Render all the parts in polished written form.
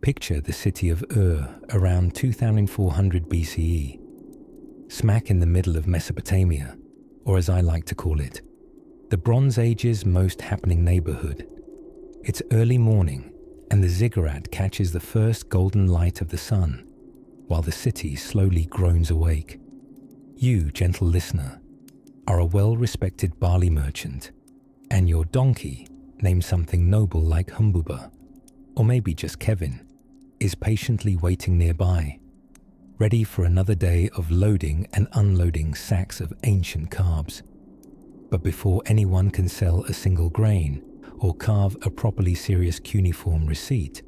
Picture the city of Ur around 2400 BCE, smack in the middle of Mesopotamia, or as I like to call it, the Bronze Age's most happening neighborhood. It's early morning, and the ziggurat catches the first golden light of the sun, while the city slowly groans awake. You, gentle listener, are a well-respected barley merchant, and your donkey, named something noble like Humbuba, or maybe just Kevin, is patiently waiting nearby, ready for another day of loading and unloading sacks of ancient carbs. But before anyone can sell a single grain or carve a properly serious cuneiform receipt,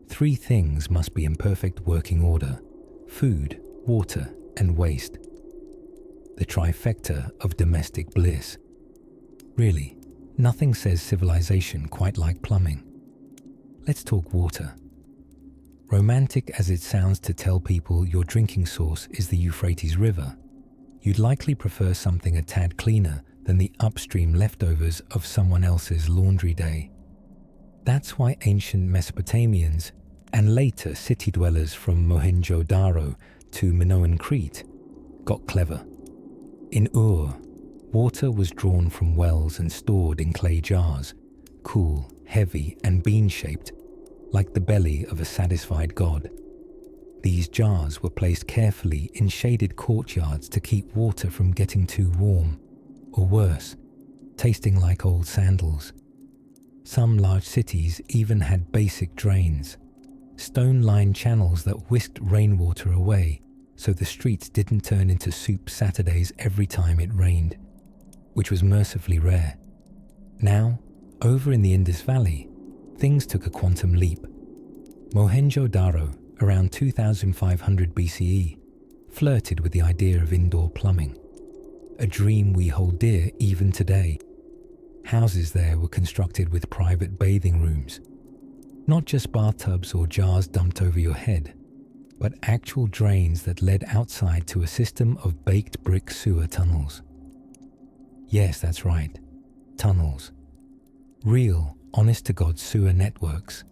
three things must be in perfect working order: food, water, and waste. The trifecta of domestic bliss. Really, nothing says civilization quite like plumbing. Let's talk water. Romantic as it sounds to tell people your drinking source is the Euphrates River, you'd likely prefer something a tad cleaner than the upstream leftovers of someone else's laundry day. That's why ancient Mesopotamians and later city dwellers from Mohenjo-Daro to Minoan Crete got clever. In Ur, water was drawn from wells and stored in clay jars, cool, heavy, and bean-shaped, like the belly of a satisfied god. These jars were placed carefully in shaded courtyards to keep water from getting too warm, or worse, tasting like old sandals. Some large cities even had basic drains, stone-lined channels that whisked rainwater away so the streets didn't turn into soup Saturdays every time it rained, which was mercifully rare. Now, over in the Indus Valley, things took a quantum leap. Mohenjo-Daro, around 2500 BCE, flirted with the idea of indoor plumbing, a dream we hold dear even today. Houses there were constructed with private bathing rooms, not just bathtubs or jars dumped over your head, but actual drains that led outside to a system of baked brick sewer tunnels. Yes, that's right, tunnels. Real, honest-to-God sewer networks,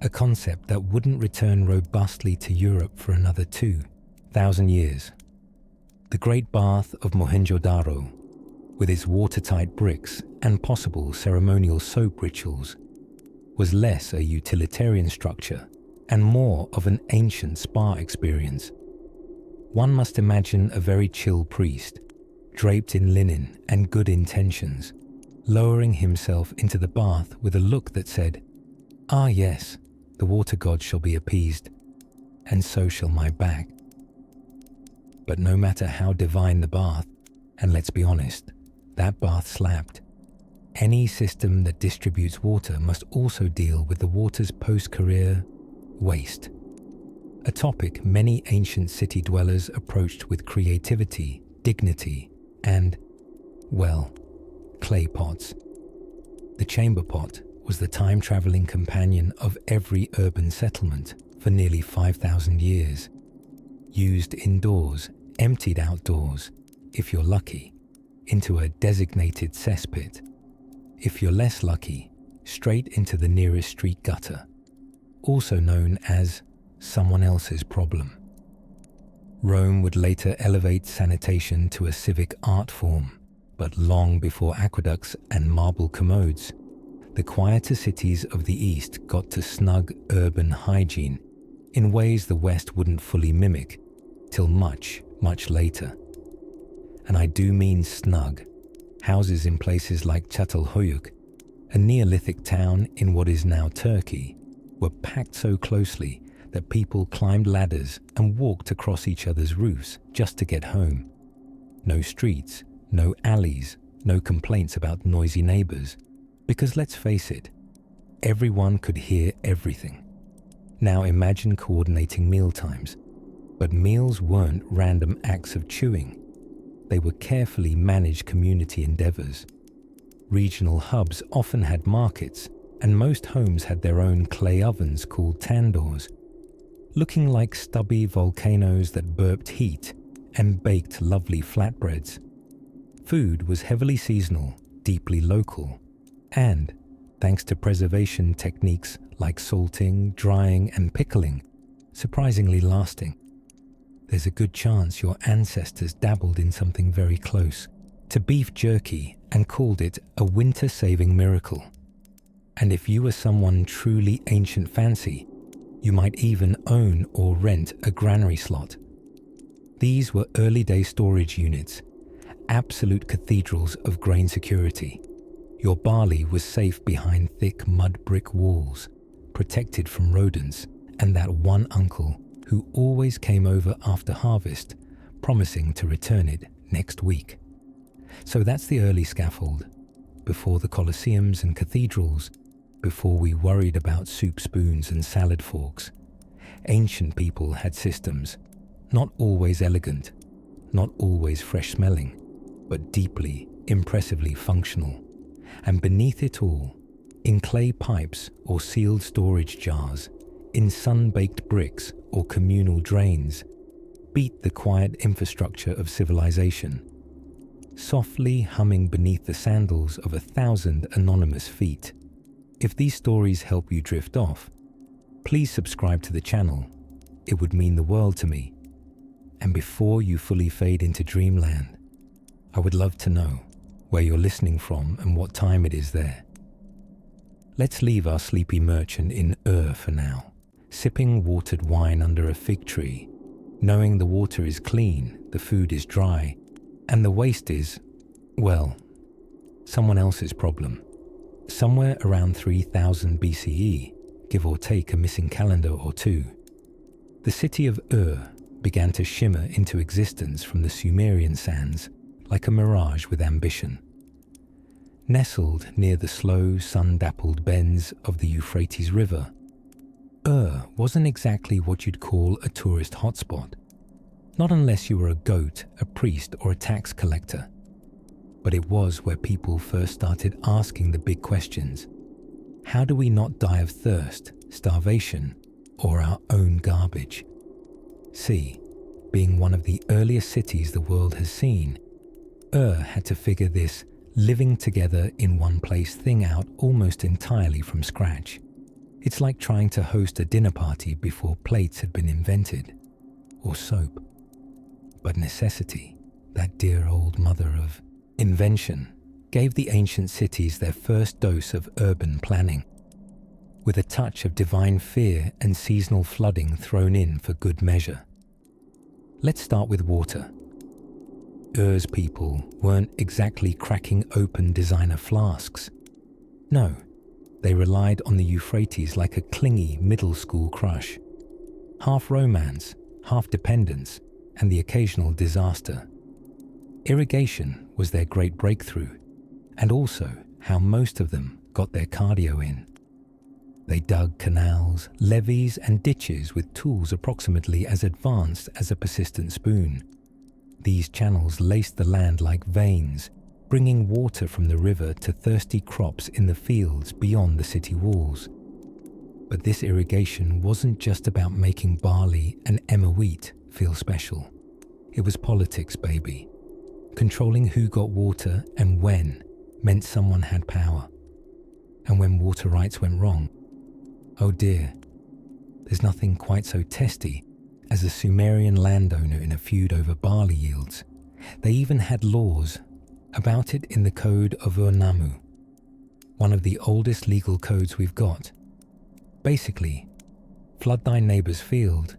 a concept that wouldn't return robustly to Europe for another 2,000 years. The Great Bath of Mohenjo-Daro, with its watertight bricks and possible ceremonial soap rituals, was less a utilitarian structure and more of an ancient spa experience. One must imagine a very chill priest, draped in linen and good intentions, lowering himself into the bath with a look that said, "Ah yes, the water god shall be appeased, and so shall my back." But no matter how divine the bath, and let's be honest, that bath slapped, any system that distributes water must also deal with the water's post-career waste, a topic many ancient city dwellers approached with creativity, dignity, and, well, clay pots. The chamber pot was the time-traveling companion of every urban settlement for nearly 5,000 years. Used indoors, emptied outdoors, if you're lucky, into a designated cesspit. If you're less lucky, straight into the nearest street gutter, also known as someone else's problem. Rome would later elevate sanitation to a civic art form, but long before aqueducts and marble commodes, the quieter cities of the East got to snug urban hygiene in ways the West wouldn't fully mimic till much, much later. And I do mean snug. Houses in places like Çatalhöyük, a Neolithic town in what is now Turkey, were packed so closely that people climbed ladders and walked across each other's roofs just to get home. No streets, no alleys, no complaints about noisy neighbors, because let's face it, everyone could hear everything. Now imagine coordinating mealtimes, but meals weren't random acts of chewing. They were carefully managed community endeavors. Regional hubs often had markets, and most homes had their own clay ovens called tandoors, looking like stubby volcanoes that burped heat and baked lovely flatbreads. Food was heavily seasonal, deeply local, and thanks to preservation techniques like salting, drying, and pickling, surprisingly lasting. There's a good chance your ancestors dabbled in something very close to beef jerky and called it a winter-saving miracle. And if you were someone truly ancient fancy, you might even own or rent a granary slot. These were early-day storage units, absolute cathedrals of grain security. Your barley was safe behind thick mud brick walls, protected from rodents and that one uncle who always came over after harvest, promising to return it next week. So that's the early scaffold, before the Colosseums and cathedrals, before we worried about soup spoons and salad forks. Ancient people had systems, not always elegant, not always fresh-smelling, but deeply, impressively functional. And beneath it all, in clay pipes or sealed storage jars, in sun-baked bricks or communal drains, beat the quiet infrastructure of civilization, softly humming beneath the sandals of 1,000 anonymous feet. If these stories help you drift off, please subscribe to the channel. It would mean the world to me. And before you fully fade into dreamland, I would love to know where you're listening from and what time it is there. Let's leave our sleepy merchant in for now, sipping watered wine under a fig tree, knowing the water is clean, the food is dry, and the waste is, well, someone else's problem. Somewhere around 3000 BCE, give or take a missing calendar or two, the city of began to shimmer into existence from the Sumerian sands like a mirage with ambition. Nestled near the slow, sun-dappled bends of the Euphrates River, wasn't exactly what you'd call a tourist hotspot, not unless you were a goat, a priest, or a tax collector. But it was where people first started asking the big questions. How do we not die of thirst, starvation, or our own garbage? See, being one of the earliest cities the world has seen, had to figure this living together in one place thing out almost entirely from scratch. It's like trying to host a dinner party before plates had been invented, or soap. But necessity, that dear old mother of invention, gave the ancient cities their first dose of urban planning, with a touch of divine fear and seasonal flooding thrown in for good measure. Let's start with water. Ur's people weren't exactly cracking open designer flasks. No, they relied on the Euphrates like a clingy middle school crush. Half romance, half dependence, and the occasional disaster. Irrigation was their great breakthrough, and also how most of them got their cardio in. They dug canals, levees, and ditches with tools approximately as advanced as a persistent spoon. These channels laced the land like veins, bringing water from the river to thirsty crops in the fields beyond the city walls. But this irrigation wasn't just about making barley and emmer wheat feel special. It was politics, baby. Controlling who got water and when meant someone had power. And when water rights went wrong, oh dear, there's nothing quite so testy as a Sumerian landowner in a feud over barley yields. They even had laws about it in the Code of Ur-Nammu, one of the oldest legal codes we've got. Basically, flood thy neighbour's field,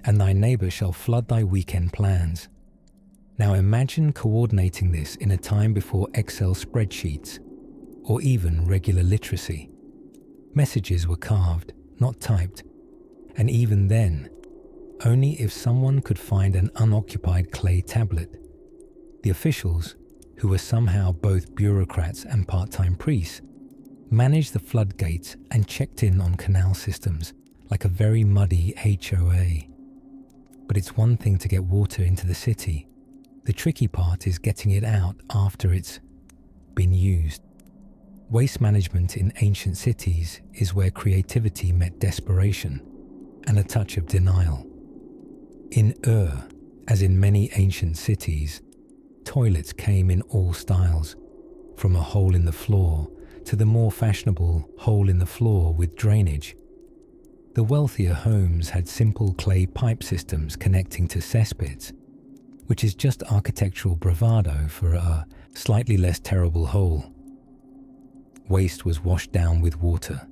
and thy neighbour shall flood thy weekend plans. Now imagine coordinating this in a time before Excel spreadsheets, or even regular literacy. Messages were carved, not typed, and even then, only if someone could find an unoccupied clay tablet. The officials, who were somehow both bureaucrats and part-time priests, managed the floodgates and checked in on canal systems like a very muddy HOA. But it's one thing to get water into the city. The tricky part is getting it out after it's been used. Waste management in ancient cities is where creativity met desperation and a touch of denial. In as in many ancient cities, toilets came in all styles, from a hole in the floor to the more fashionable hole in the floor with drainage. The wealthier homes had simple clay pipe systems connecting to cesspits, which is just architectural bravado for a slightly less terrible hole. Waste was washed down with water,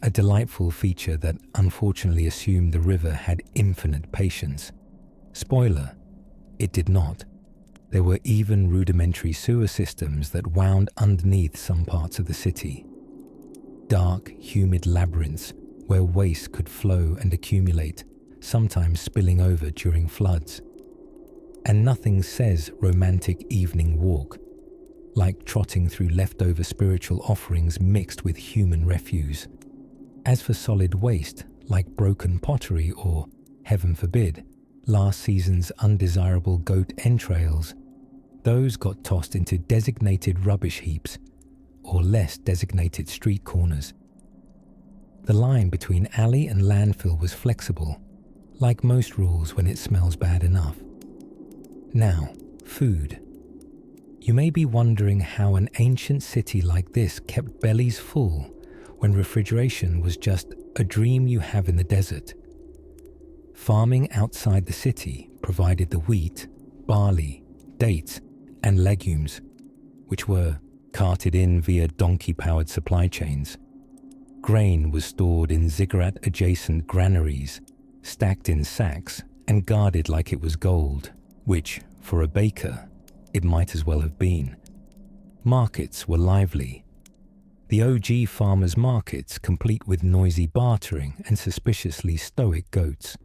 a delightful feature that unfortunately assumed the river had infinite patience. Spoiler, it did not. There were even rudimentary sewer systems that wound underneath some parts of the city. Dark, humid labyrinths where waste could flow and accumulate, sometimes spilling over during floods. And nothing says romantic evening walk like trotting through leftover spiritual offerings mixed with human refuse. As for solid waste, like broken pottery or, heaven forbid, last season's undesirable goat entrails, those got tossed into designated rubbish heaps or less designated street corners. The line between alley and landfill was flexible, like most rules when it smells bad enough. Now, food. You may be wondering how an ancient city like this kept bellies full when refrigeration was just a dream you have in the desert. Farming outside the city provided the wheat, barley, dates, and legumes, which were carted in via donkey-powered supply chains. Grain was stored in ziggurat-adjacent granaries, stacked in sacks and guarded like it was gold, which, for a baker, it might as well have been. Markets were lively. The OG farmers' markets, complete with noisy bartering and suspiciously stoic goats.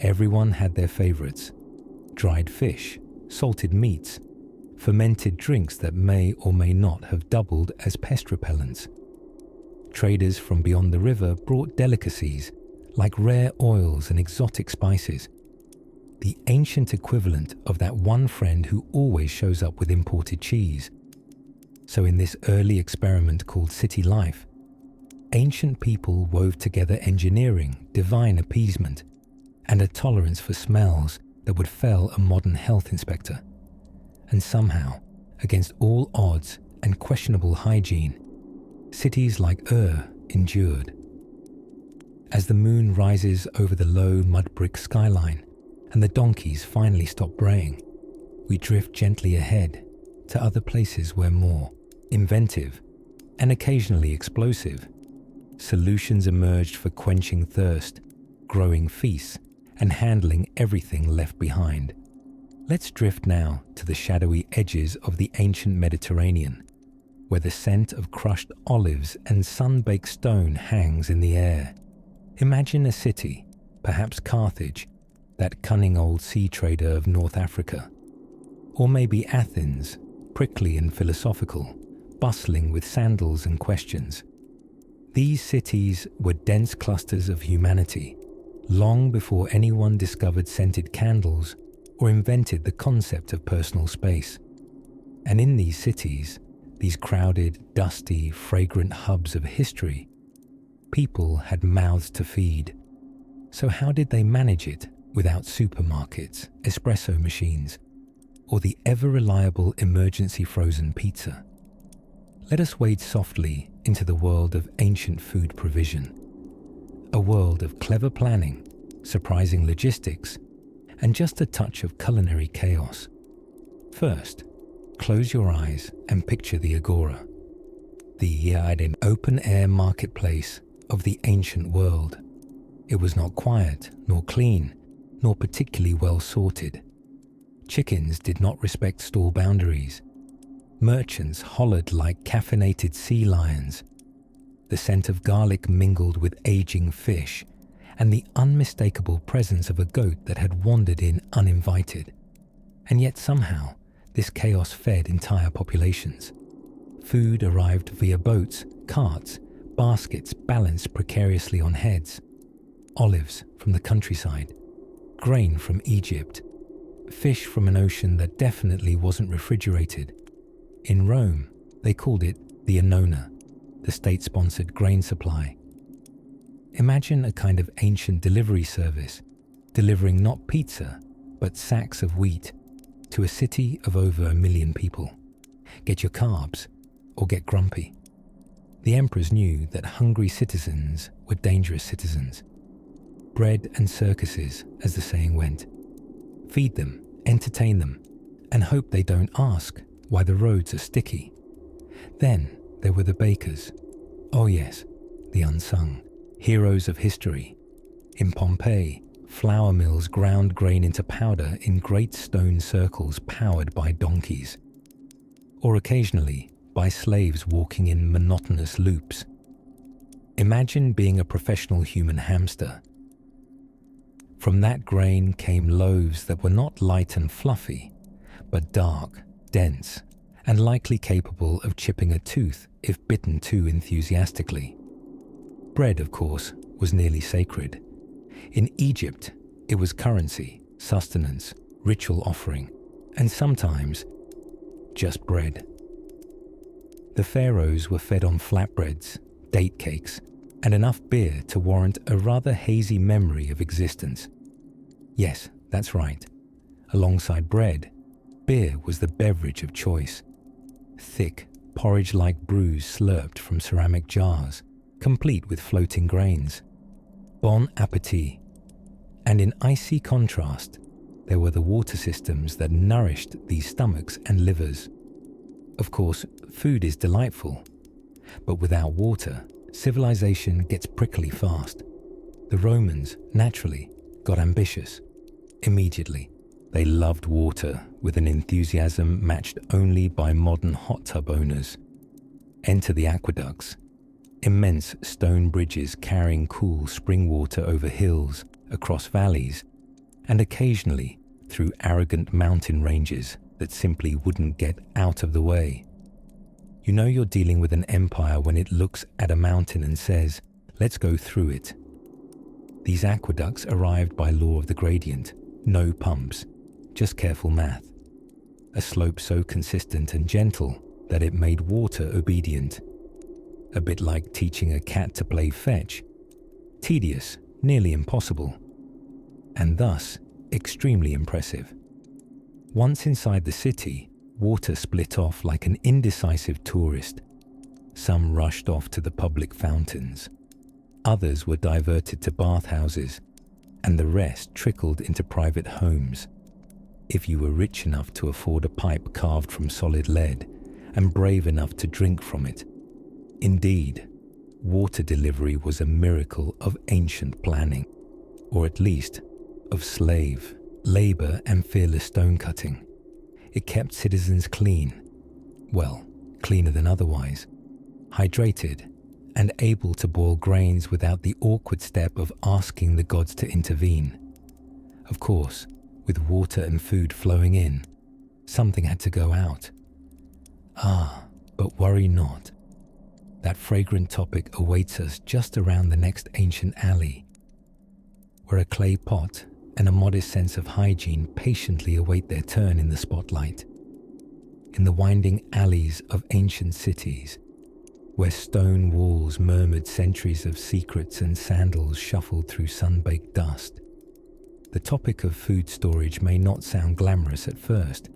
Everyone had their favorites: dried fish, salted meats, fermented drinks that may or may not have doubled as pest repellents. Traders from beyond the river brought delicacies like rare oils and exotic spices, the ancient equivalent of that one friend who always shows up with imported cheese. So in this early experiment called city life, ancient people wove together engineering, divine appeasement, and a tolerance for smells that would fell a modern health inspector. And somehow, against all odds and questionable hygiene, cities like endured. As the moon rises over the low mud brick skyline and the donkeys finally stop braying, we drift gently ahead to other places where more inventive and occasionally explosive solutions emerged for quenching thirst, growing feasts, and handling everything left behind. Let's drift now to the shadowy edges of the ancient Mediterranean, where the scent of crushed olives and sun-baked stone hangs in the air. Imagine a city, perhaps Carthage, that cunning old sea trader of North Africa. Or maybe Athens, prickly and philosophical, bustling with sandals and questions. These cities were dense clusters of humanity, long before anyone discovered scented candles or invented the concept of personal space. And in these cities, these crowded, dusty, fragrant hubs of history, people had mouths to feed. So how did they manage it without supermarkets, espresso machines, or the ever-reliable emergency frozen pizza? Let us wade softly into the world of ancient food provision, a world of clever planning, surprising logistics, and just a touch of culinary chaos. First, close your eyes and picture the agora, the open-air marketplace of the ancient world. It was not quiet, nor clean, nor particularly well sorted. Chickens did not respect stall boundaries. Merchants hollered like caffeinated sea lions. The scent of garlic mingled with aging fish, and the unmistakable presence of a goat that had wandered in uninvited. And yet somehow, this chaos fed entire populations. Food arrived via boats, carts, baskets balanced precariously on heads. Olives from the countryside, grain from Egypt, fish from an ocean that definitely wasn't refrigerated. In Rome, they called it the annona, the state-sponsored grain supply. Imagine a kind of ancient delivery service, delivering not pizza, but sacks of wheat to a city of over 1 million people. Get your carbs or get grumpy. The emperors knew that hungry citizens were dangerous citizens. Bread and circuses, as the saying went. Feed them, entertain them, and hope they don't ask why the roads are sticky. Then there were the bakers. Oh yes, the unsung, heroes of history. In Pompeii, flour mills ground grain into powder in great stone circles powered by donkeys. Or occasionally, by slaves walking in monotonous loops. Imagine being a professional human hamster. From that grain came loaves that were not light and fluffy, but dark, dense, and likely capable of chipping a tooth if bitten too enthusiastically. Bread, of course, was nearly sacred. In Egypt, it was currency, sustenance, ritual offering, and sometimes just bread. The pharaohs were fed on flatbreads, date cakes, and enough beer to warrant a rather hazy memory of existence. Yes, that's right. Alongside bread, beer was the beverage of choice. Thick, porridge-like brews slurped from ceramic jars, complete with floating grains. Bon appetit. And in icy contrast, there were the water systems that nourished these stomachs and livers. Of course, food is delightful, but without water, civilization gets prickly fast. The Romans, naturally, got ambitious. Immediately, they loved water with an enthusiasm matched only by modern hot tub owners. Enter the aqueducts, immense stone bridges carrying cool spring water over hills, across valleys, and occasionally through arrogant mountain ranges that simply wouldn't get out of the way. You know you're dealing with an empire when it looks at a mountain and says, "Let's go through it." These aqueducts arrived by law of the gradient, no pumps, just careful math. A slope so consistent and gentle that it made water obedient. A bit like teaching a cat to play fetch. Tedious, nearly impossible, and thus extremely impressive. Once inside the city, water split off like an indecisive tourist. Some rushed off to the public fountains. Others were diverted to bathhouses, and the rest trickled into private homes. If you were rich enough to afford a pipe carved from solid lead and brave enough to drink from it. Indeed, water delivery was a miracle of ancient planning, or at least of slave, labor, and fearless stone-cutting. It kept citizens clean, well, cleaner than otherwise, hydrated, and able to boil grains without the awkward step of asking the gods to intervene. Of course, with water and food flowing in, something had to go out. But worry not. That fragrant topic awaits us just around the next ancient alley, where a clay pot and a modest sense of hygiene patiently await their turn in the spotlight. In the winding alleys of ancient cities, where stone walls murmured centuries of secrets and sandals shuffled through sun-baked dust, the topic of food storage may not sound glamorous at first,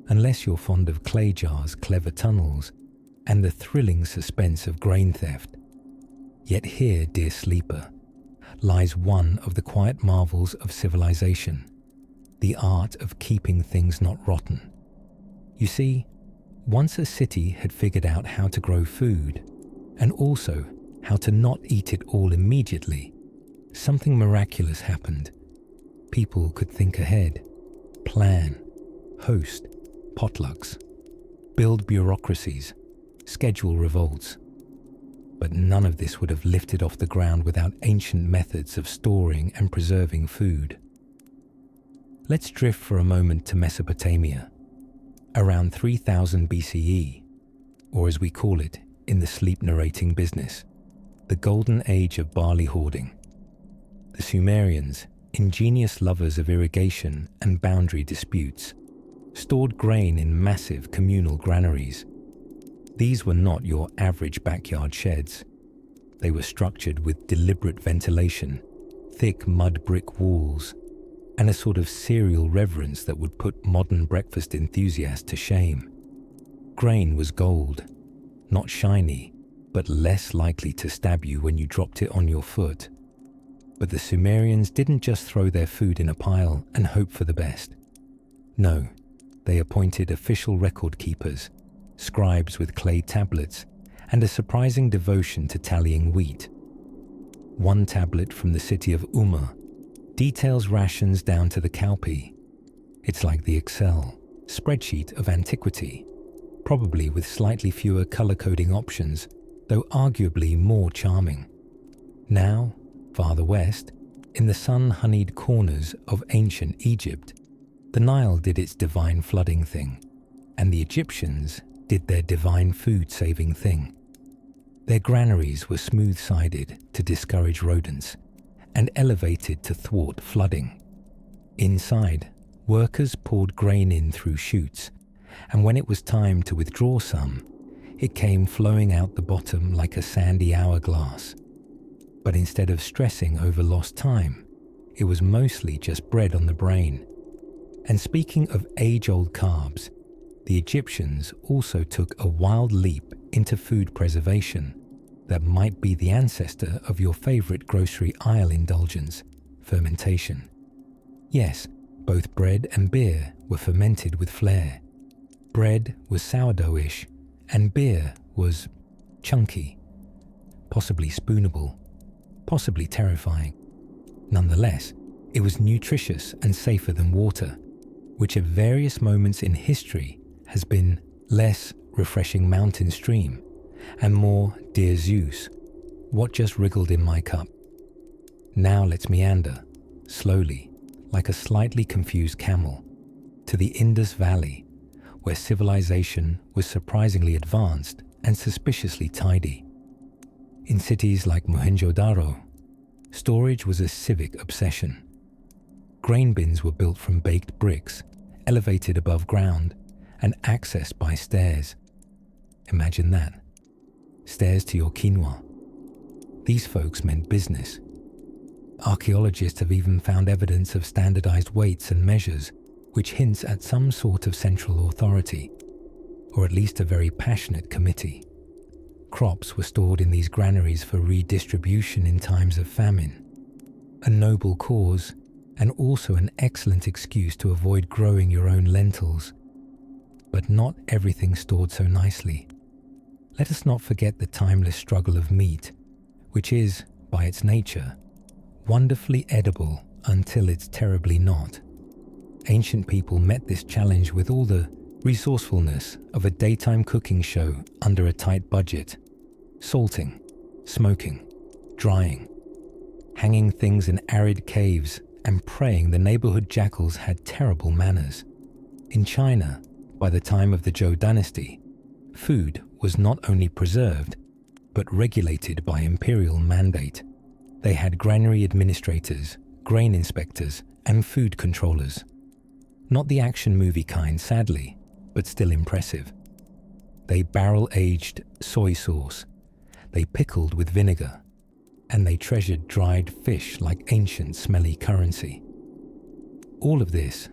unless you're fond of clay jars, clever tunnels, and the thrilling suspense of grain theft. Yet here, dear sleeper, lies one of the quiet marvels of civilization, the art of keeping things not rotten. You see, once a city had figured out how to grow food, and also how to not eat it all immediately, something miraculous happened. People could think ahead, plan, host, potlucks, build bureaucracies, schedule revolts. But none of this would have lifted off the ground without ancient methods of storing and preserving food. Let's drift for a moment to Mesopotamia, around 3000 BCE, or as we call it in the sleep narrating business, the golden age of barley hoarding. The Sumerians, ingenious lovers of irrigation and boundary disputes, stored grain in massive communal granaries. These were not your average backyard sheds. They were structured with deliberate ventilation, thick mud brick walls, and a sort of serial reverence that would put modern breakfast enthusiasts to shame. Grain was gold, not shiny, but less likely to stab you when you dropped it on your foot. But the Sumerians didn't just throw their food in a pile and hope for the best. No, they appointed official record keepers, scribes with clay tablets, and a surprising devotion to tallying wheat. One tablet from the city of Umma details rations down to the cowpea. It's like the Excel spreadsheet of antiquity, probably with slightly fewer color-coding options, though arguably more charming. Now, farther west, in the sun-honeyed corners of ancient Egypt, the Nile did its divine flooding thing, and the Egyptians did their divine food-saving thing. Their granaries were smooth-sided to discourage rodents and elevated to thwart flooding. Inside, workers poured grain in through chutes, and when it was time to withdraw some, it came flowing out the bottom like a sandy hourglass. But instead of stressing over lost time, it was mostly just bread on the brain. And speaking of age-old carbs, the Egyptians also took a wild leap into food preservation that might be the ancestor of your favorite grocery aisle indulgence, fermentation. Yes, both bread and beer were fermented with flair. Bread was sourdough-ish, and beer was chunky, possibly spoonable, possibly terrifying. Nonetheless, it was nutritious and safer than water, which at various moments in history has been less refreshing mountain stream and more dear Zeus, what just wriggled in my cup. Now let's meander, slowly, like a slightly confused camel, to the Indus Valley, where civilization was surprisingly advanced and suspiciously tidy. In cities like Mohenjo-Daro, storage was a civic obsession. Grain bins were built from baked bricks, elevated above ground, and accessed by stairs. Imagine that. Stairs to your quinoa. These folks meant business. Archaeologists have even found evidence of standardized weights and measures, which hints at some sort of central authority, or at least a very passionate committee. Crops were stored in these granaries for redistribution in times of famine. A noble cause, and also an excellent excuse to avoid growing your own lentils. But not everything stored so nicely. Let us not forget the timeless struggle of meat, which is, by its nature, wonderfully edible until it's terribly not. Ancient people met this challenge with all the resourcefulness of a daytime cooking show under a tight budget. Salting, smoking, drying, hanging things in arid caves, and praying the neighborhood jackals had terrible manners. In China, by the time of the Zhou dynasty, food was not only preserved, but regulated by imperial mandate. They had granary administrators, grain inspectors, and food controllers. Not the action movie kind, sadly, but still impressive. They barrel-aged soy sauce. They pickled with vinegar. And they treasured dried fish like ancient smelly currency. All of this,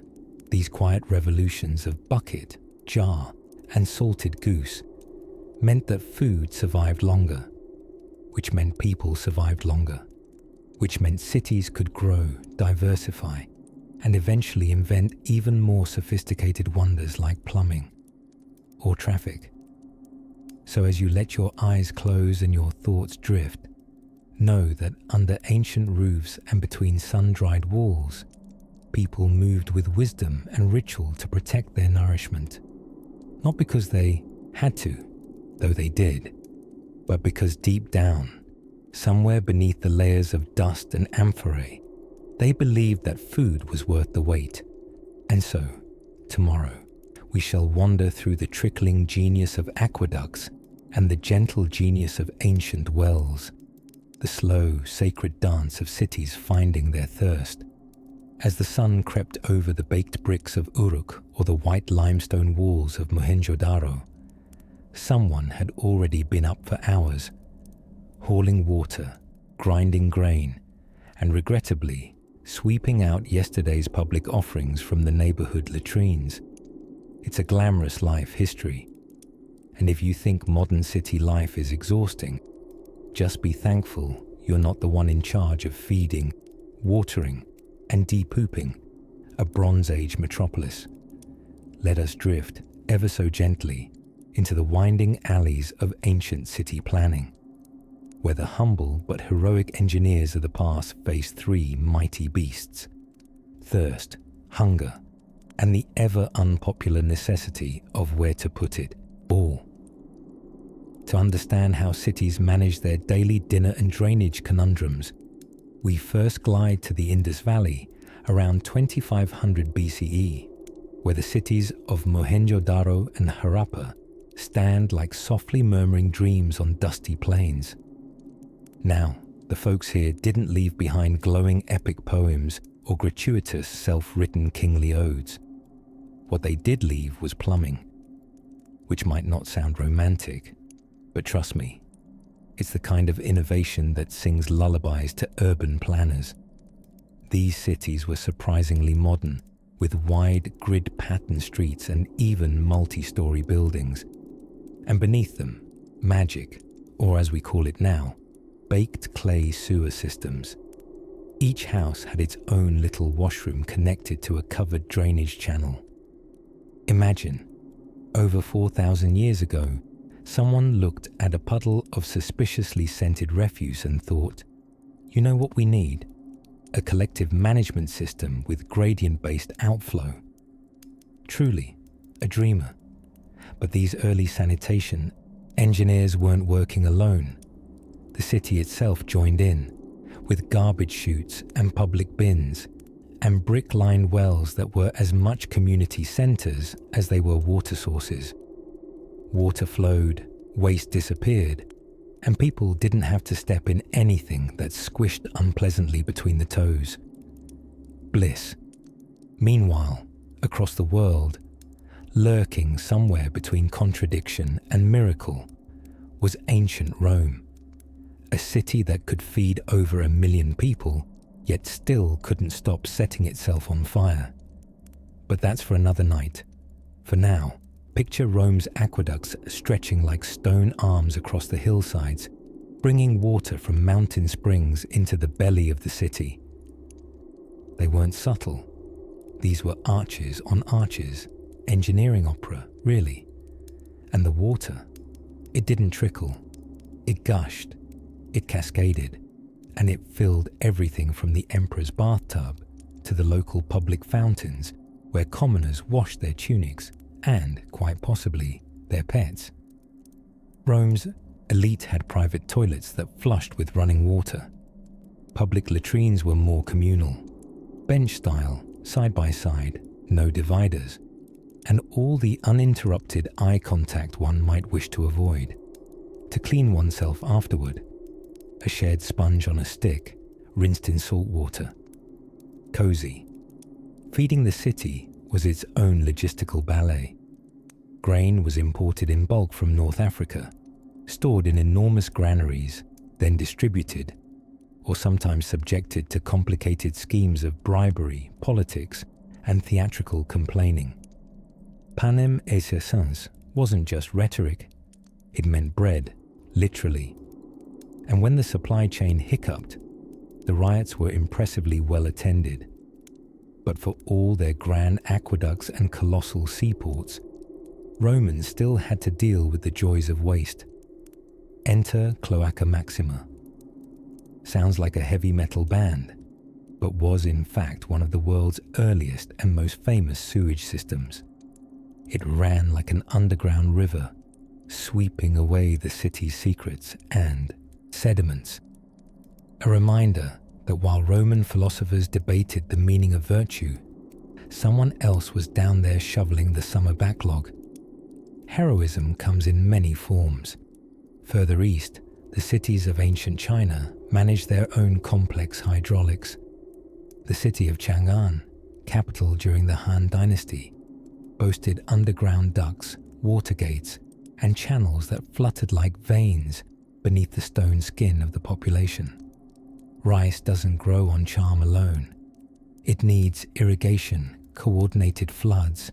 these quiet revolutions of bucket, jar, and salted goose, meant that food survived longer, which meant people survived longer, which meant cities could grow, diversify, and eventually invent even more sophisticated wonders like plumbing or traffic. So as you let your eyes close and your thoughts drift, know that under ancient roofs and between sun-dried walls, people moved with wisdom and ritual to protect their nourishment. Not because they had to, though they did, but because deep down, somewhere beneath the layers of dust and amphorae, they believed that food was worth the wait. And so, tomorrow, we shall wander through the trickling genius of aqueducts and the gentle genius of ancient wells, the slow, sacred dance of cities finding their thirst. As the sun crept over the baked bricks of Uruk or the white limestone walls of Mohenjo-Daro, someone had already been up for hours, hauling water, grinding grain, and regrettably sweeping out yesterday's public offerings from the neighborhood latrines. It's a glamorous life history. And if you think modern city life is exhausting, just be thankful you're not the one in charge of feeding, watering, and depooping a Bronze Age metropolis. Let us drift ever so gently into the winding alleys of ancient city planning, where the humble but heroic engineers of the past faced three mighty beasts: thirst, hunger, and the ever unpopular necessity of where to put it all. To understand how cities manage their daily dinner and drainage conundrums, we first glide to the Indus Valley around 2500 BCE, where the cities of Mohenjo-Daro and Harappa stand like softly murmuring dreams on dusty plains. Now, the folks here didn't leave behind glowing epic poems or gratuitous self-written kingly odes. What they did leave was plumbing, which might not sound romantic, but trust me, it's the kind of innovation that sings lullabies to urban planners. These cities were surprisingly modern, with wide grid-pattern streets and even multi-story buildings. And beneath them, magic, or as we call it now, baked clay sewer systems. Each house had its own little washroom connected to a covered drainage channel. Imagine, over 4,000 years ago, someone looked at a puddle of suspiciously scented refuse and thought, you know what we need? A collective management system with gradient-based outflow. Truly, a dreamer. But these early sanitation engineers weren't working alone. The city itself joined in, with garbage chutes and public bins, and brick-lined wells that were as much community centres as they were water sources. Water flowed, waste disappeared, and people didn't have to step in anything that squished unpleasantly between the toes. Bliss. Meanwhile, across the world, lurking somewhere between contradiction and miracle, was ancient Rome, a city that could feed over 1 million people, yet still couldn't stop setting itself on fire. But that's for another night. For now, picture Rome's aqueducts stretching like stone arms across the hillsides, bringing water from mountain springs into the belly of the city. They weren't subtle. These were arches on arches, engineering opera, really. And the water, it didn't trickle. It gushed, it cascaded, and it filled everything from the emperor's bathtub to the local public fountains where commoners washed their tunics and, quite possibly, their pets. Rome's elite had private toilets that flushed with running water. Public latrines were more communal, bench-style, side-by-side, no dividers, and all the uninterrupted eye contact one might wish to avoid. To clean oneself afterward, a shared sponge on a stick, rinsed in salt water. Cozy. Feeding the city was its own logistical ballet. Grain was imported in bulk from North Africa, stored in enormous granaries, then distributed, or sometimes subjected to complicated schemes of bribery, politics, and theatrical complaining. Panem et circenses wasn't just rhetoric, it meant bread, literally. And when the supply chain hiccuped, the riots were impressively well attended. But for all their grand aqueducts and colossal seaports, Romans still had to deal with the joys of waste. Enter Cloaca Maxima. Sounds like a heavy metal band, but was in fact one of the world's earliest and most famous sewage systems. It ran like an underground river, sweeping away the city's secrets and sediments. A reminder that while Roman philosophers debated the meaning of virtue, someone else was down there shoveling the summer backlog. Heroism comes in many forms. Further east, the cities of ancient China managed their own complex hydraulics. The city of Chang'an, capital during the Han Dynasty, boasted underground ducts, water gates, and channels that fluttered like veins beneath the stone skin of the population. Rice doesn't grow on charm alone. It needs irrigation, coordinated floods,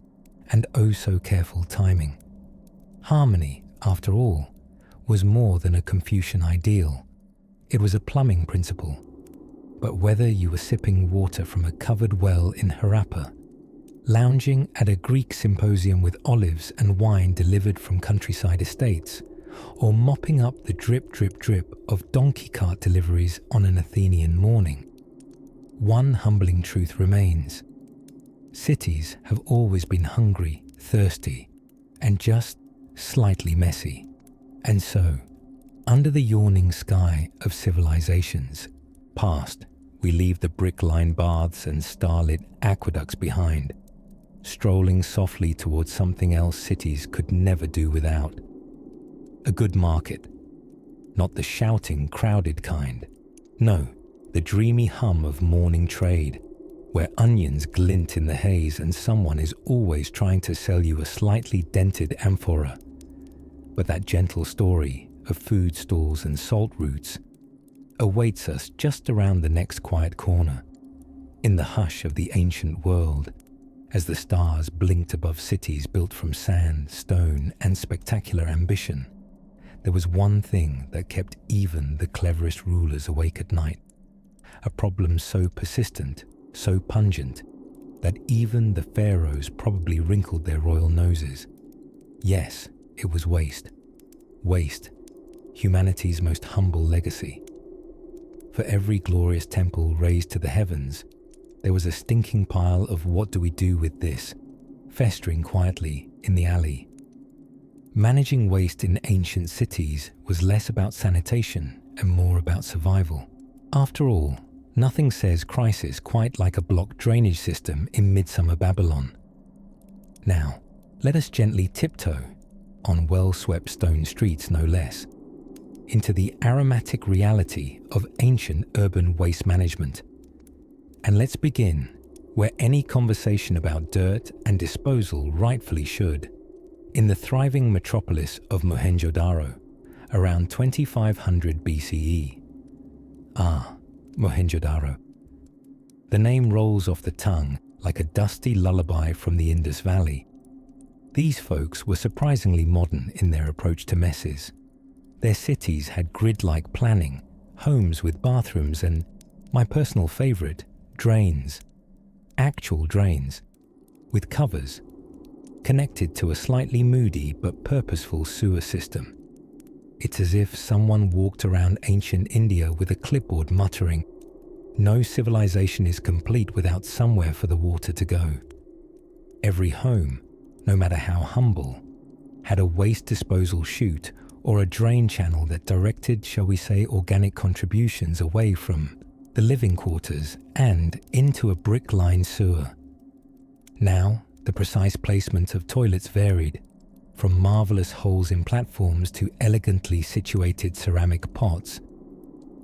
and oh so careful timing. Harmony after all, was more than a Confucian ideal. It was a plumbing principle. But whether you were sipping water from a covered well in Harappa, lounging at a Greek symposium with olives and wine delivered from countryside estates, or mopping up the drip, drip, drip of donkey cart deliveries on an Athenian morning, one humbling truth remains. Cities have always been hungry, thirsty, and just slightly messy. And so, under the yawning sky of civilizations past, we leave the brick-lined baths and starlit aqueducts behind, strolling softly towards something else cities could never do without. A good market. Not the shouting, crowded kind. No, the dreamy hum of morning trade, where onions glint in the haze and someone is always trying to sell you a slightly dented amphora. But that gentle story of food stalls and salt routes awaits us just around the next quiet corner, in the hush of the ancient world, as the stars blinked above cities built from sand, stone, and spectacular ambition. There was one thing that kept even the cleverest rulers awake at night, a problem so persistent, so pungent, that even the pharaohs probably wrinkled their royal noses. Yes, it was waste. Waste, humanity's most humble legacy. For every glorious temple raised to the heavens, there was a stinking pile of what do we do with this, festering quietly in the alley. Managing waste in ancient cities was less about sanitation and more about survival. After all, nothing says crisis quite like a blocked drainage system in midsummer Babylon. Now, let us gently tiptoe, on well-swept stone streets no less, into the aromatic reality of ancient urban waste management. And let's begin where any conversation about dirt and disposal rightfully should, in the thriving metropolis of Mohenjo-Daro, around 2500 BCE. Ah, Mohenjo-Daro. The name rolls off the tongue like a dusty lullaby from the Indus Valley. These folks were surprisingly modern in their approach to messes. Their cities had grid-like planning, homes with bathrooms and, my personal favorite, drains. Actual drains, with covers, connected to a slightly moody but purposeful sewer system. It's as if someone walked around ancient India with a clipboard muttering, "No civilization is complete without somewhere for the water to go." Every home, no matter how humble, had a waste disposal chute or a drain channel that directed, shall we say, organic contributions away from the living quarters and into a brick-lined sewer. Now, the precise placement of toilets varied, from marvelous holes in platforms to elegantly situated ceramic pots.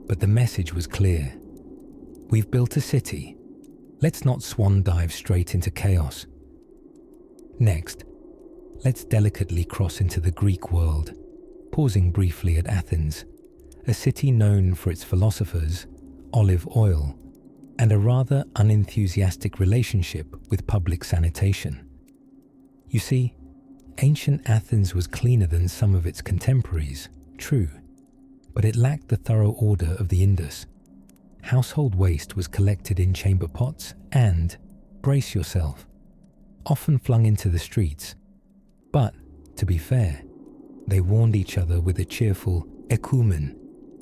But the message was clear. We've built a city. Let's not swan dive straight into chaos. Next, let's delicately cross into the Greek world, pausing briefly at Athens, a city known for its philosophers, olive oil, and a rather unenthusiastic relationship with public sanitation. You see, ancient Athens was cleaner than some of its contemporaries, true, but it lacked the thorough order of the Indus. Household waste was collected in chamber pots and, brace yourself, often flung into the streets. But, to be fair, they warned each other with a cheerful ekumen,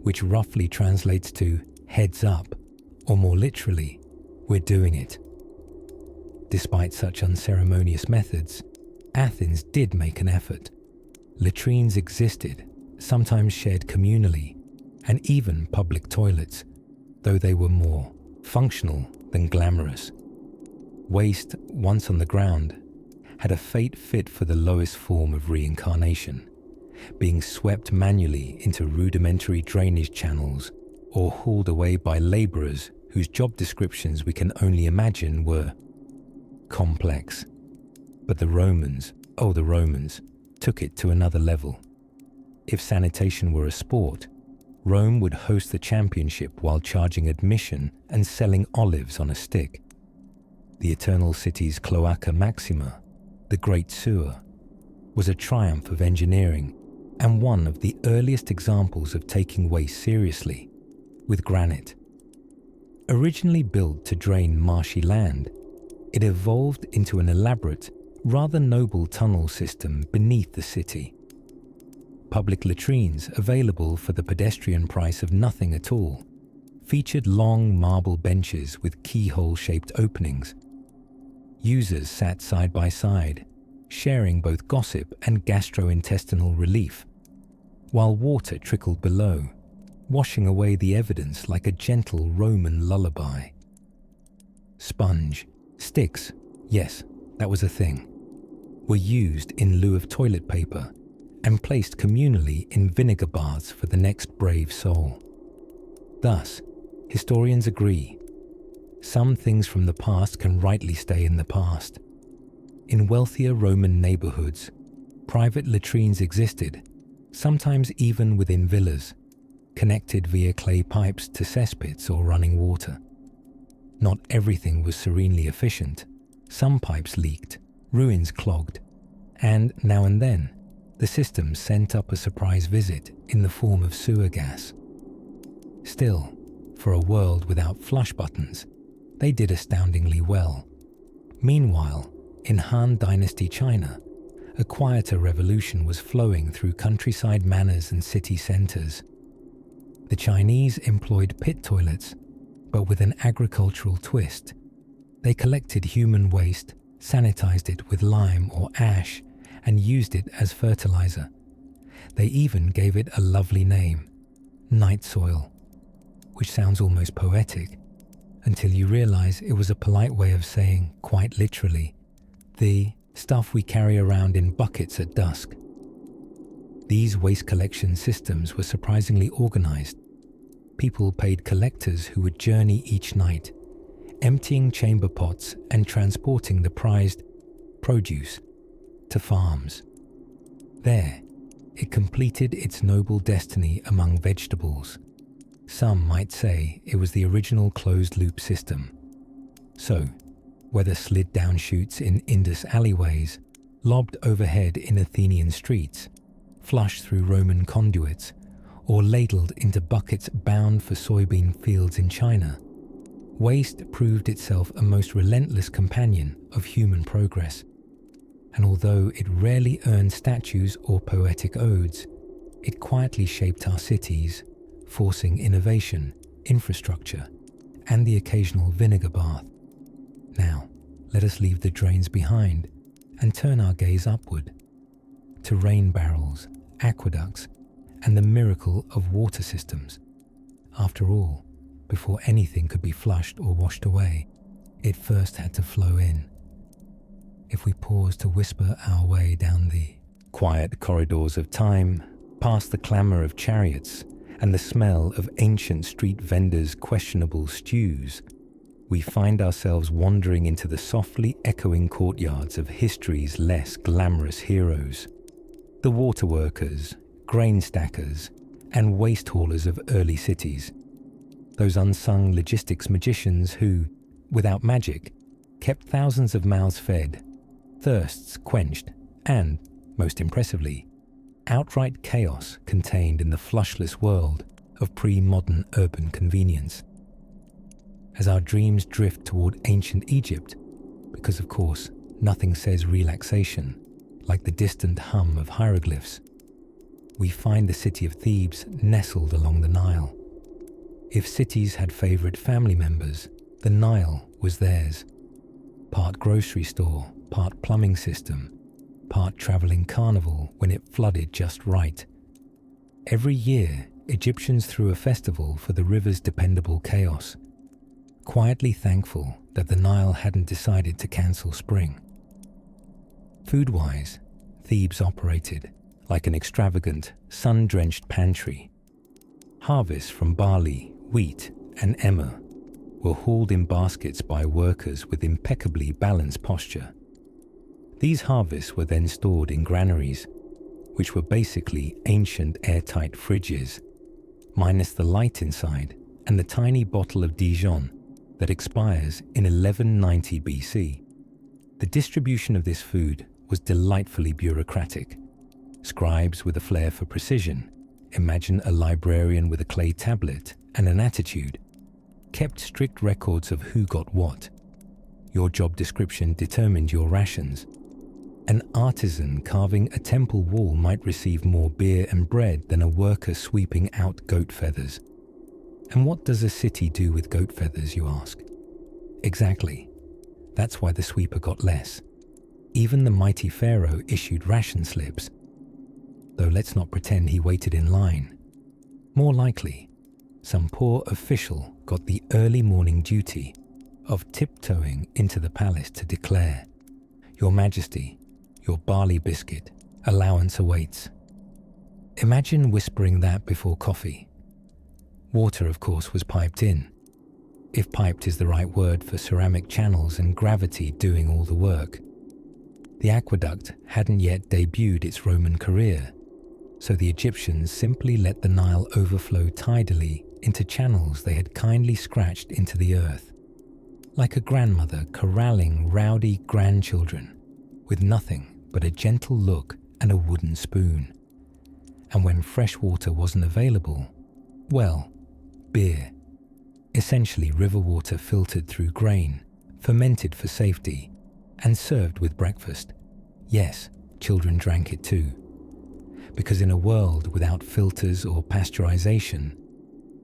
which roughly translates to heads up, or more literally, we're doing it. Despite such unceremonious methods, Athens did make an effort. Latrines existed, sometimes shared communally, and even public toilets, though they were more functional than glamorous. Waste, once on the ground, had a fate fit for the lowest form of reincarnation, being swept manually into rudimentary drainage channels or hauled away by labourers whose job descriptions we can only imagine were complex. But the Romans, took it to another level. If sanitation were a sport, Rome would host the championship while charging admission and selling olives on a stick. The Eternal City's Cloaca Maxima, the Great Sewer, was a triumph of engineering, and one of the earliest examples of taking waste seriously, with granite. Originally built to drain marshy land, it evolved into an elaborate, rather noble tunnel system beneath the city. Public latrines, available for the pedestrian price of nothing at all, featured long marble benches with keyhole-shaped openings. Users sat side by side, sharing both gossip and gastrointestinal relief, while water trickled below, washing away the evidence like a gentle Roman lullaby. Sponge, sticks, yes, that was a thing, were used in lieu of toilet paper and placed communally in vinegar baths for the next brave soul. Thus, historians agree, some things from the past can rightly stay in the past. In wealthier Roman neighborhoods, private latrines existed, sometimes even within villas, connected via clay pipes to cesspits or running water. Not everything was serenely efficient. Some pipes leaked, ruins clogged, and now and then, the system sent up a surprise visit in the form of sewer gas. Still, for a world without flush buttons, they did astoundingly well. Meanwhile, in Han Dynasty China, a quieter revolution was flowing through countryside manors and city centers. The Chinese employed pit toilets, but with an agricultural twist. They collected human waste, sanitized it with lime or ash, and used it as fertilizer. They even gave it a lovely name, night soil, which sounds almost poetic, until you realize it was a polite way of saying, quite literally, the stuff we carry around in buckets at dusk. These waste collection systems were surprisingly organized. People paid collectors who would journey each night, emptying chamber pots and transporting the prized produce to farms. There, it completed its noble destiny among vegetables. Some might say it was the original closed-loop system. So, whether slid down chutes in Indus alleyways, lobbed overhead in Athenian streets, flushed through Roman conduits, or ladled into buckets bound for soybean fields in China, waste proved itself a most relentless companion of human progress. And although it rarely earned statues or poetic odes, it quietly shaped our cities, forcing innovation, infrastructure, and the occasional vinegar bath. Now, let us leave the drains behind and turn our gaze upward to rain barrels, aqueducts, and the miracle of water systems. After all, before anything could be flushed or washed away, it first had to flow in. If we pause to whisper our way down the quiet corridors of time, past the clamour of chariots and the smell of ancient street vendors' questionable stews, we find ourselves wandering into the softly echoing courtyards of history's less glamorous heroes, the water workers, grain stackers, and waste haulers of early cities, those unsung logistics magicians who, without magic, kept thousands of mouths fed, thirsts quenched, and, most impressively, outright chaos contained in the flushless world of pre-modern urban convenience. As our dreams drift toward ancient Egypt, because of course nothing says relaxation like the distant hum of hieroglyphs, we find the city of Thebes nestled along the Nile. If cities had favorite family members, the Nile was theirs. Part grocery store, part plumbing system, part traveling carnival when it flooded just right. Every year, Egyptians threw a festival for the river's dependable chaos, quietly thankful that the Nile hadn't decided to cancel spring. Food-wise, Thebes operated like an extravagant, sun-drenched pantry. Harvests from barley, wheat, and emmer were hauled in baskets by workers with impeccably balanced posture. These harvests were then stored in granaries, which were basically ancient airtight fridges, minus the light inside and the tiny bottle of Dijon that expires in 1190 BC. The distribution of this food was delightfully bureaucratic. Scribes with a flair for precision, imagine a librarian with a clay tablet and an attitude, kept strict records of who got what. Your job description determined your rations. An artisan carving a temple wall might receive more beer and bread than a worker sweeping out goat feathers. And what does a city do with goat feathers, you ask? Exactly. That's why the sweeper got less. Even the mighty pharaoh issued ration slips. Though let's not pretend he waited in line. More likely, some poor official got the early morning duty of tiptoeing into the palace to declare, "Your Majesty, your barley biscuit allowance awaits." Imagine whispering that before coffee. Water, of course, was piped in, if piped is the right word for ceramic channels and gravity doing all the work. The aqueduct hadn't yet debuted its Roman career, so the Egyptians simply let the Nile overflow tidally into channels they had kindly scratched into the earth, like a grandmother corralling rowdy grandchildren with nothing but a gentle look and a wooden spoon. And when fresh water wasn't available, well, beer. Essentially river water filtered through grain, fermented for safety, and served with breakfast. Yes, children drank it too. Because in a world without filters or pasteurization,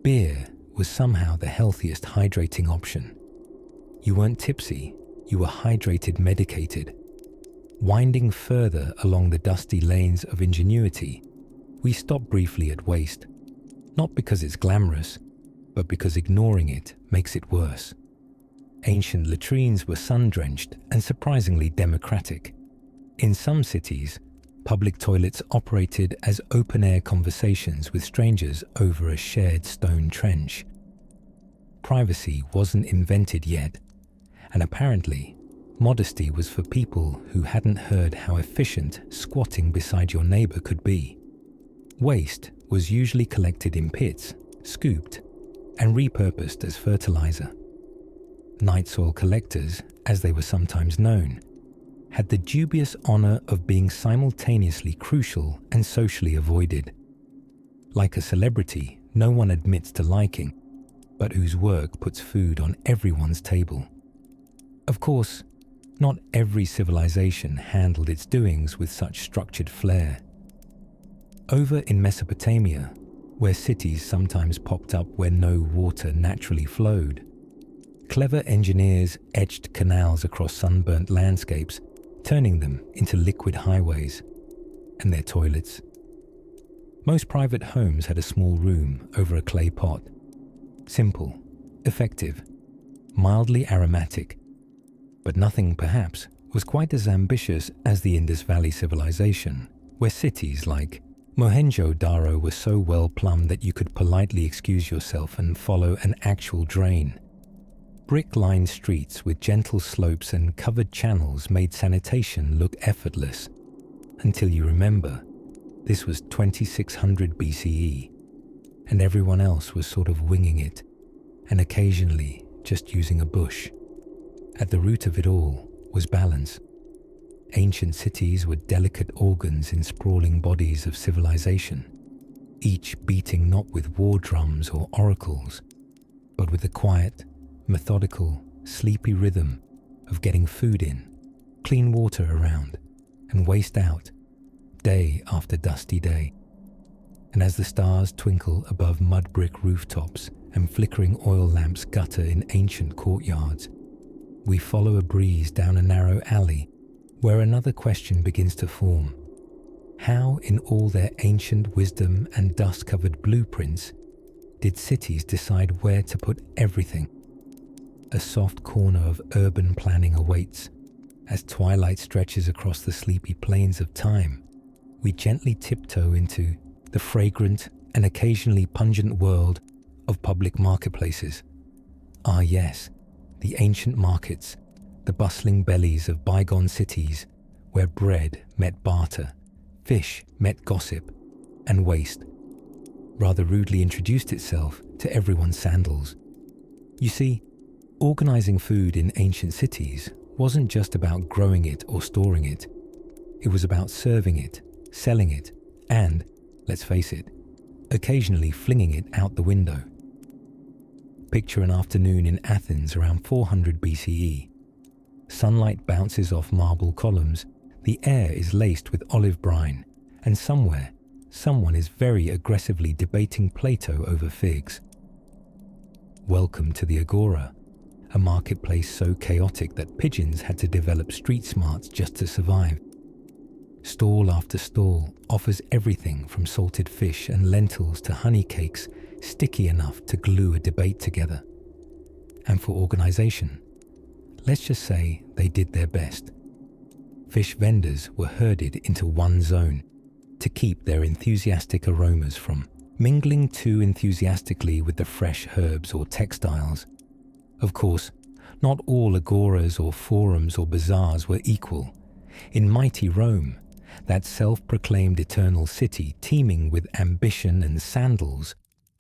beer was somehow the healthiest hydrating option. You weren't tipsy, you were hydrated, medicated. Winding further along the dusty lanes of ingenuity, we stop briefly at waste, not because it's glamorous, but because ignoring it makes it worse. Ancient latrines were sun-drenched and surprisingly democratic. In some cities, public toilets operated as open-air conversations with strangers over a shared stone trench. Privacy wasn't invented yet, and apparently, modesty was for people who hadn't heard how efficient squatting beside your neighbor could be. Waste was usually collected in pits, scooped, and repurposed as fertilizer. Night soil collectors, as they were sometimes known, had the dubious honor of being simultaneously crucial and socially avoided. Like a celebrity no one admits to liking, but whose work puts food on everyone's table. Of course, not every civilization handled its doings with such structured flair. Over in Mesopotamia, where cities sometimes popped up where no water naturally flowed, clever engineers etched canals across sunburnt landscapes, turning them into liquid highways, and their toilets. Most private homes had a small room over a clay pot. Simple, effective, mildly aromatic, but nothing perhaps was quite as ambitious as the Indus Valley civilization, where cities like Mohenjo-Daro were so well plumbed that you could politely excuse yourself and follow an actual drain. Brick-lined streets with gentle slopes and covered channels made sanitation look effortless, until you remember this was 2600 BCE, and everyone else was sort of winging it, and occasionally just using a bush. At the root of it all was balance. Ancient cities were delicate organs in sprawling bodies of civilization, each beating not with war drums or oracles, but with the quiet, methodical, sleepy rhythm of getting food in, clean water around, and waste out, day after dusty day. And as the stars twinkle above mud brick rooftops and flickering oil lamps gutter in ancient courtyards, we follow a breeze down a narrow alley where another question begins to form. How, in all their ancient wisdom and dust-covered blueprints, did cities decide where to put everything? A soft corner of urban planning awaits. As twilight stretches across the sleepy plains of time, we gently tiptoe into the fragrant and occasionally pungent world of public marketplaces. Ah yes, the ancient markets, the bustling bellies of bygone cities where bread met barter, fish met gossip, and waste rather rudely introduced itself to everyone's sandals. You see, organizing food in ancient cities wasn't just about growing it or storing it. It was about serving it, selling it, and, let's face it, occasionally flinging it out the window. Picture an afternoon in Athens around 400 BCE. Sunlight bounces off marble columns, the air is laced with olive brine, and somewhere, someone is very aggressively debating Plato over figs. Welcome to the Agora, a marketplace so chaotic that pigeons had to develop street smarts just to survive. Stall after stall offers everything from salted fish and lentils to honey cakes sticky enough to glue a debate together. And for organization, let's just say they did their best. Fish vendors were herded into one zone to keep their enthusiastic aromas from mingling too enthusiastically with the fresh herbs or textiles. Of course, not all agoras or forums or bazaars were equal. In mighty Rome, that self-proclaimed eternal city teeming with ambition and sandals,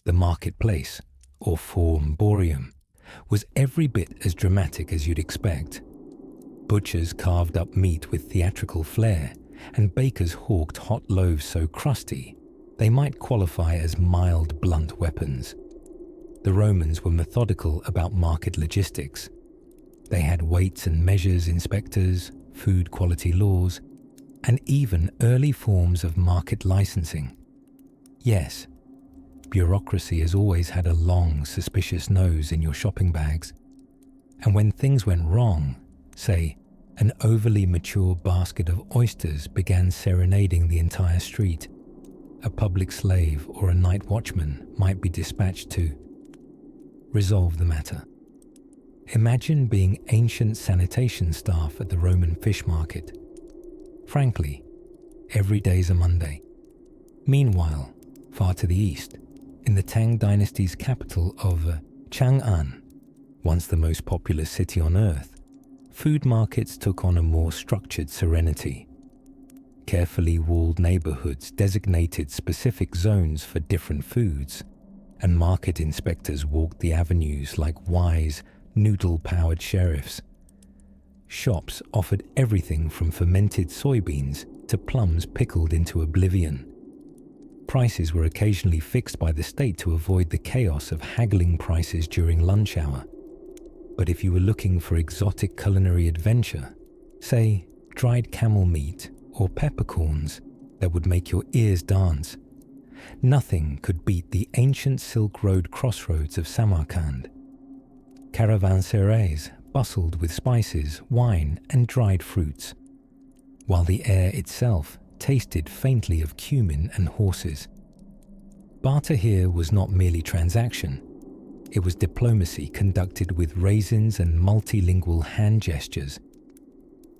the marketplace, or forum boreum, was every bit as dramatic as you'd expect. Butchers carved up meat with theatrical flair, and bakers hawked hot loaves so crusty they might qualify as mild blunt weapons. The Romans were methodical about market logistics. They had weights and measures inspectors, food quality laws, and even early forms of market licensing. Yes, bureaucracy has always had a long, suspicious nose in your shopping bags. And when things went wrong, say, an overly mature basket of oysters began serenading the entire street, a public slave or a night watchman might be dispatched to resolve the matter. Imagine being ancient sanitation staff at the Roman fish market. Frankly, every day's a Monday. Meanwhile, far to the east, in the Tang dynasty's capital of Chang'an, once the most populous city on earth, food markets took on a more structured serenity. Carefully walled neighborhoods designated specific zones for different foods, and market inspectors walked the avenues like wise, noodle-powered sheriffs. Shops offered everything from fermented soybeans to plums pickled into oblivion. Prices were occasionally fixed by the state to avoid the chaos of haggling prices during lunch hour. But if you were looking for exotic culinary adventure, say dried camel meat or peppercorns that would make your ears dance, nothing could beat the ancient Silk Road crossroads of Samarkand. Caravanserais bustled with spices, wine, and dried fruits, while the air itself tasted faintly of cumin and horses. Barter here was not merely transaction. It was diplomacy conducted with raisins and multilingual hand gestures.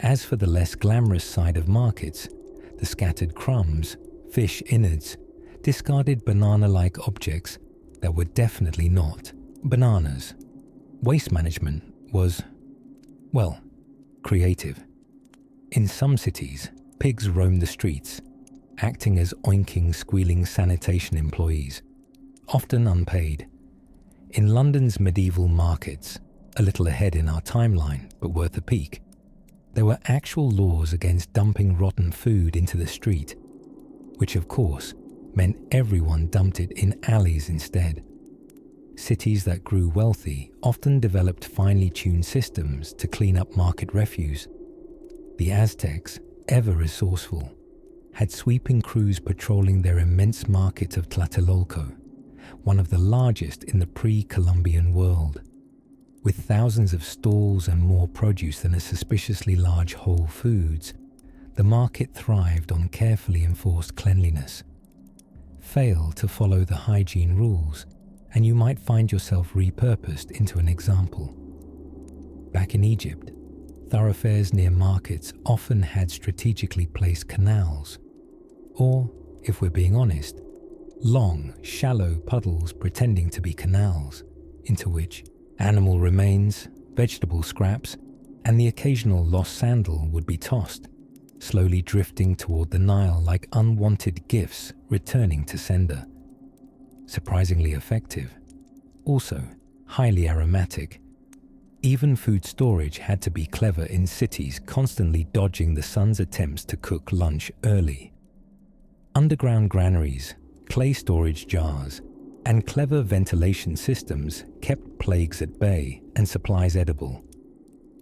As for the less glamorous side of markets, the scattered crumbs, fish innards, discarded banana-like objects that were definitely not bananas. Waste management was, well, creative. In some cities, pigs roamed the streets, acting as oinking, squealing sanitation employees, often unpaid. In London's medieval markets, a little ahead in our timeline, but worth a peek, there were actual laws against dumping rotten food into the street, which of course meant everyone dumped it in alleys instead. Cities that grew wealthy often developed finely tuned systems to clean up market refuse. The Aztecs, ever resourceful, had sweeping crews patrolling their immense market of Tlatelolco, one of the largest in the pre-Columbian world. With thousands of stalls and more produce than a suspiciously large Whole Foods, the market thrived on carefully enforced cleanliness. Fail to follow the hygiene rules, and you might find yourself repurposed into an example. Back in Egypt, thoroughfares near markets often had strategically placed canals, or, if we're being honest, long, shallow puddles pretending to be canals, into which animal remains, vegetable scraps, and the occasional lost sandal would be tossed, slowly drifting toward the Nile like unwanted gifts returning to sender. Surprisingly effective. Also, highly aromatic. Even food storage had to be clever in cities constantly dodging the sun's attempts to cook lunch early. Underground granaries, clay storage jars, and clever ventilation systems kept plagues at bay and supplies edible.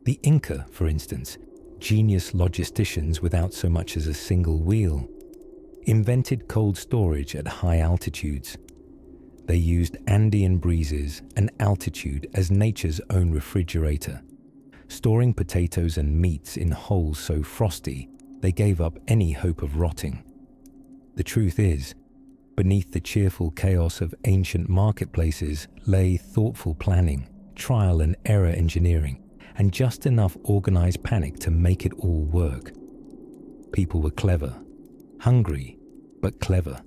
The Inca, for instance, genius logisticians without so much as a single wheel, invented cold storage at high altitudes. They used Andean breezes and altitude as nature's own refrigerator, storing potatoes and meats in holes so frosty they gave up any hope of rotting. The truth is, beneath the cheerful chaos of ancient marketplaces lay thoughtful planning, trial and error engineering, and just enough organized panic to make it all work. People were clever, hungry, but clever.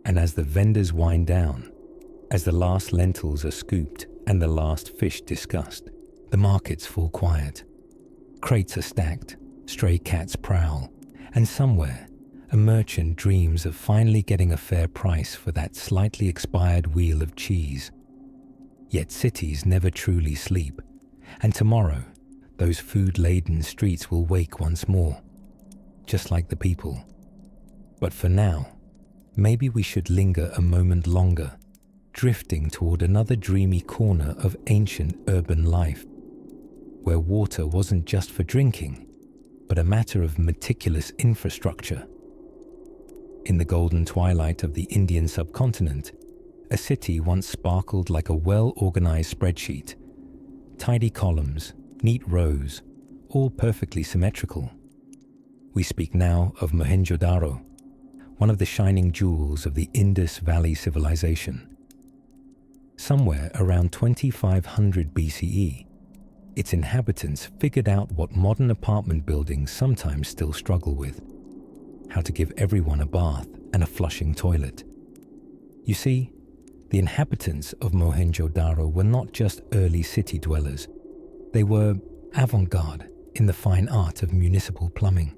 And as the vendors wind down, as the last lentils are scooped and the last fish discussed, the markets fall quiet. Crates are stacked, stray cats prowl, and somewhere, a merchant dreams of finally getting a fair price for that slightly expired wheel of cheese. Yet cities never truly sleep, and tomorrow, those food-laden streets will wake once more, just like the people. But for now, maybe we should linger a moment longer, drifting toward another dreamy corner of ancient urban life, where water wasn't just for drinking, but a matter of meticulous infrastructure. In the golden twilight of the Indian subcontinent, a city once sparkled like a well-organized spreadsheet. Tidy columns, neat rows, all perfectly symmetrical. We speak now of Mohenjo-Daro, one of the shining jewels of the Indus Valley civilization. Somewhere around 2500 BCE, its inhabitants figured out what modern apartment buildings sometimes still struggle with: how to give everyone a bath and a flushing toilet. You see, the inhabitants of Mohenjo-Daro were not just early city dwellers. They were avant-garde in the fine art of municipal plumbing.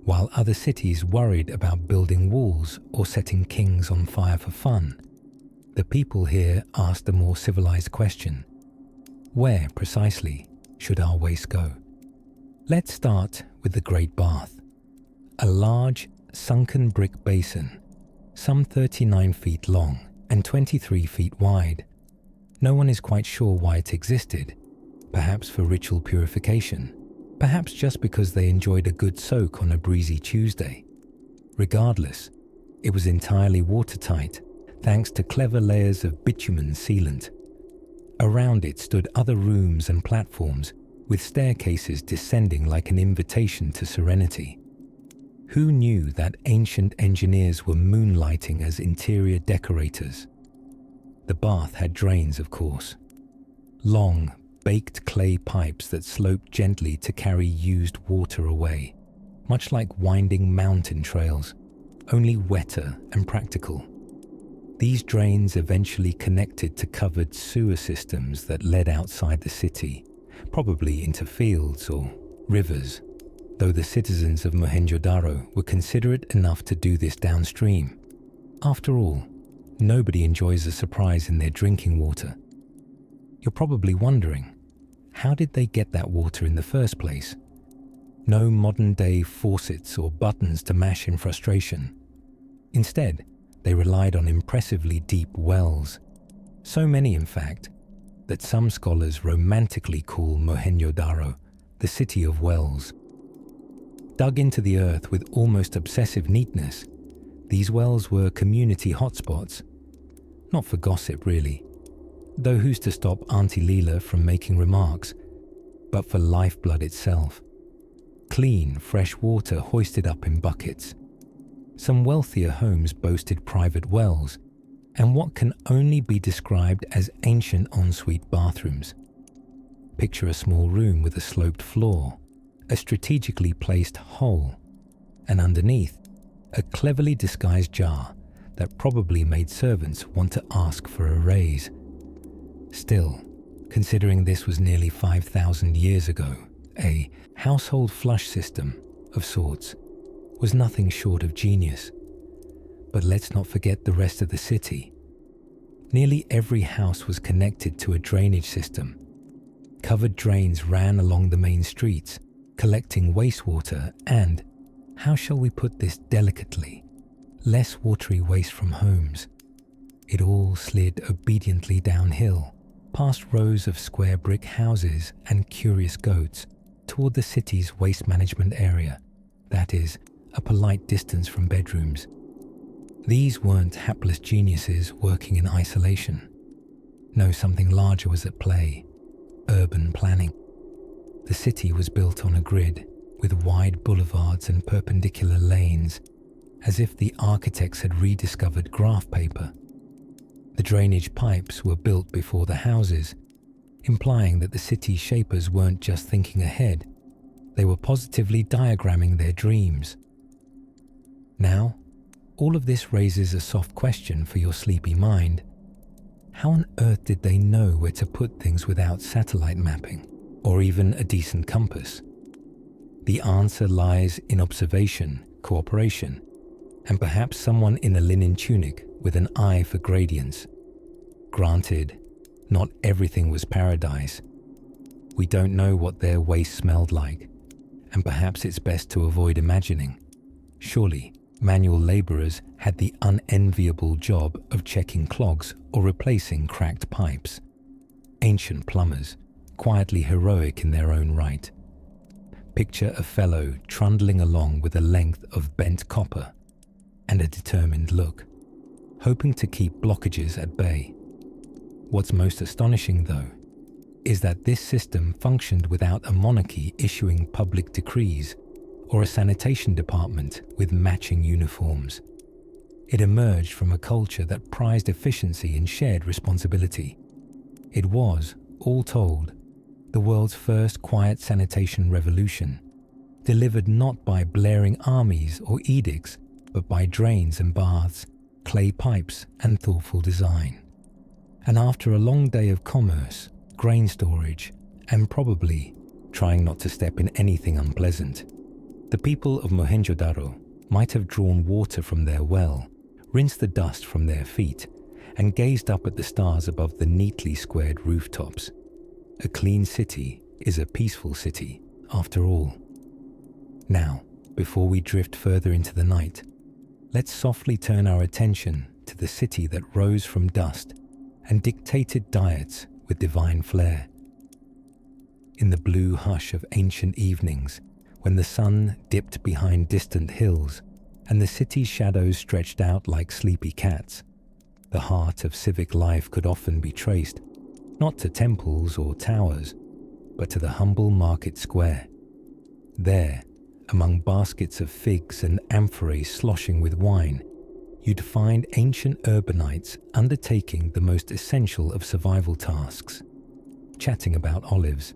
While other cities worried about building walls or setting kings on fire for fun, the people here asked a more civilized question: where, precisely, should our waste go? Let's start with the Great Bath, a large, sunken brick basin, some 39 feet long and 23 feet wide. No one is quite sure why it existed, perhaps for ritual purification, perhaps just because they enjoyed a good soak on a breezy Tuesday. Regardless, it was entirely watertight, thanks to clever layers of bitumen sealant. Around it stood other rooms and platforms, with staircases descending like an invitation to serenity. Who knew that ancient engineers were moonlighting as interior decorators? The bath had drains, of course. Long, baked clay pipes that sloped gently to carry used water away, much like winding mountain trails, only wetter and practical. These drains eventually connected to covered sewer systems that led outside the city, probably into fields or rivers, though the citizens of Mohenjo-Daro were considerate enough to do this downstream. After all, nobody enjoys a surprise in their drinking water. You're probably wondering, how did they get that water in the first place? No modern-day faucets or buttons to mash in frustration. Instead, they relied on impressively deep wells. So many, in fact, that some scholars romantically call Mohenjo-Daro the city of wells. Dug into the earth with almost obsessive neatness, these wells were community hotspots. Not for gossip, really, though who's to stop Auntie Leela from making remarks, but for lifeblood itself. Clean, fresh water hoisted up in buckets. Some wealthier homes boasted private wells, and what can only be described as ancient ensuite bathrooms. Picture a small room with a sloped floor, a strategically placed hole, and underneath, a cleverly disguised jar that probably made servants want to ask for a raise. Still, considering this was nearly 5,000 years ago, a household flush system, of sorts, was nothing short of genius. But let's not forget the rest of the city. Nearly every house was connected to a drainage system. Covered drains ran along the main streets, collecting wastewater and, how shall we put this delicately, less watery waste from homes. It all slid obediently downhill, past rows of square brick houses and curious goats, toward the city's waste management area, that is, a polite distance from bedrooms. These weren't hapless geniuses working in isolation. No, something larger was at play: urban planning. The city was built on a grid, with wide boulevards and perpendicular lanes, as if the architects had rediscovered graph paper. The drainage pipes were built before the houses, implying that the city shapers weren't just thinking ahead, they were positively diagramming their dreams. Now, all of this raises a soft question for your sleepy mind. How on earth did they know where to put things without satellite mapping, or even a decent compass? The answer lies in observation, cooperation, and perhaps someone in a linen tunic with an eye for gradients. Granted, not everything was paradise. We don't know what their waste smelled like, and perhaps it's best to avoid imagining. Surely, manual labourers had the unenviable job of checking clogs or replacing cracked pipes. Ancient plumbers, quietly heroic in their own right. Picture a fellow trundling along with a length of bent copper and a determined look, hoping to keep blockages at bay. What's most astonishing, though, is that this system functioned without a monarchy issuing public decrees or a sanitation department with matching uniforms. It emerged from a culture that prized efficiency and shared responsibility. It was, all told, the world's first quiet sanitation revolution, delivered not by blaring armies or edicts, but by drains and baths, clay pipes and thoughtful design. And after a long day of commerce, grain storage, and probably trying not to step in anything unpleasant, the people of Mohenjo-Daro might have drawn water from their well, rinsed the dust from their feet, and gazed up at the stars above the neatly squared rooftops. A clean city is a peaceful city, after all. Now, before we drift further into the night, let's softly turn our attention to the city that rose from dust and dictated diets with divine flair. In the blue hush of ancient evenings, when the sun dipped behind distant hills and the city's shadows stretched out like sleepy cats, the heart of civic life could often be traced, not to temples or towers, but to the humble market square. There, among baskets of figs and amphorae sloshing with wine, you'd find ancient urbanites undertaking the most essential of survival tasks, chatting about olives.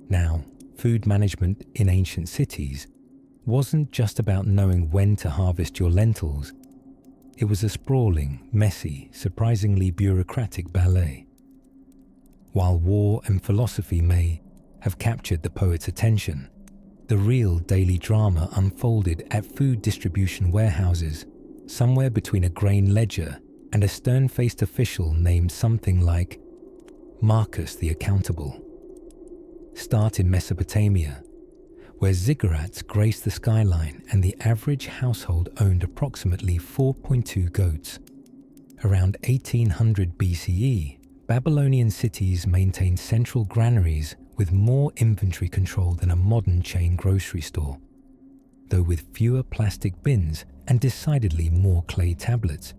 Now, food management in ancient cities wasn't just about knowing when to harvest your lentils. It was a sprawling, messy, surprisingly bureaucratic ballet. While war and philosophy may have captured the poet's attention, the real daily drama unfolded at food distribution warehouses, somewhere between a grain ledger and a stern-faced official named something like Marcus the Accountable. Start in Mesopotamia, where ziggurats graced the skyline and the average household owned approximately 4.2 goats. Around 1800 BCE, Babylonian cities maintained central granaries with more inventory control than a modern chain grocery store, though with fewer plastic bins and decidedly more clay tablets.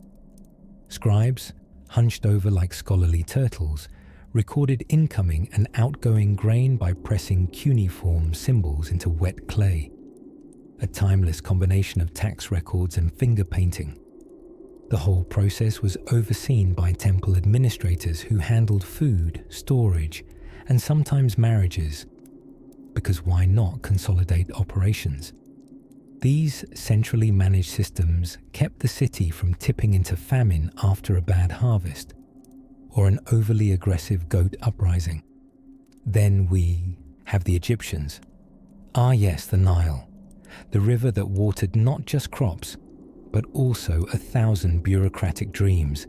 Scribes, hunched over like scholarly turtles, recorded incoming and outgoing grain by pressing cuneiform symbols into wet clay, a timeless combination of tax records and finger painting. The whole process was overseen by temple administrators who handled food, storage, and sometimes marriages, because why not consolidate operations? These centrally managed systems kept the city from tipping into famine after a bad harvest, or an overly aggressive goat uprising. Then we have the Egyptians. Ah yes, the Nile, the river that watered not just crops, but also 1,000 bureaucratic dreams.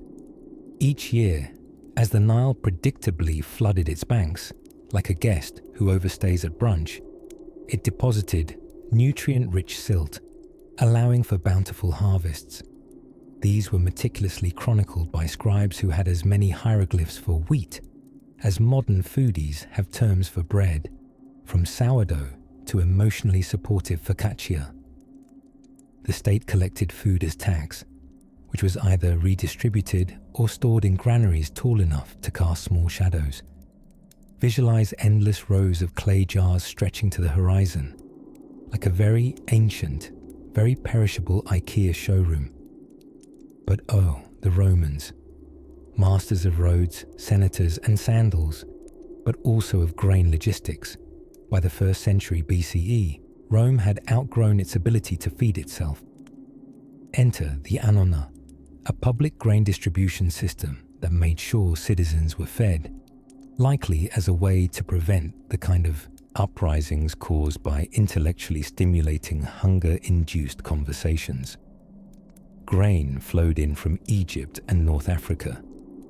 Each year, as the Nile predictably flooded its banks, like a guest who overstays at brunch, it deposited nutrient-rich silt, allowing for bountiful harvests. These were meticulously chronicled by scribes who had as many hieroglyphs for wheat as modern foodies have terms for bread, from sourdough to emotionally supportive focaccia. The state collected food as tax, which was either redistributed or stored in granaries tall enough to cast small shadows. Visualize endless rows of clay jars stretching to the horizon, like a very ancient, very perishable IKEA showroom. But oh, the Romans, masters of roads, senators, and sandals, but also of grain logistics. By the 1st century BCE, Rome had outgrown its ability to feed itself. Enter the annona, a public grain distribution system that made sure citizens were fed, likely as a way to prevent the kind of uprisings caused by intellectually stimulating hunger-induced conversations. Grain flowed in from Egypt and North Africa,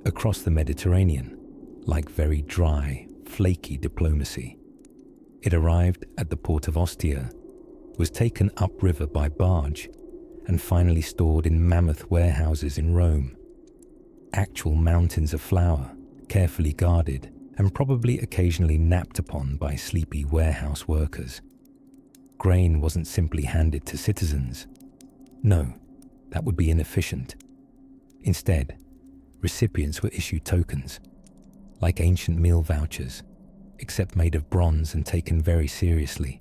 across the Mediterranean, like very dry, flaky diplomacy. It arrived at the port of Ostia, was taken upriver by barge, and finally stored in mammoth warehouses in Rome. Actual mountains of flour, carefully guarded, and probably occasionally napped upon by sleepy warehouse workers. Grain wasn't simply handed to citizens. No, that would be inefficient. Instead, recipients were issued tokens, like ancient meal vouchers, except made of bronze and taken very seriously.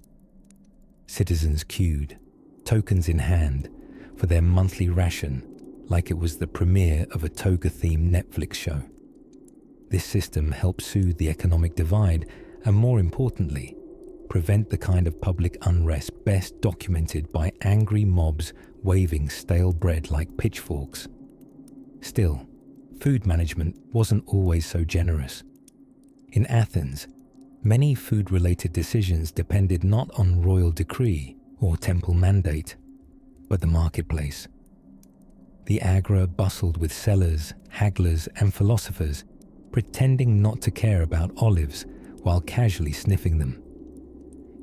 Citizens queued, tokens in hand, for their monthly ration like it was the premiere of a toga-themed Netflix show. This system helped soothe the economic divide and, more importantly, prevent the kind of public unrest best documented by angry mobs waving stale bread like pitchforks. Still, food management wasn't always so generous. In Athens, many food-related decisions depended not on royal decree or temple mandate, but the marketplace. The agora bustled with sellers, hagglers, and philosophers, pretending not to care about olives while casually sniffing them.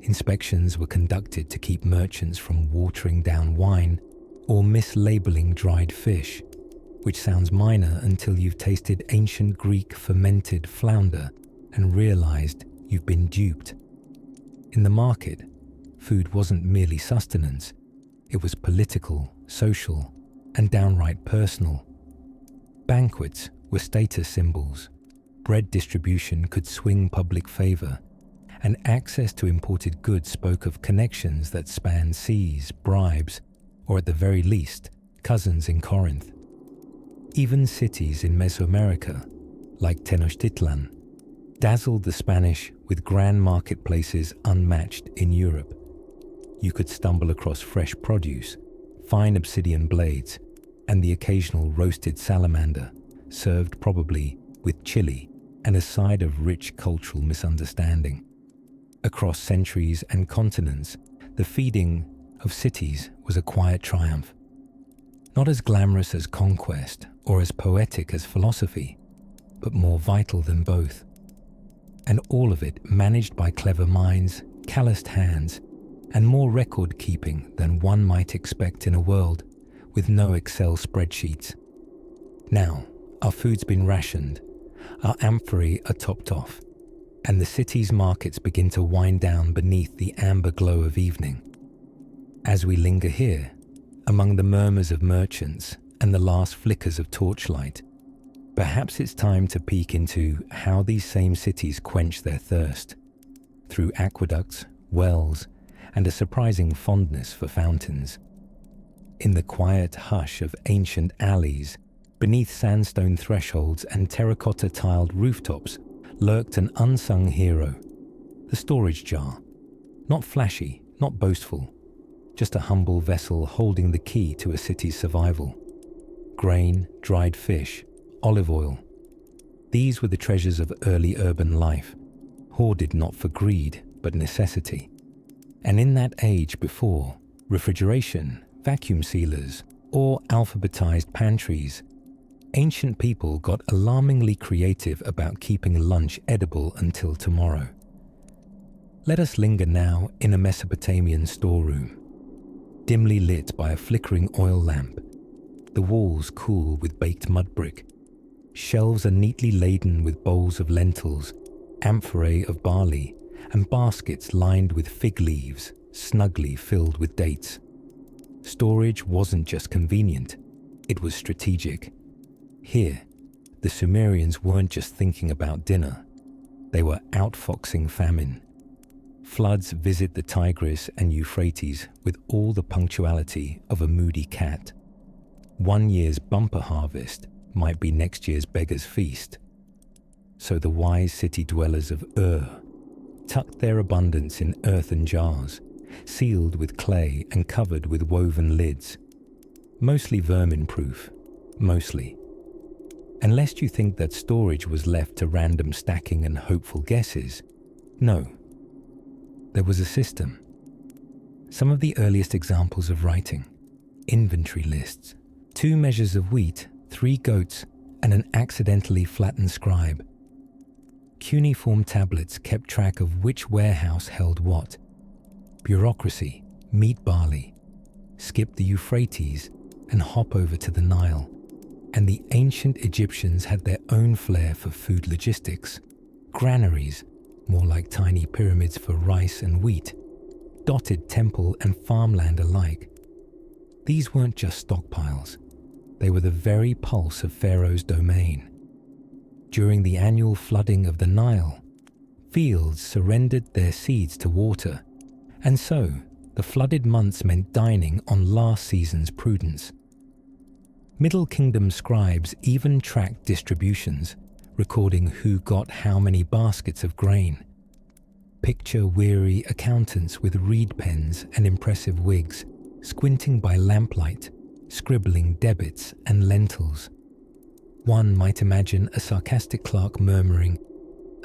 Inspections were conducted to keep merchants from watering down wine or mislabeling dried fish, which sounds minor until you've tasted ancient Greek fermented flounder and realized you've been duped. In the market, food wasn't merely sustenance, it was political, social, and downright personal. Banquets were status symbols, bread distribution could swing public favor, and access to imported goods spoke of connections that spanned seas, bribes, or at the very least, cousins in Corinth. Even cities in Mesoamerica, like Tenochtitlan, dazzled the Spanish with grand marketplaces unmatched in Europe. You could stumble across fresh produce, fine obsidian blades, and the occasional roasted salamander, served probably with chili and a side of rich cultural misunderstanding. Across centuries and continents, the feeding of cities was a quiet triumph. Not as glamorous as conquest or as poetic as philosophy, but more vital than both. And all of it managed by clever minds, calloused hands, and more record-keeping than one might expect in a world with no Excel spreadsheets. Now, our food's been rationed, our amphorae are topped off, and the city's markets begin to wind down beneath the amber glow of evening. As we linger here, among the murmurs of merchants and the last flickers of torchlight, perhaps it's time to peek into how these same cities quench their thirst, through aqueducts, wells, and a surprising fondness for fountains. In the quiet hush of ancient alleys, beneath sandstone thresholds and terracotta-tiled rooftops, lurked an unsung hero, the storage jar. Not flashy, not boastful, just a humble vessel holding the key to a city's survival. Grain, dried fish, olive oil. These were the treasures of early urban life, hoarded not for greed, but necessity. And in that age before refrigeration, vacuum sealers, or alphabetized pantries, ancient people got alarmingly creative about keeping lunch edible until tomorrow. Let us linger now in a Mesopotamian storeroom, dimly lit by a flickering oil lamp, the walls cool with baked mud brick. Shelves are neatly laden with bowls of lentils, amphorae of barley, and baskets lined with fig leaves, snugly filled with dates. Storage wasn't just convenient, it was strategic. Here, the Sumerians weren't just thinking about dinner, they were outfoxing famine. Floods visit the Tigris and Euphrates with all the punctuality of a moody cat. One year's bumper harvest might be next year's beggar's feast. So the wise city dwellers of tucked their abundance in earthen jars, sealed with clay and covered with woven lids. Mostly vermin-proof, mostly. And lest you think that storage was left to random stacking and hopeful guesses, no. There was a system. Some of the earliest examples of writing: inventory lists, 2 measures of wheat, 3 goats, and an accidentally flattened scribe. Cuneiform tablets kept track of which warehouse held what. Bureaucracy, meat barley, skip the Euphrates and hop over to the Nile. And the ancient Egyptians had their own flair for food logistics. Granaries, more like tiny pyramids for rice and wheat, dotted temple and farmland alike. These weren't just stockpiles. They were the very pulse of Pharaoh's domain. During the annual flooding of the Nile, fields surrendered their seeds to water, and so the flooded months meant dining on last season's prudence. Middle Kingdom scribes even tracked distributions, recording who got how many baskets of grain. Picture-weary accountants with reed pens and impressive wigs, squinting by lamplight, scribbling debits and lentils. One might imagine a sarcastic clerk murmuring,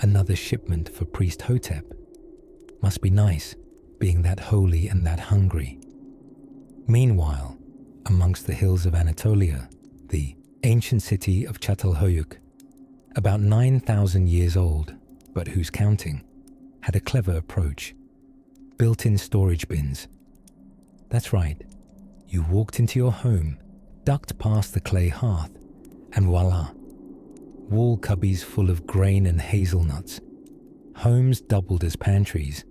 "Another shipment for priest Hotep. Must be nice, being that holy and that hungry." Meanwhile, amongst the hills of Anatolia, the ancient city of Çatalhöyük, about 9,000 years old, but whose counting, had a clever approach. Built-in storage bins. That's right, you walked into your home, ducked past the clay hearth, and voila, wall cubbies full of grain and hazelnuts. Homes doubled as pantries,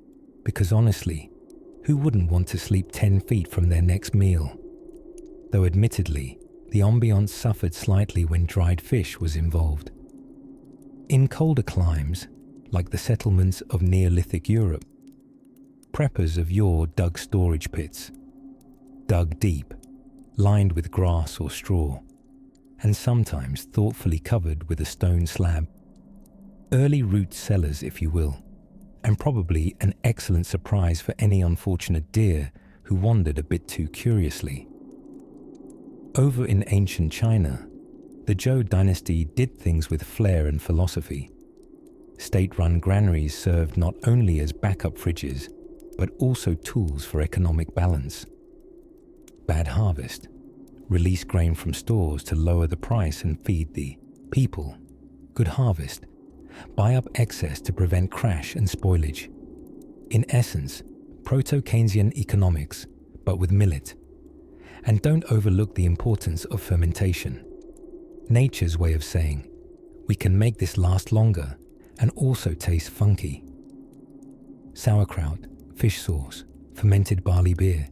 because honestly, who wouldn't want to sleep 10 feet from their next meal? Though admittedly, the ambiance suffered slightly when dried fish was involved. In colder climes, like the settlements of Neolithic Europe, preppers of yore dug storage pits, dug deep, lined with grass or straw, and sometimes thoughtfully covered with a stone slab. Early root cellars, if you will, and probably an excellent surprise for any unfortunate deer who wandered a bit too curiously. Over in ancient China, the Zhou dynasty did things with flair and philosophy. State-run granaries served not only as backup fridges, but also tools for economic balance. Bad harvest. Release grain from stores to lower the price and feed the people. Good harvest. Buy up excess to prevent crash and spoilage. In essence, proto-Keynesian economics, but with millet. And don't overlook the importance of fermentation. Nature's way of saying, we can make this last longer and also taste funky. Sauerkraut, fish sauce, fermented barley beer.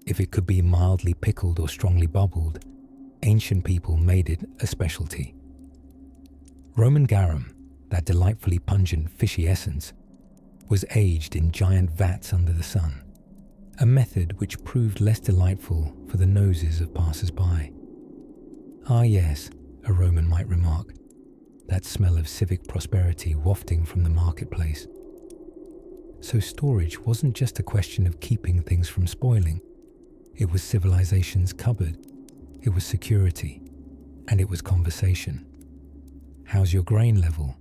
If it could be mildly pickled or strongly bubbled, ancient people made it a specialty. Roman garum, that delightfully pungent fishy essence, was aged in giant vats under the sun, a method which proved less delightful for the noses of passers-by. Ah yes, a Roman might remark, that smell of civic prosperity wafting from the marketplace. So storage wasn't just a question of keeping things from spoiling. It was civilization's cupboard, it was security, and it was conversation. How's your grain level?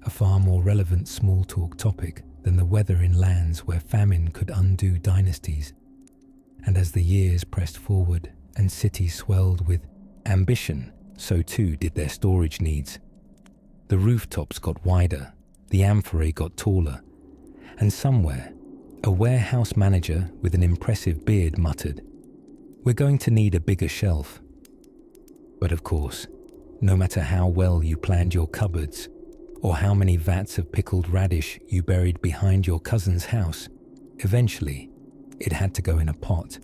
A far more relevant small talk topic than the weather in lands where famine could undo dynasties. And as the years pressed forward and cities swelled with ambition, so too did their storage needs. The rooftops got wider, the amphorae got taller, and somewhere, a warehouse manager with an impressive beard muttered, "We're going to need a bigger shelf." But of course, no matter how well you planned your cupboards, or how many vats of pickled radish you buried behind your cousin's house, eventually it had to go in a pot.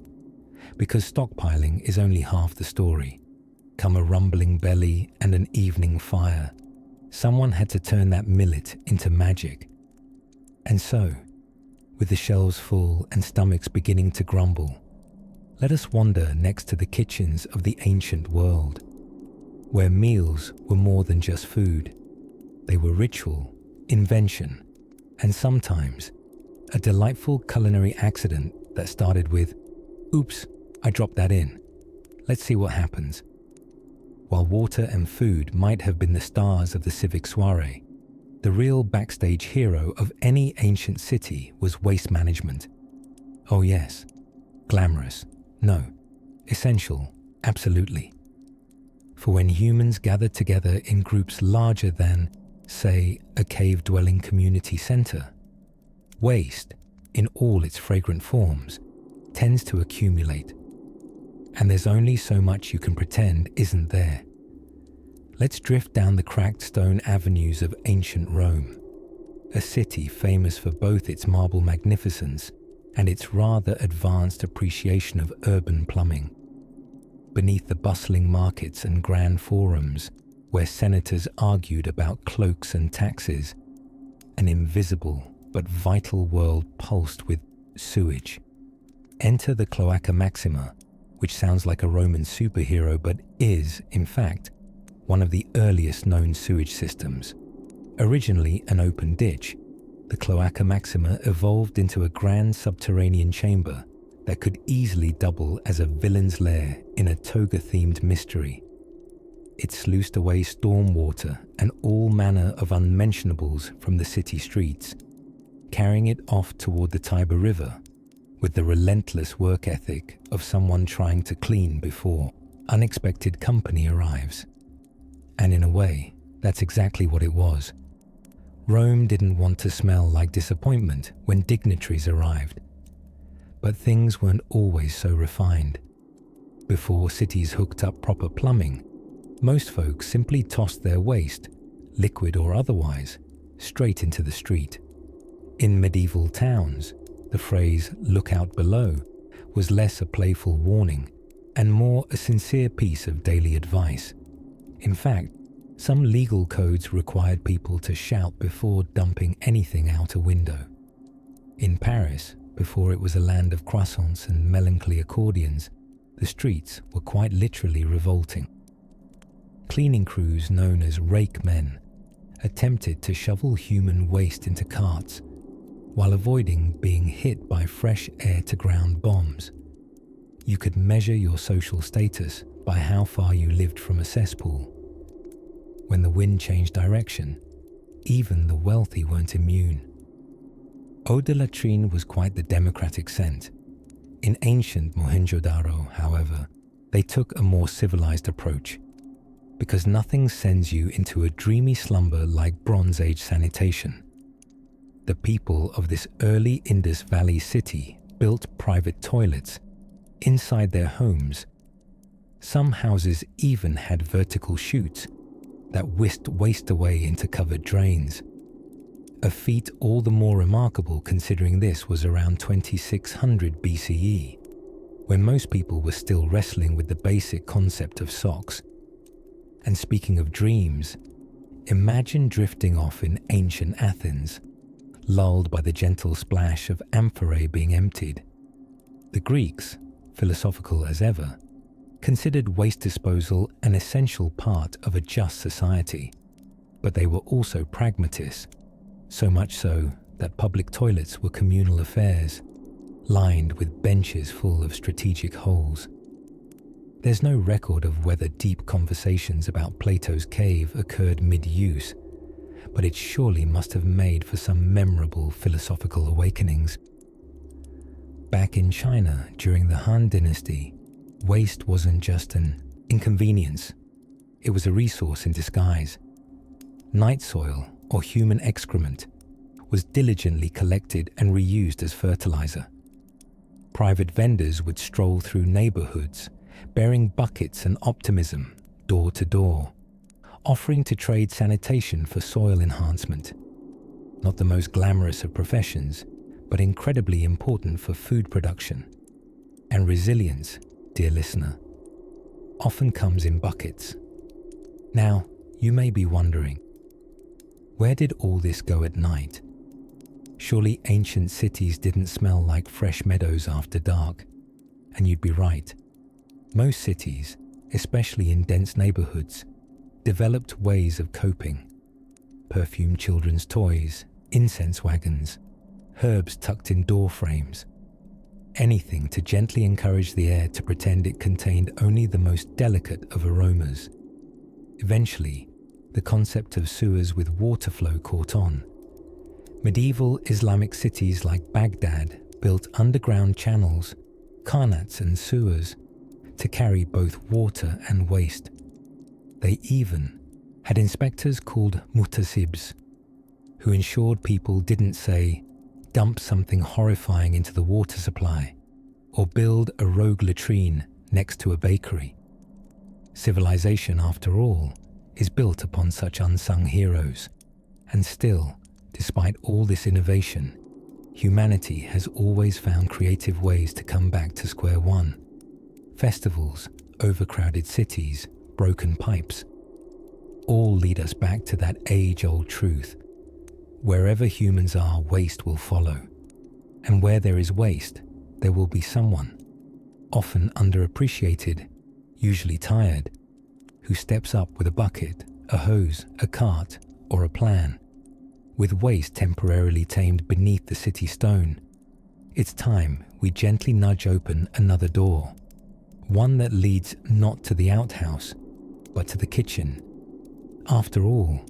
Because stockpiling is only half the story. Come a rumbling belly and an evening fire, someone had to turn that millet into magic. And so, with the shelves full and stomachs beginning to grumble, let us wander next to the kitchens of the ancient world, where meals were more than just food. They were ritual, invention, and sometimes a delightful culinary accident that started with, "Oops, I dropped that in. Let's see what happens." While water and food might have been the stars of the civic soiree, the real backstage hero of any ancient city was waste management. Oh yes, glamorous, no, essential, absolutely. For when humans gathered together in groups larger than, say, a cave-dwelling community center, waste, in all its fragrant forms, tends to accumulate. And there's only so much you can pretend isn't there. Let's drift down the cracked stone avenues of ancient Rome, a city famous for both its marble magnificence and its rather advanced appreciation of urban plumbing. Beneath the bustling markets and grand forums, where senators argued about cloaks and taxes, an invisible but vital world pulsed with sewage. Enter the Cloaca Maxima, which sounds like a Roman superhero but is, in fact, one of the earliest known sewage systems. Originally an open ditch, the Cloaca Maxima evolved into a grand subterranean chamber that could easily double as a villain's lair in a toga-themed mystery. It sluiced away storm water and all manner of unmentionables from the city streets, carrying it off toward the Tiber River with the relentless work ethic of someone trying to clean before unexpected company arrives. And in a way, that's exactly what it was. Rome didn't want to smell like disappointment when dignitaries arrived. But things weren't always so refined. Before cities hooked up proper plumbing, most folks simply tossed their waste, liquid or otherwise, straight into the street. In medieval towns, the phrase "look out below" was less a playful warning and more a sincere piece of daily advice. In fact, some legal codes required people to shout before dumping anything out a window. In Paris, before it was a land of croissants and melancholy accordions, the streets were quite literally revolting. Cleaning crews known as rake men attempted to shovel human waste into carts while avoiding being hit by fresh air-to-ground bombs. You could measure your social status by how far you lived from a cesspool. When the wind changed direction, even the wealthy weren't immune. Eau de latrine was quite the democratic scent. In ancient Mohenjo-Daro, however, they took a more civilized approach, because nothing sends you into a dreamy slumber like Bronze Age sanitation. The people of this early Indus Valley city built private toilets inside their homes. Some houses even had vertical chutes that whisked waste away into covered drains. A feat all the more remarkable considering this was around 2600 BCE, when most people were still wrestling with the basic concept of socks. And speaking of dreams, imagine drifting off in ancient Athens, lulled by the gentle splash of amphorae being emptied. The Greeks, philosophical as ever, considered waste disposal an essential part of a just society, but they were also pragmatists, so much so that public toilets were communal affairs, lined with benches full of strategic holes. There's no record of whether deep conversations about Plato's cave occurred mid-use, but it surely must have made for some memorable philosophical awakenings. Back in China during the Han Dynasty, waste wasn't just an inconvenience, it was a resource in disguise. Night soil, or human excrement, was diligently collected and reused as fertilizer. Private vendors would stroll through neighborhoods, bearing buckets and optimism, door to door, offering to trade sanitation for soil enhancement. Not the most glamorous of professions, but incredibly important for food production. And resilience, dear listener, often comes in buckets. Now, you may be wondering, where did all this go at night? Surely ancient cities didn't smell like fresh meadows after dark. And you'd be right. Most cities, especially in dense neighborhoods, developed ways of coping. Perfumed children's toys, incense wagons, herbs tucked in door frames. Anything to gently encourage the air to pretend it contained only the most delicate of aromas. Eventually, the concept of sewers with water flow caught on. Medieval Islamic cities like Baghdad built underground channels, khanats and sewers to carry both water and waste. They even had inspectors called muhtasibs, who ensured people didn't say, dump something horrifying into the water supply, or build a rogue latrine next to a bakery. Civilization, after all, is built upon such unsung heroes, and still, despite all this innovation, humanity has always found creative ways to come back to square one. Festivals, overcrowded cities, broken pipes, all lead us back to that age-old truth. Wherever humans are, waste will follow. And where there is waste, there will be someone, often underappreciated, usually tired, who steps up with a bucket, a hose, a cart, or a plan. With waste temporarily tamed beneath the city stone, it's time we gently nudge open another door, one that leads not to the outhouse, but to the kitchen. After all,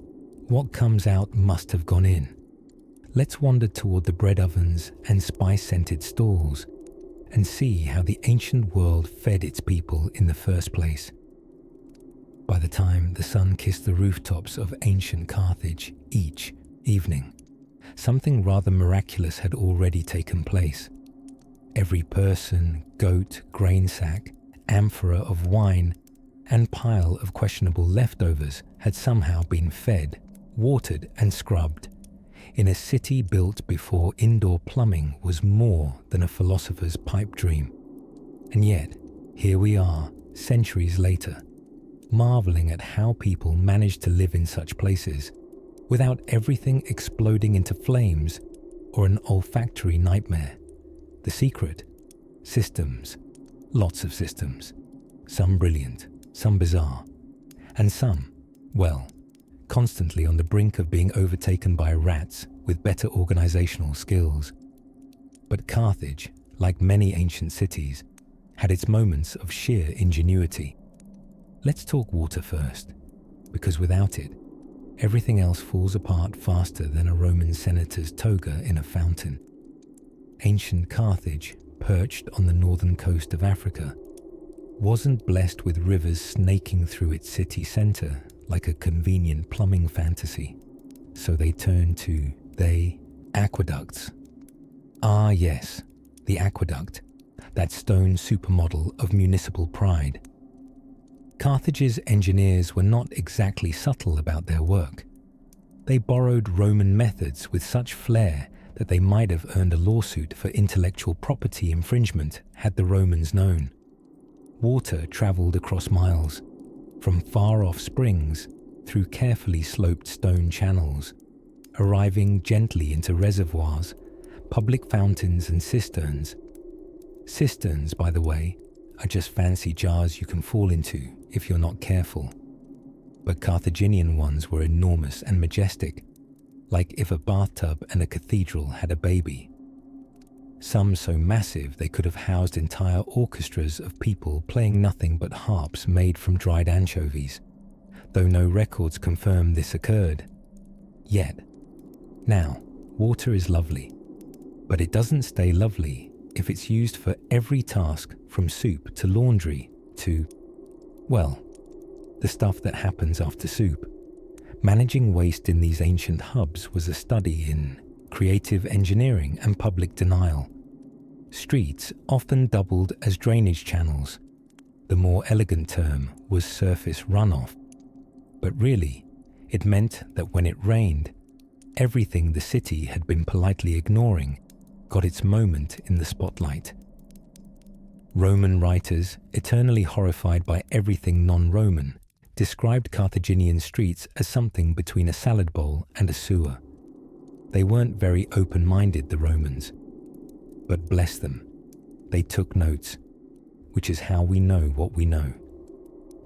what comes out must have gone in. Let's wander toward the bread ovens and spice-scented stalls and see how the ancient world fed its people in the first place. By the time the sun kissed the rooftops of ancient Carthage each evening, something rather miraculous had already taken place. Every person, goat, grain sack, amphora of wine, and pile of questionable leftovers had somehow been fed, watered, and scrubbed in a city built before indoor plumbing was more than a philosopher's pipe dream. And yet, here we are, centuries later, marveling at how people managed to live in such places without everything exploding into flames or an olfactory nightmare. The secret? Systems. Lots of systems. Some brilliant, some bizarre, and some, well, constantly on the brink of being overtaken by rats with better organizational skills. But Carthage, like many ancient cities, had its moments of sheer ingenuity. Let's talk water first, because without it, everything else falls apart faster than a Roman senator's toga in a fountain. Ancient Carthage, perched on the northern coast of Africa, wasn't blessed with rivers snaking through its city center like a convenient plumbing fantasy. So they turned to, aqueducts. Ah yes, the aqueduct, that stone supermodel of municipal pride. Carthage's engineers were not exactly subtle about their work. They borrowed Roman methods with such flair that they might have earned a lawsuit for intellectual property infringement had the Romans known. Water traveled across miles, from far-off springs through carefully sloped stone channels, arriving gently into reservoirs, public fountains and cisterns. Cisterns, by the way, are just fancy jars you can fall into if you're not careful. But Carthaginian ones were enormous and majestic, like if a bathtub and a cathedral had a baby. Some so massive they could have housed entire orchestras of people playing nothing but harps made from dried anchovies, though no records confirm this occurred. Yet, now, water is lovely, but it doesn't stay lovely if it's used for every task from soup to laundry to, well, the stuff that happens after soup. Managing waste in these ancient hubs was a study in creative engineering and public denial. Streets often doubled as drainage channels. The more elegant term was surface runoff, but really, it meant that when it rained, everything the city had been politely ignoring got its moment in the spotlight. Roman writers, eternally horrified by everything non-Roman, described Carthaginian streets as something between a salad bowl and a sewer. They weren't very open-minded, the Romans. But bless them, they took notes, which is how we know what we know.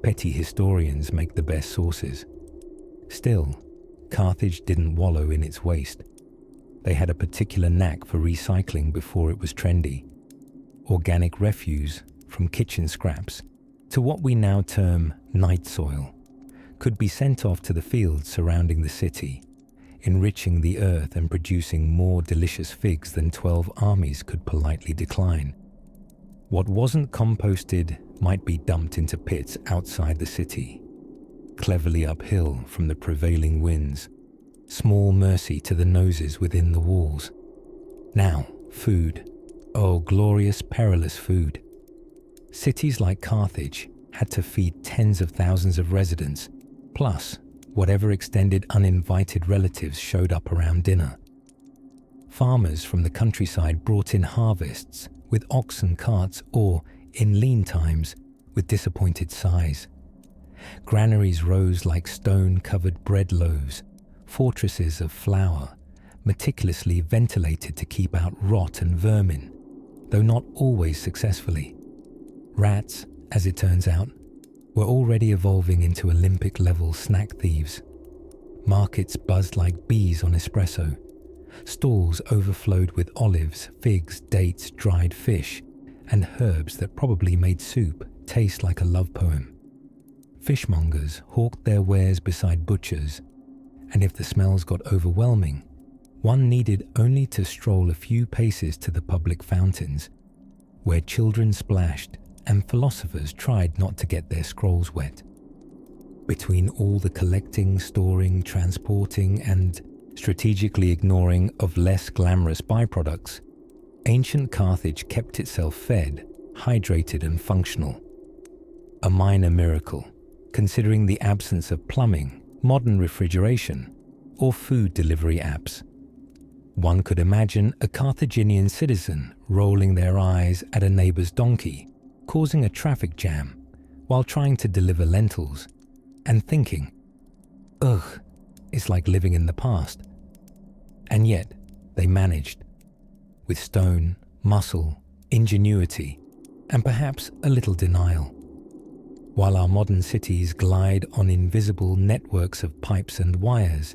Petty historians make the best sources. Still, Carthage didn't wallow in its waste. They had a particular knack for recycling before it was trendy. Organic refuse, from kitchen scraps to what we now term night soil, could be sent off to the fields surrounding the city, enriching the earth and producing more delicious figs than 12 armies could politely decline. What wasn't composted might be dumped into pits outside the city, cleverly uphill from the prevailing winds, small mercy to the noses within the walls. Now, food. Oh, glorious, perilous food. Cities like Carthage had to feed tens of thousands of residents, plus whatever extended uninvited relatives showed up around dinner. Farmers from the countryside brought in harvests with oxen carts or, in lean times, with disappointed sighs. Granaries rose like stone-covered bread loaves, fortresses of flour, meticulously ventilated to keep out rot and vermin, though not always successfully. Rats, as it turns out, were already evolving into Olympic-level snack thieves. Markets buzzed like bees on espresso. Stalls overflowed with olives, figs, dates, dried fish, and herbs that probably made soup taste like a love poem. Fishmongers hawked their wares beside butchers, and if the smells got overwhelming, one needed only to stroll a few paces to the public fountains, where children splashed and philosophers tried not to get their scrolls wet. Between all the collecting, storing, transporting, and strategically ignoring of less glamorous byproducts, ancient Carthage kept itself fed, hydrated, and functional. A minor miracle, considering the absence of plumbing, modern refrigeration, or food delivery apps. One could imagine a Carthaginian citizen rolling their eyes at a neighbor's donkey, causing a traffic jam while trying to deliver lentils, and thinking, ugh, it's like living in the past. And yet, they managed, with stone, muscle, ingenuity, and perhaps a little denial. While our modern cities glide on invisible networks of pipes and wires,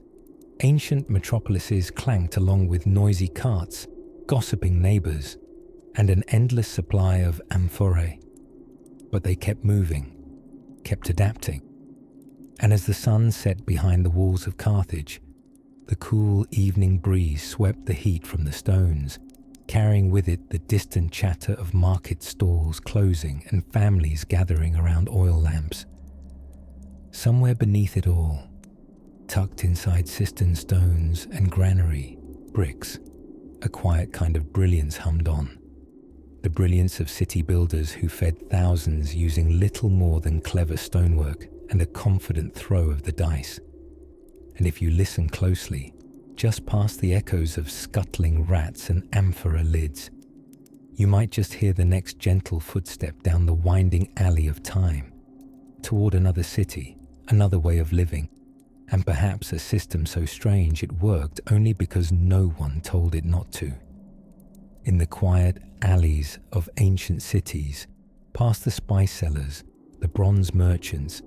ancient metropolises clanked along with noisy carts, gossiping neighbors, and an endless supply of amphorae. But they kept moving, kept adapting. And as the sun set behind the walls of Carthage, the cool evening breeze swept the heat from the stones, carrying with it the distant chatter of market stalls closing and families gathering around oil lamps. Somewhere beneath it all, tucked inside cistern stones and granary bricks, a quiet kind of brilliance hummed on. The brilliance of city builders who fed thousands using little more than clever stonework and a confident throw of the dice. And if you listen closely, just past the echoes of scuttling rats and amphora lids, you might just hear the next gentle footstep down the winding alley of time, toward another city, another way of living, and perhaps a system so strange it worked only because no one told it not to. In the quiet alleys of ancient cities, past the spice sellers, the bronze merchants,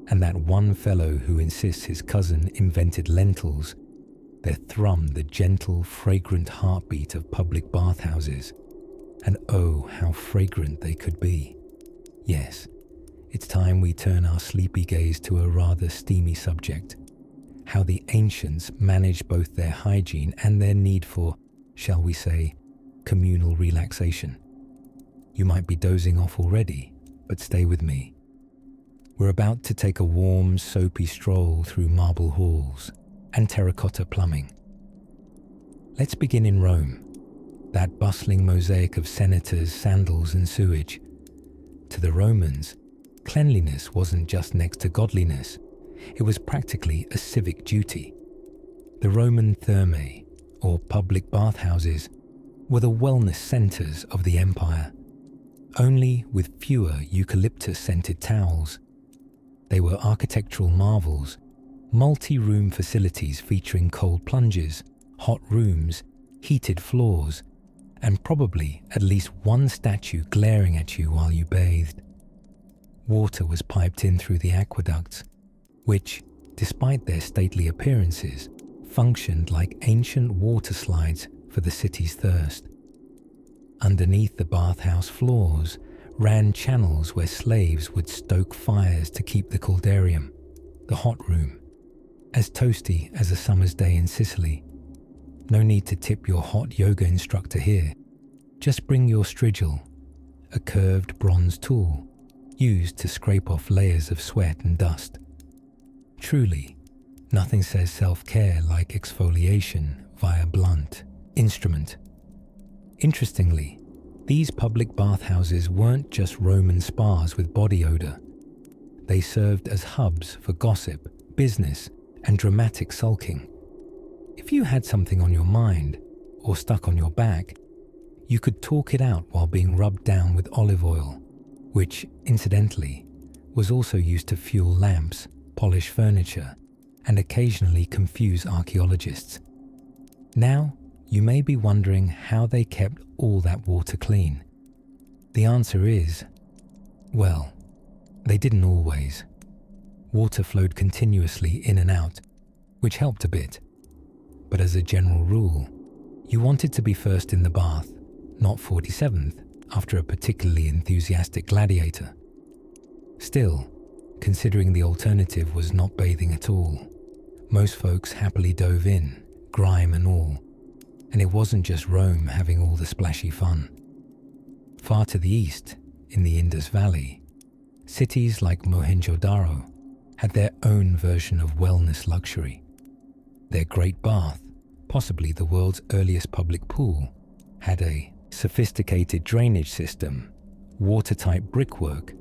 and that one fellow who insists his cousin invented lentils, there thrummed the gentle, fragrant heartbeat of public bathhouses. And oh, how fragrant they could be. Yes, it's time we turn our sleepy gaze to a rather steamy subject. How the ancients managed both their hygiene and their need for, shall we say, communal relaxation. You might be dozing off already, but stay with me. We're about to take a warm, soapy stroll through marble halls and terracotta plumbing. Let's begin in Rome, that bustling mosaic of senators, sandals, and sewage. To the Romans, cleanliness wasn't just next to godliness, it was practically a civic duty. The Roman thermae, or public bathhouses, were the wellness centres of the empire, only with fewer eucalyptus-scented towels. They were architectural marvels, multi-room facilities featuring cold plunges, hot rooms, heated floors, and probably at least one statue glaring at you while you bathed. Water was piped in through the aqueducts, which, despite their stately appearances, functioned like ancient water slides for the city's thirst. Underneath the bathhouse floors ran channels where slaves would stoke fires to keep the caldarium, the hot room, as toasty as a summer's day in Sicily. No need to tip your hot yoga instructor here. Just bring your strigil, a curved bronze tool used to scrape off layers of sweat and dust. Truly, nothing says self-care like exfoliation via blunt instrument. Interestingly, these public bathhouses weren't just Roman spas with body odor. They served as hubs for gossip, business, and dramatic sulking. If you had something on your mind or stuck on your back, you could talk it out while being rubbed down with olive oil, which, incidentally, was also used to fuel lamps, polish furniture, and occasionally confuse archaeologists. Now, you may be wondering how they kept all that water clean. The answer is, well, they didn't always. Water flowed continuously in and out, which helped a bit. But as a general rule, you wanted to be first in the bath, not 47th after a particularly enthusiastic gladiator. Still, considering the alternative was not bathing at all, most folks happily dove in, grime and all, and it wasn't just Rome having all the splashy fun. Far to the east, in the Indus Valley, cities like Mohenjo-Daro had their own version of wellness luxury. Their Great Bath, possibly the world's earliest public pool, had a sophisticated drainage system, watertight brickwork,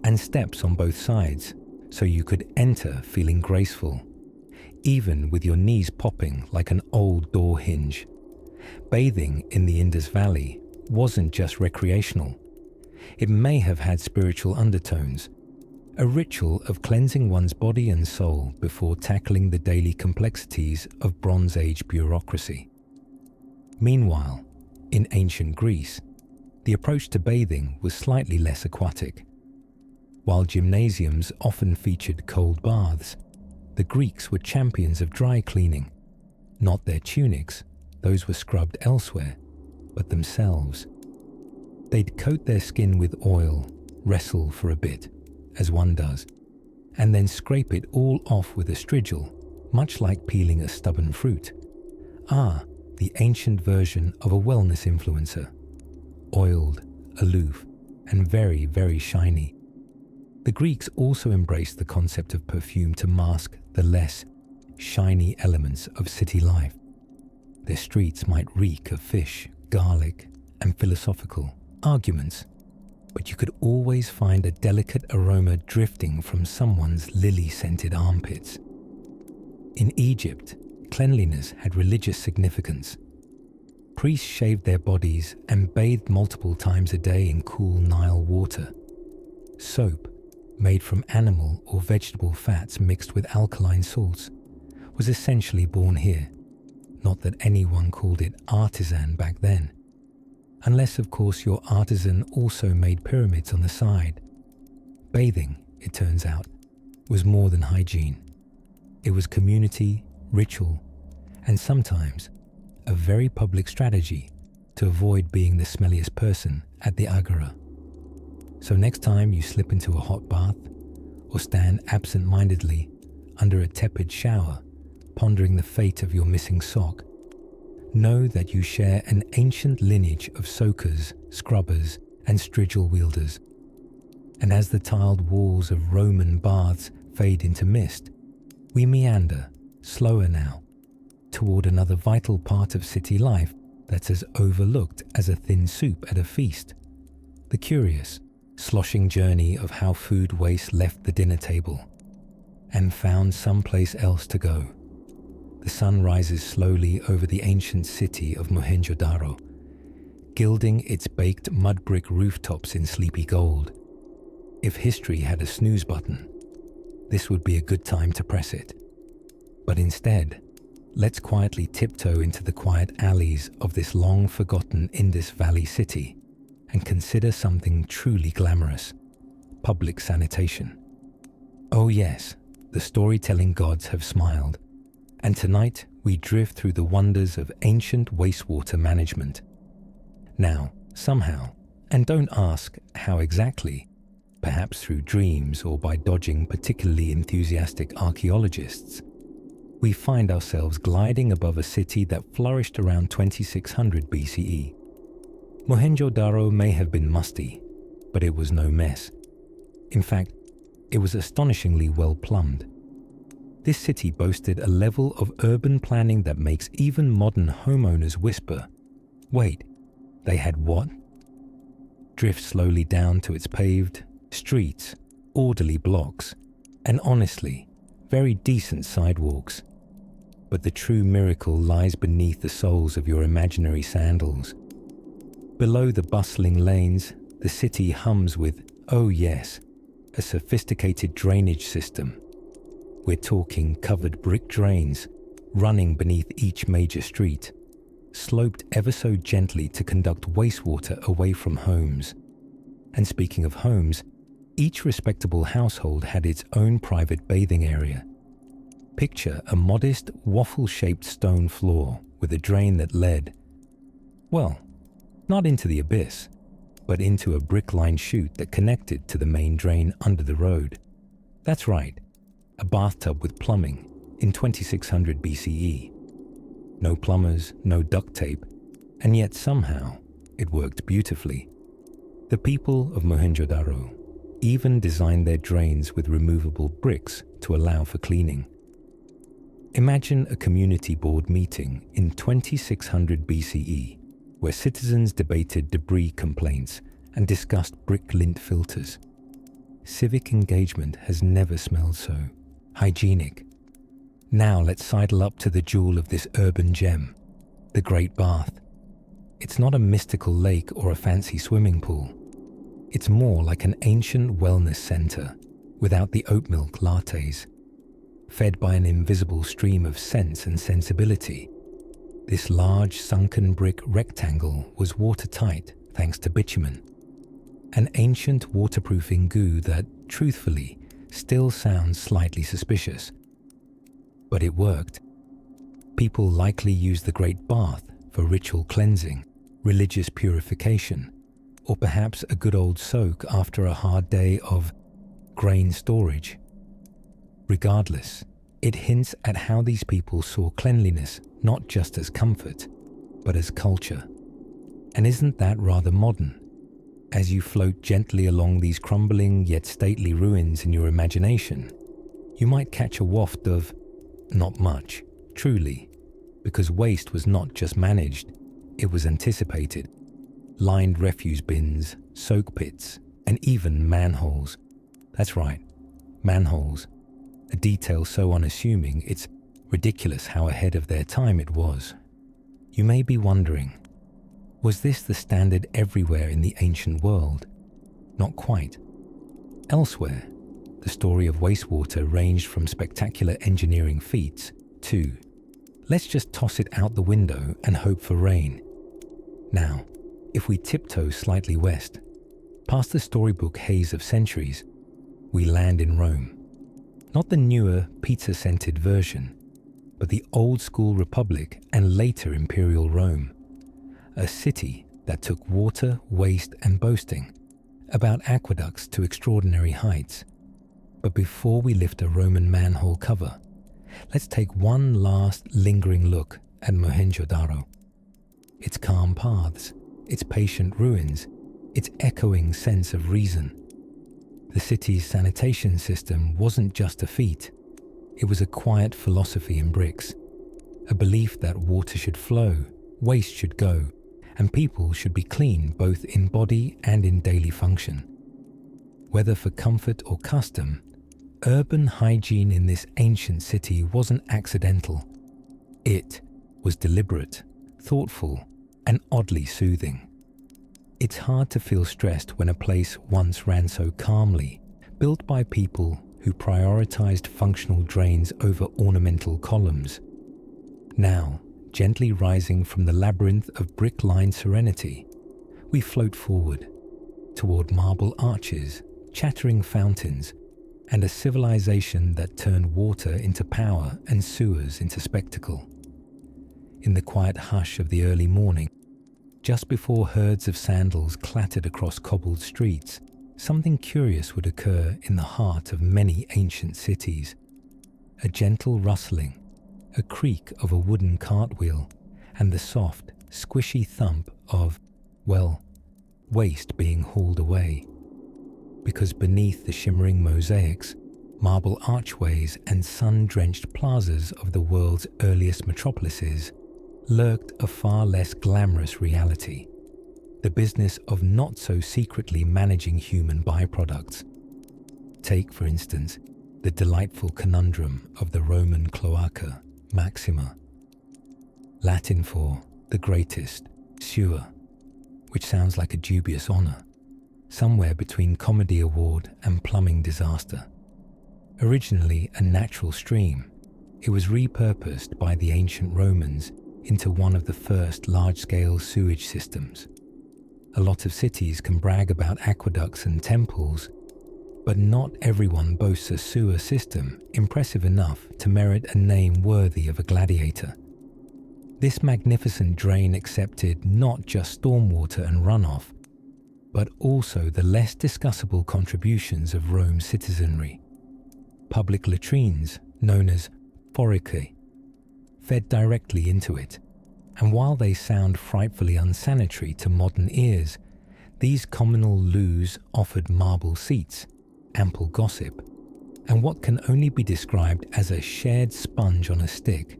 and steps on both sides so you could enter feeling graceful, even with your knees popping like an old door hinge. Bathing in the Indus Valley wasn't just recreational. It may have had spiritual undertones, a ritual of cleansing one's body and soul before tackling the daily complexities of Bronze Age bureaucracy. Meanwhile, in ancient Greece, the approach to bathing was slightly less aquatic. While gymnasiums often featured cold baths, the Greeks were champions of dry cleaning. Not their tunics, those were scrubbed elsewhere, but themselves. They'd coat their skin with oil, wrestle for a bit, as one does, and then scrape it all off with a strigil, much like peeling a stubborn fruit. The ancient version of a wellness influencer. Oiled, aloof, and very, very shiny. The Greeks also embraced the concept of perfume to mask the less shiny elements of city life. Their streets might reek of fish, garlic, and philosophical arguments, but you could always find a delicate aroma drifting from someone's lily-scented armpits. In Egypt, cleanliness had religious significance. Priests shaved their bodies and bathed multiple times a day in cool Nile water. Soap, made from animal or vegetable fats mixed with alkaline salts, was essentially born here. Not that anyone called it artisan back then. Unless, of course, your artisan also made pyramids on the side. Bathing, it turns out, was more than hygiene. It was community, ritual, and sometimes a very public strategy to avoid being the smelliest person at the agora. So next time you slip into a hot bath or stand absent-mindedly under a tepid shower, pondering the fate of your missing sock, know that you share an ancient lineage of soakers, scrubbers, and strigil wielders. And as the tiled walls of Roman baths fade into mist, we meander, slower now, toward another vital part of city life that's as overlooked as a thin soup at a feast: the curious, sloshing journey of how food waste left the dinner table and found someplace else to go. The sun rises slowly over the ancient city of Mohenjo-Daro, gilding its baked mud brick rooftops in sleepy gold. If history had a snooze button, this would be a good time to press it. But instead, let's quietly tiptoe into the quiet alleys of this long-forgotten Indus Valley city and consider something truly glamorous: public sanitation. Oh yes, the storytelling gods have smiled, and tonight we drift through the wonders of ancient wastewater management. Now, somehow, and don't ask how exactly, perhaps through dreams or by dodging particularly enthusiastic archaeologists, we find ourselves gliding above a city that flourished around 2600 BCE. Mohenjo-Daro may have been musty, but it was no mess. In fact, it was astonishingly well plumbed. This city boasted a level of urban planning that makes even modern homeowners whisper, "Wait, they had what?" Drift slowly down to its paved streets, orderly blocks, and honestly, very decent sidewalks. But the true miracle lies beneath the soles of your imaginary sandals. Below the bustling lanes, the city hums with, oh yes, a sophisticated drainage system. We're talking covered brick drains running beneath each major street, sloped ever so gently to conduct wastewater away from homes. And speaking of homes, each respectable household had its own private bathing area. Picture a modest, waffle-shaped stone floor with a drain that led, well, not into the abyss, but into a brick-lined chute that connected to the main drain under the road. That's right, a bathtub with plumbing in 2600 BCE. No plumbers, no duct tape, and yet somehow it worked beautifully. The people of Mohenjo-Daro even designed their drains with removable bricks to allow for cleaning. Imagine a community board meeting in 2600 BCE, where citizens debated debris complaints and discussed brick lint filters. Civic engagement has never smelled so hygienic. Now let's sidle up to the jewel of this urban gem, the Great Bath. It's not a mystical lake or a fancy swimming pool. It's more like an ancient wellness center without the oat milk lattes. Fed by an invisible stream of sense and sensibility, this large sunken brick rectangle was watertight thanks to bitumen, an ancient waterproofing goo that, truthfully, still sounds slightly suspicious. But it worked. People likely used the Great Bath for ritual cleansing, religious purification, or perhaps a good old soak after a hard day of grain storage. Regardless, it hints at how these people saw cleanliness not just as comfort, but as culture. And isn't that rather modern? As you float gently along these crumbling yet stately ruins in your imagination, you might catch a waft of not much, truly, because waste was not just managed, it was anticipated. Lined refuse bins, soak pits, and even manholes. That's right, manholes. A detail so unassuming it's ridiculous how ahead of their time it was. You may be wondering, was this the standard everywhere in the ancient world? Not quite. Elsewhere, the story of wastewater ranged from spectacular engineering feats to, let's just toss it out the window and hope for rain. Now, if we tiptoe slightly west, past the storybook haze of centuries, we land in Rome. Not the newer, pizza-scented version, but the old-school Republic and later Imperial Rome. A city that took water, waste, and boasting, about aqueducts to extraordinary heights. But before we lift a Roman manhole cover, let's take one last lingering look at Mohenjo-Daro. Its calm paths, its patient ruins, its echoing sense of reason. The city's sanitation system wasn't just a feat, it was a quiet philosophy in bricks, a belief that water should flow, waste should go, and people should be clean both in body and in daily function. Whether for comfort or custom, urban hygiene in this ancient city wasn't accidental. It was deliberate, thoughtful, and oddly soothing. It's hard to feel stressed when a place once ran so calmly, built by people who prioritized functional drains over ornamental columns. Now, gently rising from the labyrinth of brick-lined serenity, we float forward toward marble arches, chattering fountains, and a civilization that turned water into power and sewers into spectacle. In the quiet hush of the early morning, just before herds of sandals clattered across cobbled streets, something curious would occur in the heart of many ancient cities. A gentle rustling, a creak of a wooden cartwheel, and the soft, squishy thump of, well, waste being hauled away. Because beneath the shimmering mosaics, marble archways, and sun-drenched plazas of the world's earliest metropolises lurked a far less glamorous reality, the business of not so secretly managing human byproducts. Take, for instance, the delightful conundrum of the Roman cloaca maxima, Latin for the greatest, sewer, which sounds like a dubious honour, somewhere between comedy award and plumbing disaster. Originally a natural stream, it was repurposed by the ancient Romans into one of the first large-scale sewage systems. A lot of cities can brag about aqueducts and temples, but not everyone boasts a sewer system impressive enough to merit a name worthy of a gladiator. This magnificent drain accepted not just stormwater and runoff, but also the less discussable contributions of Rome's citizenry. Public latrines, known as foricae, fed directly into it, and while they sound frightfully unsanitary to modern ears, these communal loos offered marble seats, ample gossip, and what can only be described as a shared sponge on a stick.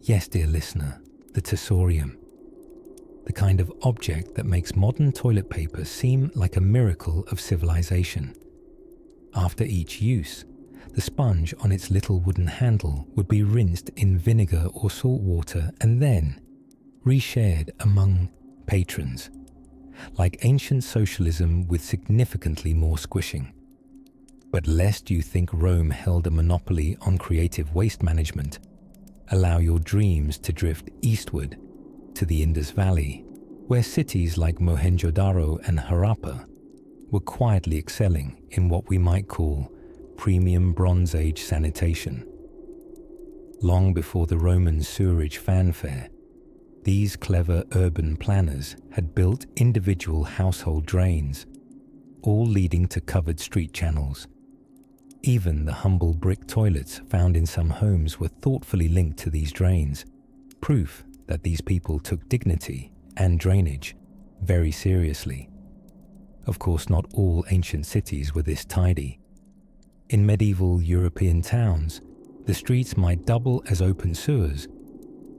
Yes, dear listener, the tessorium, the kind of object that makes modern toilet paper seem like a miracle of civilization. After each use, the sponge on its little wooden handle would be rinsed in vinegar or salt water and then reshared among patrons, like ancient socialism with significantly more squishing. But lest you think Rome held a monopoly on creative waste management, allow your dreams to drift eastward to the Indus Valley, where cities like Mohenjo-Daro and Harappa were quietly excelling in what we might call premium Bronze Age sanitation. Long before the Roman sewerage fanfare, these clever urban planners had built individual household drains, all leading to covered street channels. Even the humble brick toilets found in some homes were thoughtfully linked to these drains, proof that these people took dignity and drainage very seriously. Of course, not all ancient cities were this tidy. In medieval European towns, the streets might double as open sewers,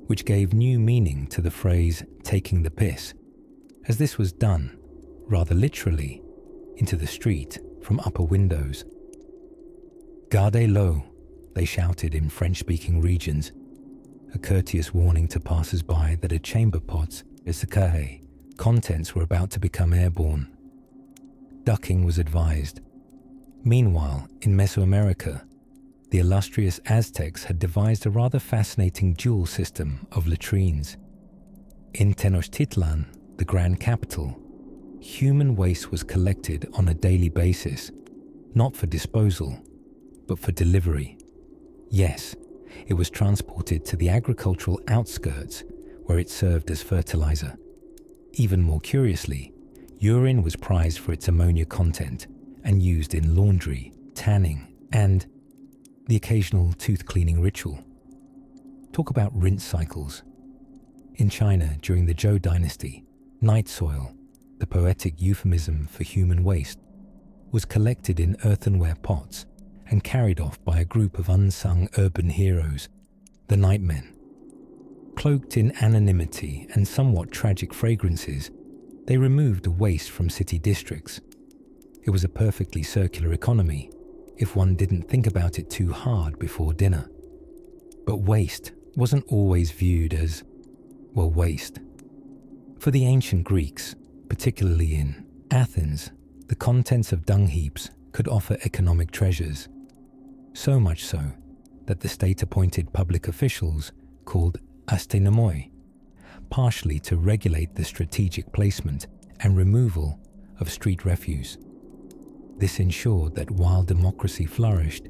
which gave new meaning to the phrase taking the piss, as this was done, rather literally, into the street from upper windows. Gardez-l'eau, they shouted in French-speaking regions, a courteous warning to passers-by that a chamber pot's contents were about to become airborne. Ducking was advised. Meanwhile, in Mesoamerica, the illustrious Aztecs had devised a rather fascinating dual system of latrines. In Tenochtitlan, the grand capital, human waste was collected on a daily basis, not for disposal, but for delivery. Yes, it was transported to the agricultural outskirts, where it served as fertilizer. Even more curiously, urine was prized for its ammonia content and used in laundry, tanning, and the occasional tooth-cleaning ritual. Talk about rinse cycles. In China, during the Zhou dynasty, night soil, the poetic euphemism for human waste, was collected in earthenware pots and carried off by a group of unsung urban heroes, the nightmen. Cloaked in anonymity and somewhat tragic fragrances, they removed the waste from city districts. It was a perfectly circular economy if one didn't think about it too hard before dinner. But waste wasn't always viewed as, well, waste. For the ancient Greeks, particularly in Athens, the contents of dung heaps could offer economic treasures. So much so that the state appointed public officials called astenomoi, partially to regulate the strategic placement and removal of street refuse. This ensured that while democracy flourished,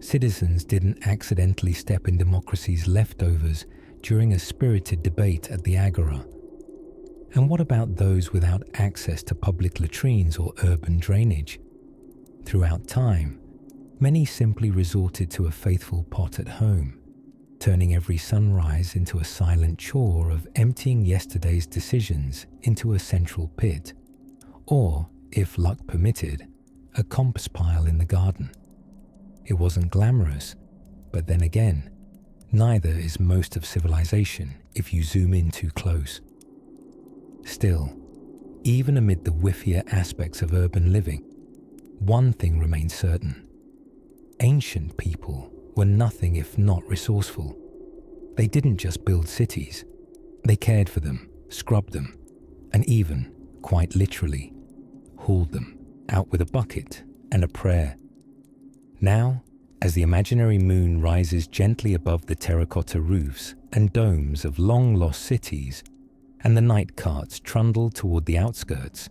citizens didn't accidentally step in democracy's leftovers during a spirited debate at the agora. And what about those without access to public latrines or urban drainage? Throughout time, many simply resorted to a faithful pot at home, turning every sunrise into a silent chore of emptying yesterday's decisions into a central pit, or, if luck permitted, a compost pile in the garden. It wasn't glamorous, but then again, neither is most of civilization if you zoom in too close. Still, even amid the whiffier aspects of urban living, one thing remains certain. Ancient people were nothing if not resourceful. They didn't just build cities. They cared for them, scrubbed them, and even, quite literally, hauled them out with a bucket and a prayer. Now, as the imaginary moon rises gently above the terracotta roofs and domes of long-lost cities, and the night carts trundle toward the outskirts,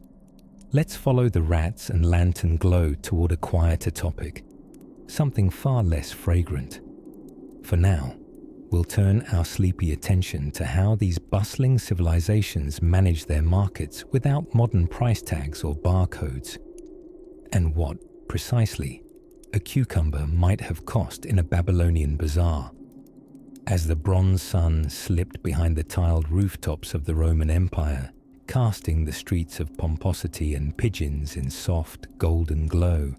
let's follow the rats and lantern glow toward a quieter topic, something far less fragrant. For now, we'll turn our sleepy attention to how these bustling civilizations manage their markets without modern price tags or barcodes, and what, precisely, a cucumber might have cost in a Babylonian bazaar. As the bronze sun slipped behind the tiled rooftops of the Roman Empire, casting the streets of pomposity and pigeons in soft, golden glow,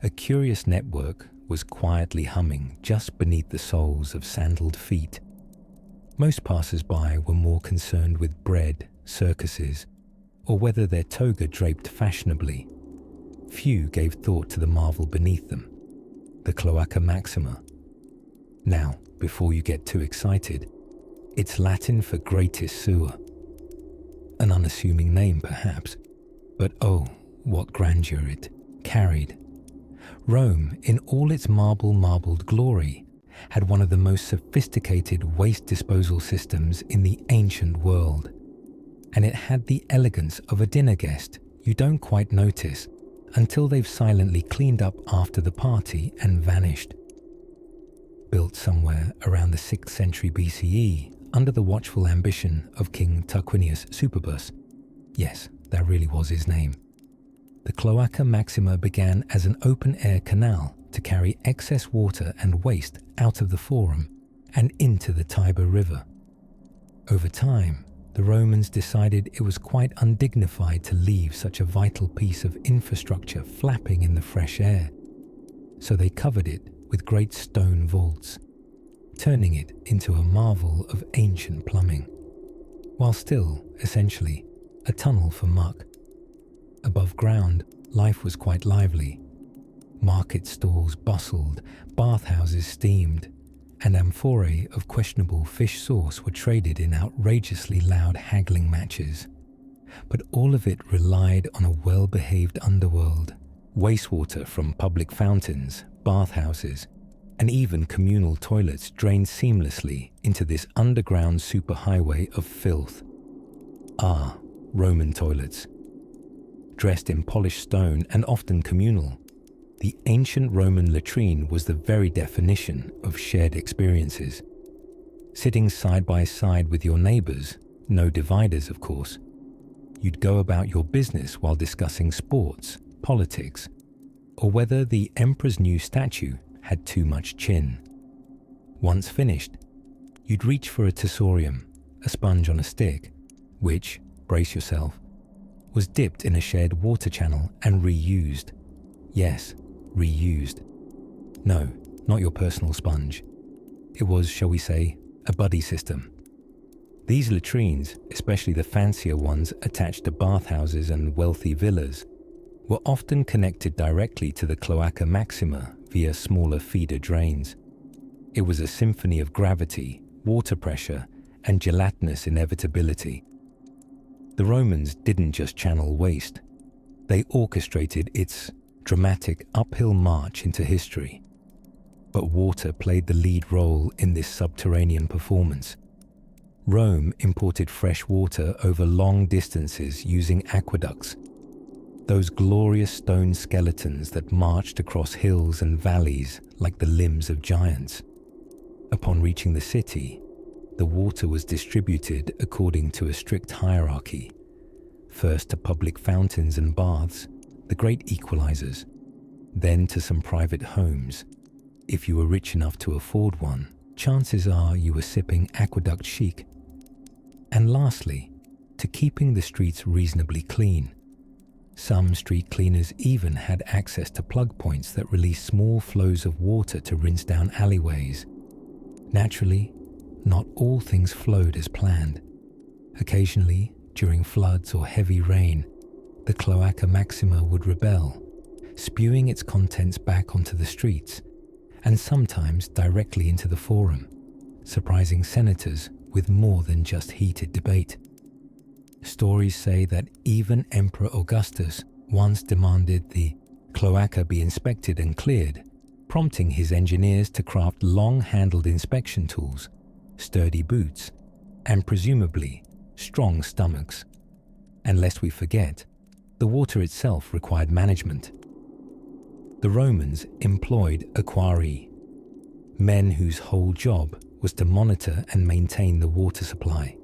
a curious network was quietly humming just beneath the soles of sandaled feet. Most passers-by were more concerned with bread, circuses, or whether their toga draped fashionably. Few gave thought to the marvel beneath them, the Cloaca Maxima. Now, before you get too excited, it's Latin for greatest sewer. An unassuming name, perhaps, but oh, what grandeur it carried. Rome, in all its marbled glory, had one of the most sophisticated waste disposal systems in the ancient world, and it had the elegance of a dinner guest you don't quite notice until they've silently cleaned up after the party and vanished. Built somewhere around the 6th century BCE under the watchful ambition of King Tarquinius Superbus, yes, that really was his name, the Cloaca Maxima began as an open-air canal to carry excess water and waste out of the Forum and into the Tiber River. Over time, the Romans decided it was quite undignified to leave such a vital piece of infrastructure flapping in the fresh air, so they covered it with great stone vaults, turning it into a marvel of ancient plumbing, while still, essentially, a tunnel for muck. Above ground, life was quite lively. Market stalls bustled, bathhouses steamed, and amphorae of questionable fish sauce were traded in outrageously loud haggling matches. But all of it relied on a well-behaved underworld, wastewater from public fountains, bathhouses, and even communal toilets drained seamlessly into this underground superhighway of filth. Ah, Roman toilets. Dressed in polished stone and often communal, the ancient Roman latrine was the very definition of shared experiences. Sitting side by side with your neighbors, no dividers of course, you'd go about your business while discussing sports, politics, or whether the emperor's new statue had too much chin. Once finished, you'd reach for a tessorium, a sponge on a stick, which, brace yourself, was dipped in a shared water channel and reused. Yes, reused. No, not your personal sponge. It was, shall we say, a buddy system. These latrines, especially the fancier ones attached to bathhouses and wealthy villas, were often connected directly to the Cloaca Maxima via smaller feeder drains. It was a symphony of gravity, water pressure, and gelatinous inevitability. The Romans didn't just channel waste, they orchestrated its dramatic uphill march into history. But water played the lead role in this subterranean performance. Rome imported fresh water over long distances using aqueducts, those glorious stone skeletons that marched across hills and valleys like the limbs of giants. Upon reaching the city, the water was distributed according to a strict hierarchy, first to public fountains and baths, the great equalizers, then to some private homes. If you were rich enough to afford one, chances are you were sipping aqueduct chic. And lastly, to keeping the streets reasonably clean. Some street cleaners even had access to plug points that released small flows of water to rinse down alleyways. Naturally, not all things flowed as planned. Occasionally, during floods or heavy rain, the Cloaca Maxima would rebel, spewing its contents back onto the streets, and sometimes directly into the Forum, surprising senators with more than just heated debate. Stories say that even Emperor Augustus once demanded the cloaca be inspected and cleared, prompting his engineers to craft long-handled inspection tools, sturdy boots, and presumably strong stomachs. And lest we forget, the water itself required management. The Romans employed aquarii, men whose whole job was to monitor and maintain the water supply.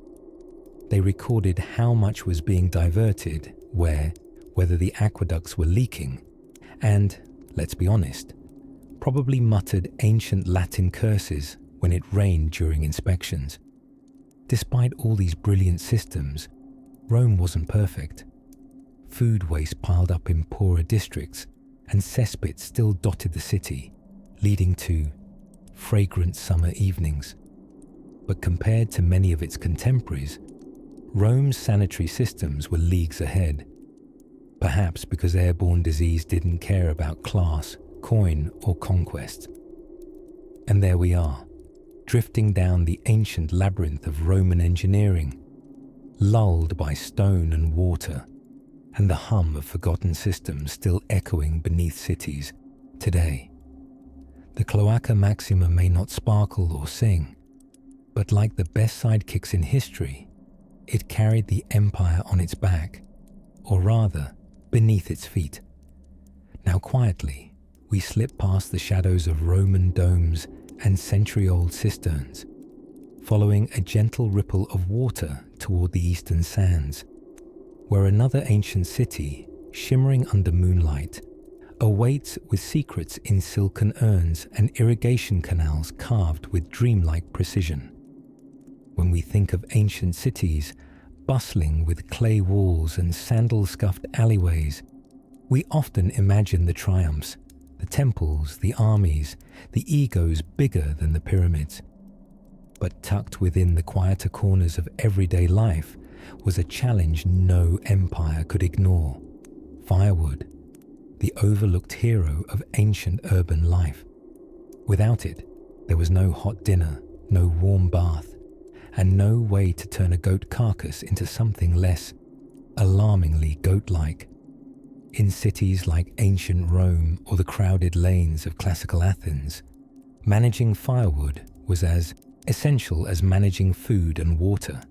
They recorded how much was being diverted, whether the aqueducts were leaking, and, let's be honest, probably muttered ancient Latin curses when it rained during inspections. Despite all these brilliant systems, Rome wasn't perfect. Food waste piled up in poorer districts, and cesspits still dotted the city, leading to fragrant summer evenings. But compared to many of its contemporaries, Rome's sanitary systems were leagues ahead. Perhaps because airborne disease didn't care about class, coin, or conquest. And there we are, drifting down the ancient labyrinth of Roman engineering, lulled by stone and water, and the hum of forgotten systems still echoing beneath cities today. The Cloaca Maxima may not sparkle or sing, but like the best sidekicks in history, it carried the empire on its back, or rather, beneath its feet. Now quietly, we slip past the shadows of Roman domes and century-old cisterns, following a gentle ripple of water toward the eastern sands, where another ancient city, shimmering under moonlight, awaits with secrets in silken urns and irrigation canals carved with dreamlike precision. When we think of ancient cities bustling with clay walls and sandal-scuffed alleyways, we often imagine the triumphs, the temples, the armies, the egos bigger than the pyramids. But tucked within the quieter corners of everyday life was a challenge no empire could ignore: firewood, the overlooked hero of ancient urban life. Without it, there was no hot dinner, no warm bath, and no way to turn a goat carcass into something less alarmingly goat-like. In cities like ancient Rome or the crowded lanes of classical Athens, managing firewood was as essential as managing food and water.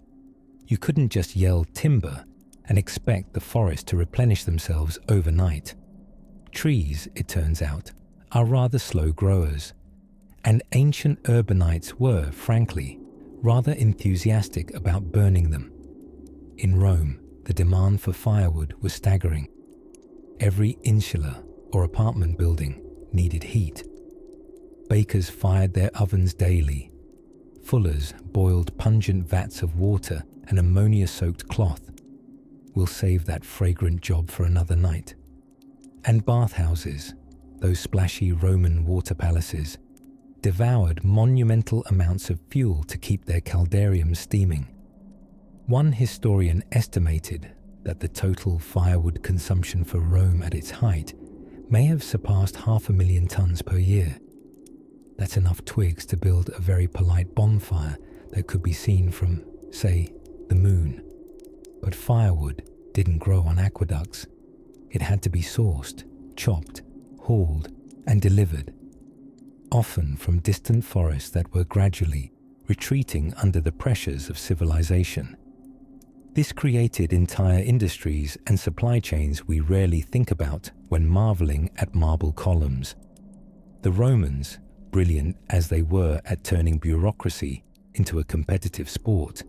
You couldn't just yell timber and expect the forest to replenish themselves overnight. Trees, it turns out, are rather slow growers, and ancient urbanites were, frankly, rather enthusiastic about burning them. In Rome, the demand for firewood was staggering. Every insula or apartment building needed heat. Bakers fired their ovens daily. Fullers boiled pungent vats of water and ammonia-soaked cloth. We'll save that fragrant job for another night. And bathhouses, those splashy Roman water palaces, devoured monumental amounts of fuel to keep their caldariums steaming. One historian estimated that the total firewood consumption for Rome at its height may have surpassed 500,000 tons per year. That's enough twigs to build a very polite bonfire that could be seen from, say, the moon. But firewood didn't grow on aqueducts. It had to be sourced, chopped, hauled, and delivered, often from distant forests that were gradually retreating under the pressures of civilization. This created entire industries and supply chains we rarely think about when marveling at marble columns. The Romans, brilliant as they were at turning bureaucracy into a competitive sport,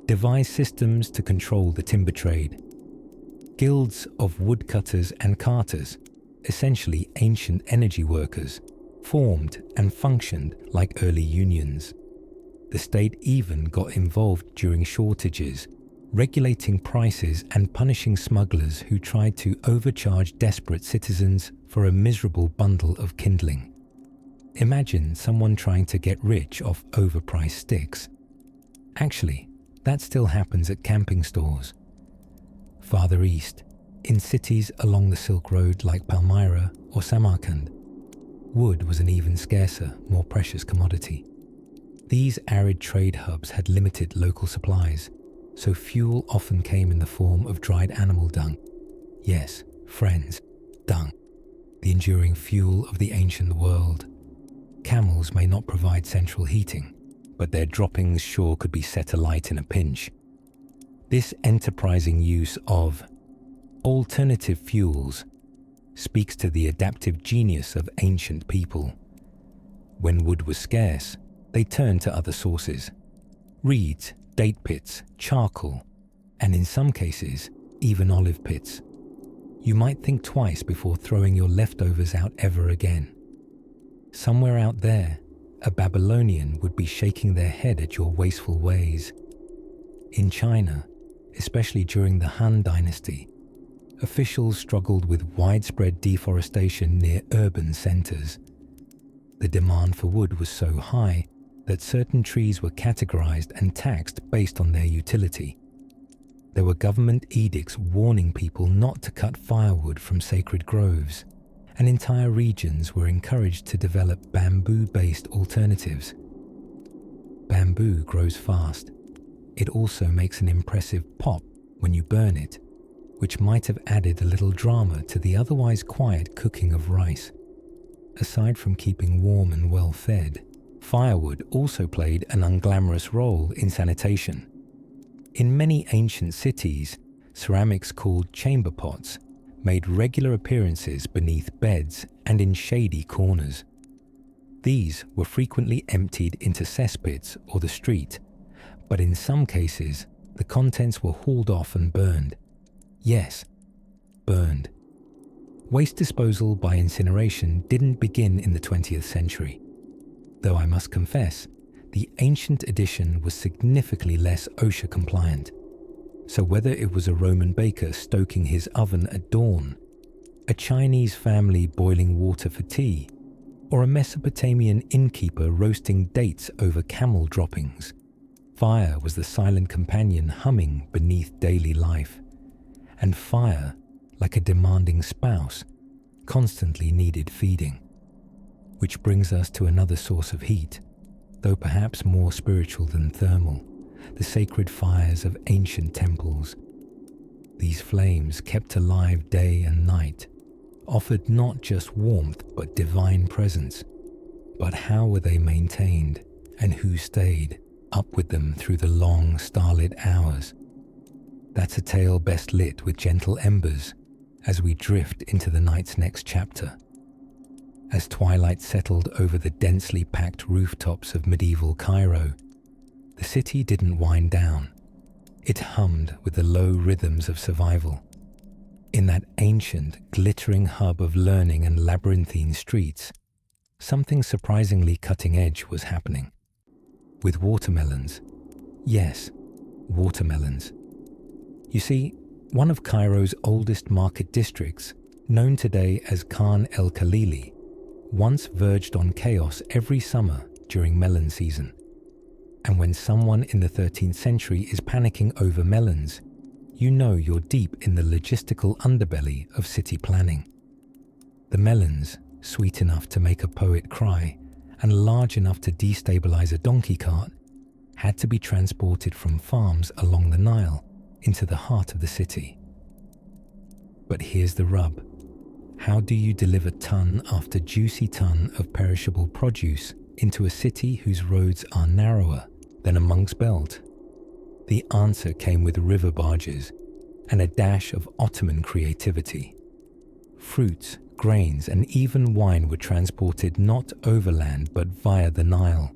devised systems to control the timber trade. Guilds of woodcutters and carters, essentially ancient energy workers, formed and functioned like early unions. The state even got involved during shortages, regulating prices and punishing smugglers who tried to overcharge desperate citizens for a miserable bundle of kindling. Imagine someone trying to get rich off overpriced sticks. Actually, that still happens at camping stores. Farther east, in cities along the Silk Road like Palmyra or Samarkand, wood was an even scarcer, more precious commodity. These arid trade hubs had limited local supplies, so fuel often came in the form of dried animal dung. Yes, friends, dung, the enduring fuel of the ancient world. Camels may not provide central heating, but their droppings sure could be set alight in a pinch. This enterprising use of alternative fuels speaks to the adaptive genius of ancient people. When wood was scarce, they turned to other sources: reeds, date pits, charcoal, and in some cases, even olive pits. You might think twice before throwing your leftovers out ever again. Somewhere out there, a Babylonian would be shaking their head at your wasteful ways. In China, especially during the Han Dynasty, officials struggled with widespread deforestation near urban centers. The demand for wood was so high that certain trees were categorized and taxed based on their utility. There were government edicts warning people not to cut firewood from sacred groves, and entire regions were encouraged to develop bamboo-based alternatives. Bamboo grows fast. It also makes an impressive pop when you burn it, which might have added a little drama to the otherwise quiet cooking of rice. Aside from keeping warm and well fed, firewood also played an unglamorous role in sanitation. In many ancient cities, ceramics called chamber pots made regular appearances beneath beds and in shady corners. These were frequently emptied into cesspits or the street, but in some cases, the contents were hauled off and burned. Yes, burned. Waste disposal by incineration didn't begin in the 20th century. Though I must confess, the ancient edition was significantly less OSHA compliant. So whether it was a Roman baker stoking his oven at dawn, a Chinese family boiling water for tea, or a Mesopotamian innkeeper roasting dates over camel droppings, fire was the silent companion humming beneath daily life. And fire, like a demanding spouse, constantly needed feeding. Which brings us to another source of heat, though perhaps more spiritual than thermal: the sacred fires of ancient temples. These flames, kept alive day and night, offered not just warmth but divine presence. But how were they maintained, and who stayed up with them through the long starlit hours? That's a tale best lit with gentle embers as we drift into the night's next chapter. As twilight settled over the densely packed rooftops of medieval Cairo, the city didn't wind down. It hummed with the low rhythms of survival. In that ancient, glittering hub of learning and labyrinthine streets, something surprisingly cutting-edge was happening. With watermelons. Yes, watermelons. You see, one of Cairo's oldest market districts, known today as Khan el-Khalili, once verged on chaos every summer during melon season. And when someone in the 13th century is panicking over melons, you know you're deep in the logistical underbelly of city planning. The melons, sweet enough to make a poet cry and large enough to destabilize a donkey cart, had to be transported from farms along the Nile into the heart of the city. But here's the rub. How do you deliver ton after juicy ton of perishable produce into a city whose roads are narrower than a monk's belt? The answer came with river barges and a dash of Ottoman creativity. Fruits, grains, and even wine were transported not overland but via the Nile,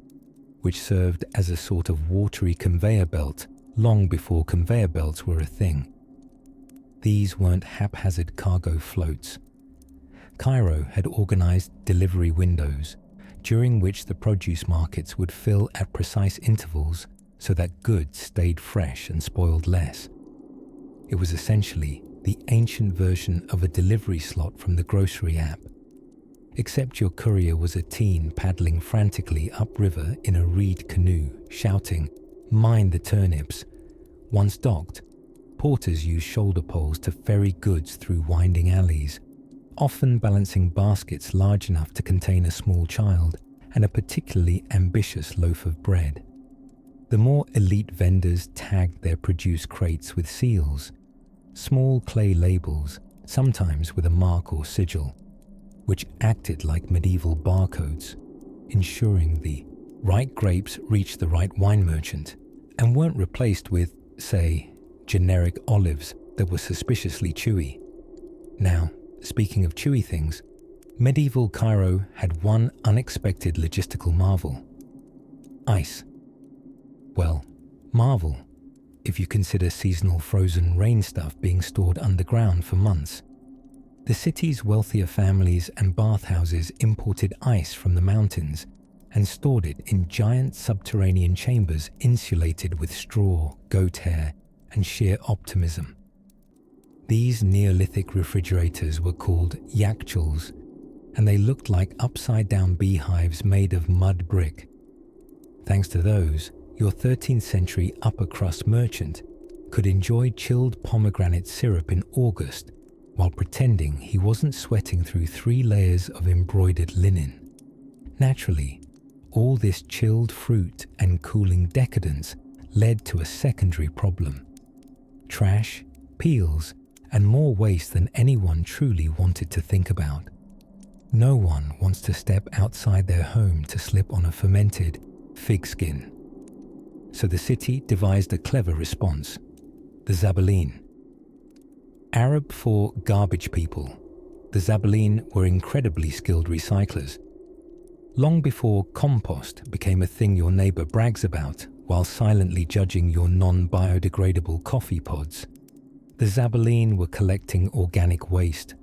which served as a sort of watery conveyor belt long before conveyor belts were a thing. These weren't haphazard cargo floats. Cairo had organized delivery windows, during which the produce markets would fill at precise intervals so that goods stayed fresh and spoiled less. It was essentially the ancient version of a delivery slot from the grocery app, except your courier was a teen paddling frantically upriver in a reed canoe, shouting, "Mind the turnips." Once docked, porters used shoulder poles to ferry goods through winding alleys, often balancing baskets large enough to contain a small child and a particularly ambitious loaf of bread. The more elite vendors tagged their produce crates with seals, small clay labels, sometimes with a mark or sigil, which acted like medieval barcodes, ensuring the right grapes reached the right wine merchant and weren't replaced with, say, generic olives that were suspiciously chewy. Now, speaking of chewy things, medieval Cairo had one unexpected logistical marvel: ice. Well, marvel, if you consider seasonal frozen rain stuff being stored underground for months. The city's wealthier families and bathhouses imported ice from the mountains and stored it in giant subterranean chambers insulated with straw, goat hair, and sheer optimism. These Neolithic refrigerators were called yakchuls, and they looked like upside-down beehives made of mud brick. Thanks to those, your 13th century upper-crust merchant could enjoy chilled pomegranate syrup in August while pretending he wasn't sweating through 3 layers of embroidered linen. Naturally, all this chilled fruit and cooling decadence led to a secondary problem: trash, peels, and more waste than anyone truly wanted to think about. No one wants to step outside their home to slip on a fermented fig skin. So the city devised a clever response: the Zabaleen. Arab for garbage people, the Zabaleen were incredibly skilled recyclers. Long before compost became a thing your neighbor brags about while silently judging your non-biodegradable coffee pods, the Zabaleen were collecting organic waste,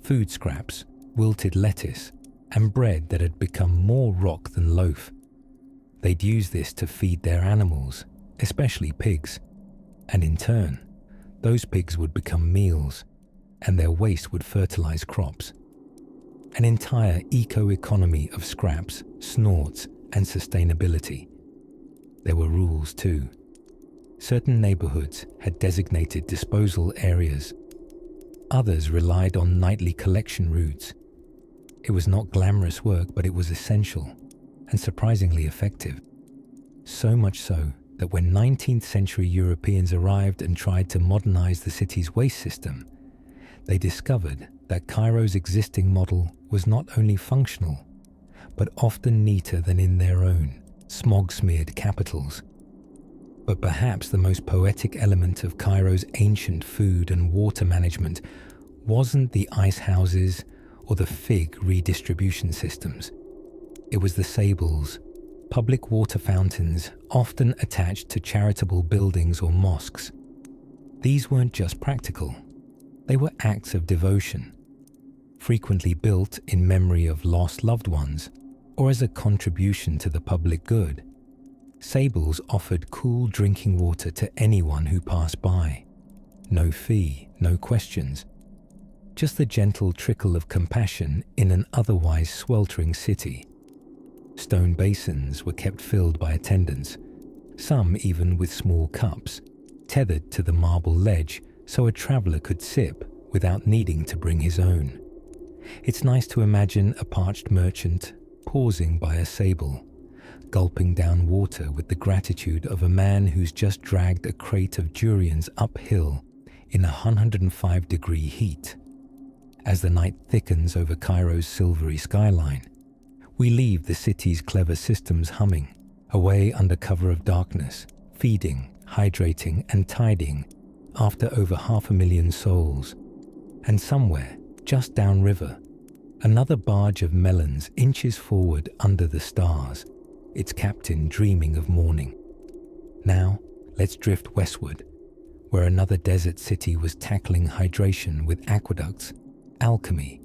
food scraps, wilted lettuce, and bread that had become more rock than loaf. They'd use this to feed their animals, especially pigs, and in turn, those pigs would become meals, and their waste would fertilize crops. An entire eco-economy of scraps, snorts, and sustainability. There were rules too. Certain neighborhoods had designated disposal areas. Others relied on nightly collection routes. It was not glamorous work, but it was essential and surprisingly effective. So much so that when 19th century Europeans arrived and tried to modernize the city's waste system, they discovered that Cairo's existing model was not only functional, but often neater than in their own smog-smeared capitals. But perhaps the most poetic element of Cairo's ancient food and water management wasn't the ice houses or the fig redistribution systems. It was the sables, public water fountains often attached to charitable buildings or mosques. These weren't just practical, they were acts of devotion, frequently built in memory of lost loved ones or as a contribution to the public good. Sables offered cool drinking water to anyone who passed by. No fee, no questions. Just the gentle trickle of compassion in an otherwise sweltering city. Stone basins were kept filled by attendants, some even with small cups, tethered to the marble ledge so a traveller could sip without needing to bring his own. It's nice to imagine a parched merchant pausing by a sable, gulping down water with the gratitude of a man who's just dragged a crate of durians uphill in 105-degree heat. As the night thickens over Cairo's silvery skyline, we leave the city's clever systems humming, away under cover of darkness, feeding, hydrating and tidying after over 500,000 souls. And somewhere, just downriver, another barge of melons inches forward under the stars, its captain dreaming of morning. Now, let's drift westward, where another desert city was tackling hydration with aqueducts, alchemy,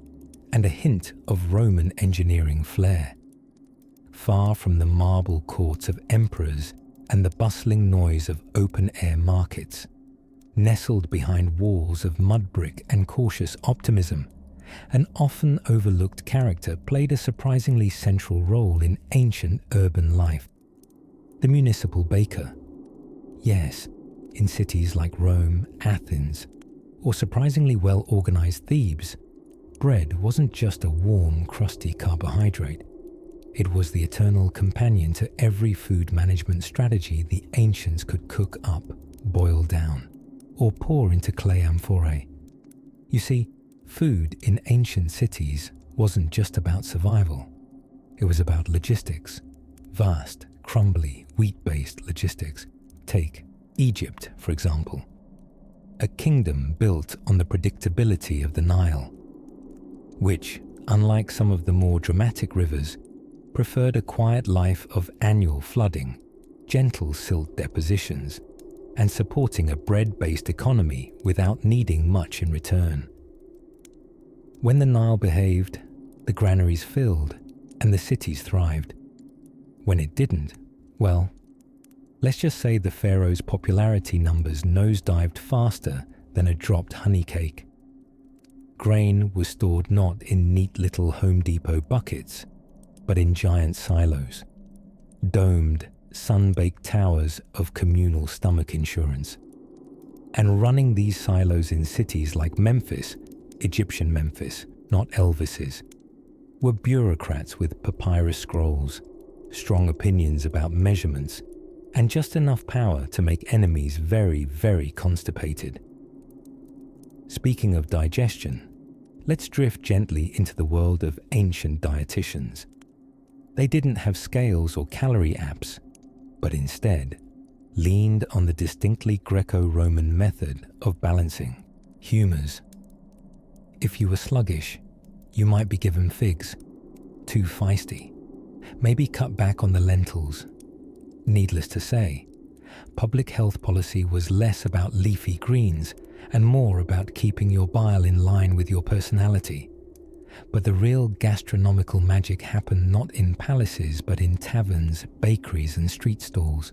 and a hint of Roman engineering flair. Far from the marble courts of emperors and the bustling noise of open-air markets, nestled behind walls of mud brick and cautious optimism, an often overlooked character played a surprisingly central role in ancient urban life. The municipal baker. Yes, in cities like Rome, Athens, or surprisingly well-organized Thebes, bread wasn't just a warm, crusty carbohydrate. It was the eternal companion to every food management strategy the ancients could cook up, boil down, or pour into clay amphorae. You see, food in ancient cities wasn't just about survival. It was about logistics. Vast, crumbly, wheat-based logistics. Take Egypt, for example. A kingdom built on the predictability of the Nile, which, unlike some of the more dramatic rivers, preferred a quiet life of annual flooding, gentle silt depositions, and supporting a bread-based economy without needing much in return. When the Nile behaved, the granaries filled and the cities thrived. When it didn't, well, let's just say the pharaoh's popularity numbers nosedived faster than a dropped honey cake. Grain was stored not in neat little Home Depot buckets, but in giant silos, domed, sun-baked towers of communal stomach insurance. And running these silos in cities like Memphis, Egyptian Memphis, not Elvis's, were bureaucrats with papyrus scrolls, strong opinions about measurements, and just enough power to make enemies very, very constipated. Speaking of digestion, let's drift gently into the world of ancient dietitians. They didn't have scales or calorie apps, but instead leaned on the distinctly Greco-Roman method of balancing, humours. If you were sluggish, you might be given figs. Too feisty, maybe cut back on the lentils. Needless to say, public health policy was less about leafy greens and more about keeping your bile in line with your personality. But the real gastronomical magic happened not in palaces but in taverns, bakeries and street stalls.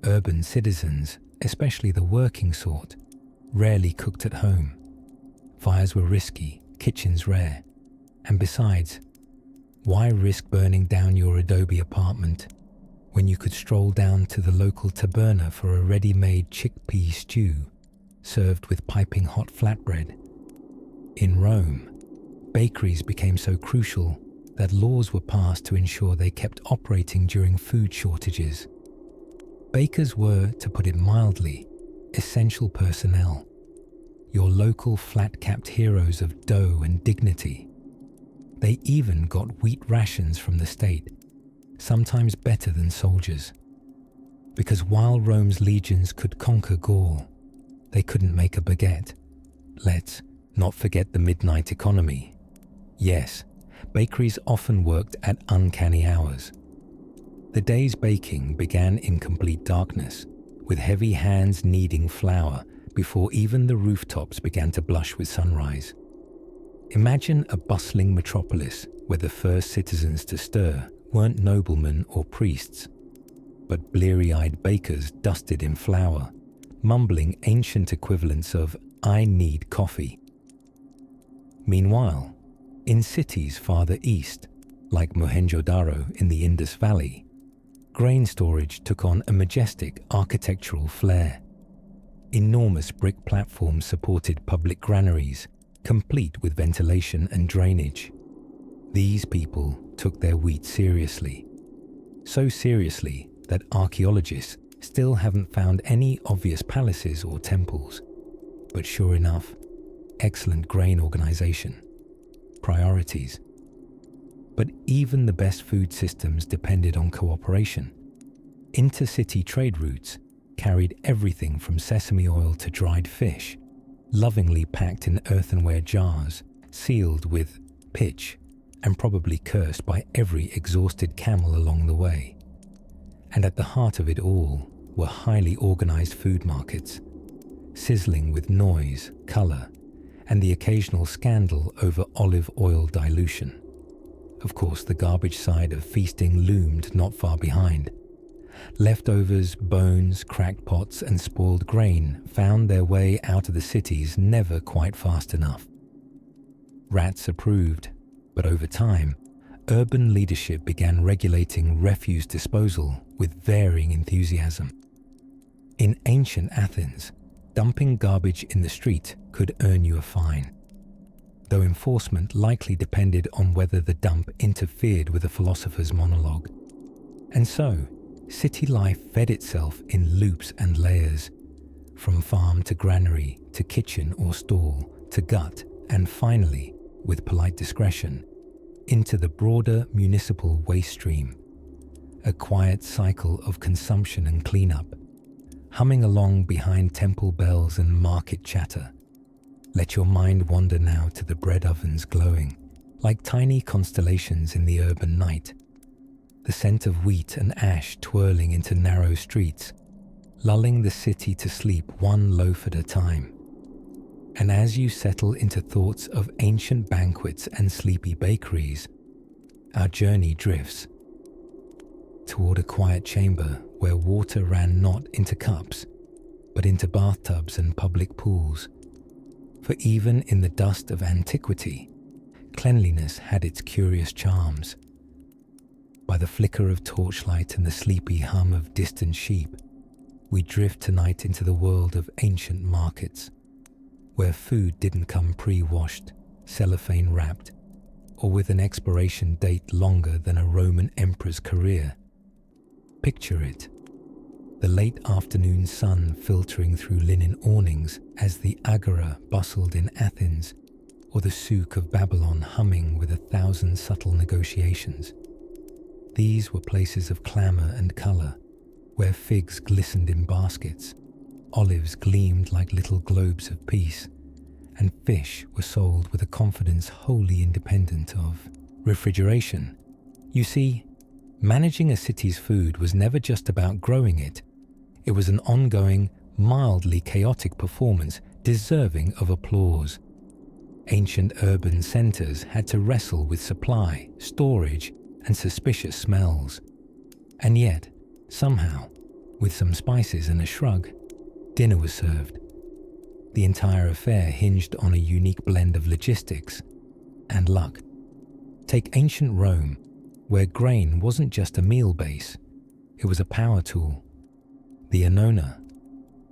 Urban citizens, especially the working sort, rarely cooked at home. Fires were risky, kitchens rare. And besides, why risk burning down your adobe apartment when you could stroll down to the local taberna for a ready-made chickpea stew served with piping hot flatbread? In Rome, bakeries became so crucial that laws were passed to ensure they kept operating during food shortages. Bakers were, to put it mildly, essential personnel, your local flat-capped heroes of dough and dignity. They even got wheat rations from the state, sometimes better than soldiers. Because while Rome's legions could conquer Gaul, they couldn't make a baguette. Let's not forget the midnight economy. Yes, bakeries often worked at uncanny hours. The day's baking began in complete darkness, with heavy hands kneading flour before even the rooftops began to blush with sunrise. Imagine a bustling metropolis where the first citizens to stir weren't noblemen or priests, but bleary-eyed bakers dusted in flour, mumbling ancient equivalents of "I need coffee." Meanwhile, in cities farther east, like Mohenjo-Daro in the Indus Valley, grain storage took on a majestic architectural flair. Enormous brick platforms supported public granaries, complete with ventilation and drainage. These people took their wheat seriously. So seriously that archaeologists still haven't found any obvious palaces or temples. But sure enough, excellent grain organization, priorities. But even the best food systems depended on cooperation. Intercity trade routes carried everything from sesame oil to dried fish, lovingly packed in earthenware jars, sealed with pitch, and probably cursed by every exhausted camel along the way. And at the heart of it all were highly organized food markets, sizzling with noise, color, and the occasional scandal over olive oil dilution. Of course, the garbage side of feasting loomed not far behind. Leftovers, bones, cracked pots, and spoiled grain found their way out of the cities never quite fast enough. Rats approved, but over time, urban leadership began regulating refuse disposal with varying enthusiasm. In ancient Athens, dumping garbage in the street could earn you a fine, though enforcement likely depended on whether the dump interfered with a philosopher's monologue. And so, city life fed itself in loops and layers, from farm to granary to kitchen or stall to gut, and finally, with polite discretion, into the broader municipal waste stream, a quiet cycle of consumption and cleanup, humming along behind temple bells and market chatter. Let your mind wander now to the bread ovens glowing, like tiny constellations in the urban night, the scent of wheat and ash twirling into narrow streets, lulling the city to sleep one loaf at a time. And as you settle into thoughts of ancient banquets and sleepy bakeries, our journey drifts toward a quiet chamber where water ran not into cups, but into bathtubs and public pools. For even in the dust of antiquity, cleanliness had its curious charms. By the flicker of torchlight and the sleepy hum of distant sheep, we drift tonight into the world of ancient markets, where food didn't come pre-washed, cellophane wrapped, or with an expiration date longer than a Roman emperor's career. Picture it, the late afternoon sun filtering through linen awnings as the agora bustled in Athens, or the souk of Babylon humming with 1,000 subtle negotiations. These were places of clamour and colour, where figs glistened in baskets, olives gleamed like little globes of peace, and fish were sold with a confidence wholly independent of refrigeration. You see, managing a city's food was never just about growing it. It was an ongoing, mildly chaotic performance deserving of applause. Ancient urban centres had to wrestle with supply, storage, and suspicious smells. And yet, somehow, with some spices and a shrug, dinner was served. The entire affair hinged on a unique blend of logistics and luck. Take ancient Rome, where grain wasn't just a meal base, it was a power tool. The Annona,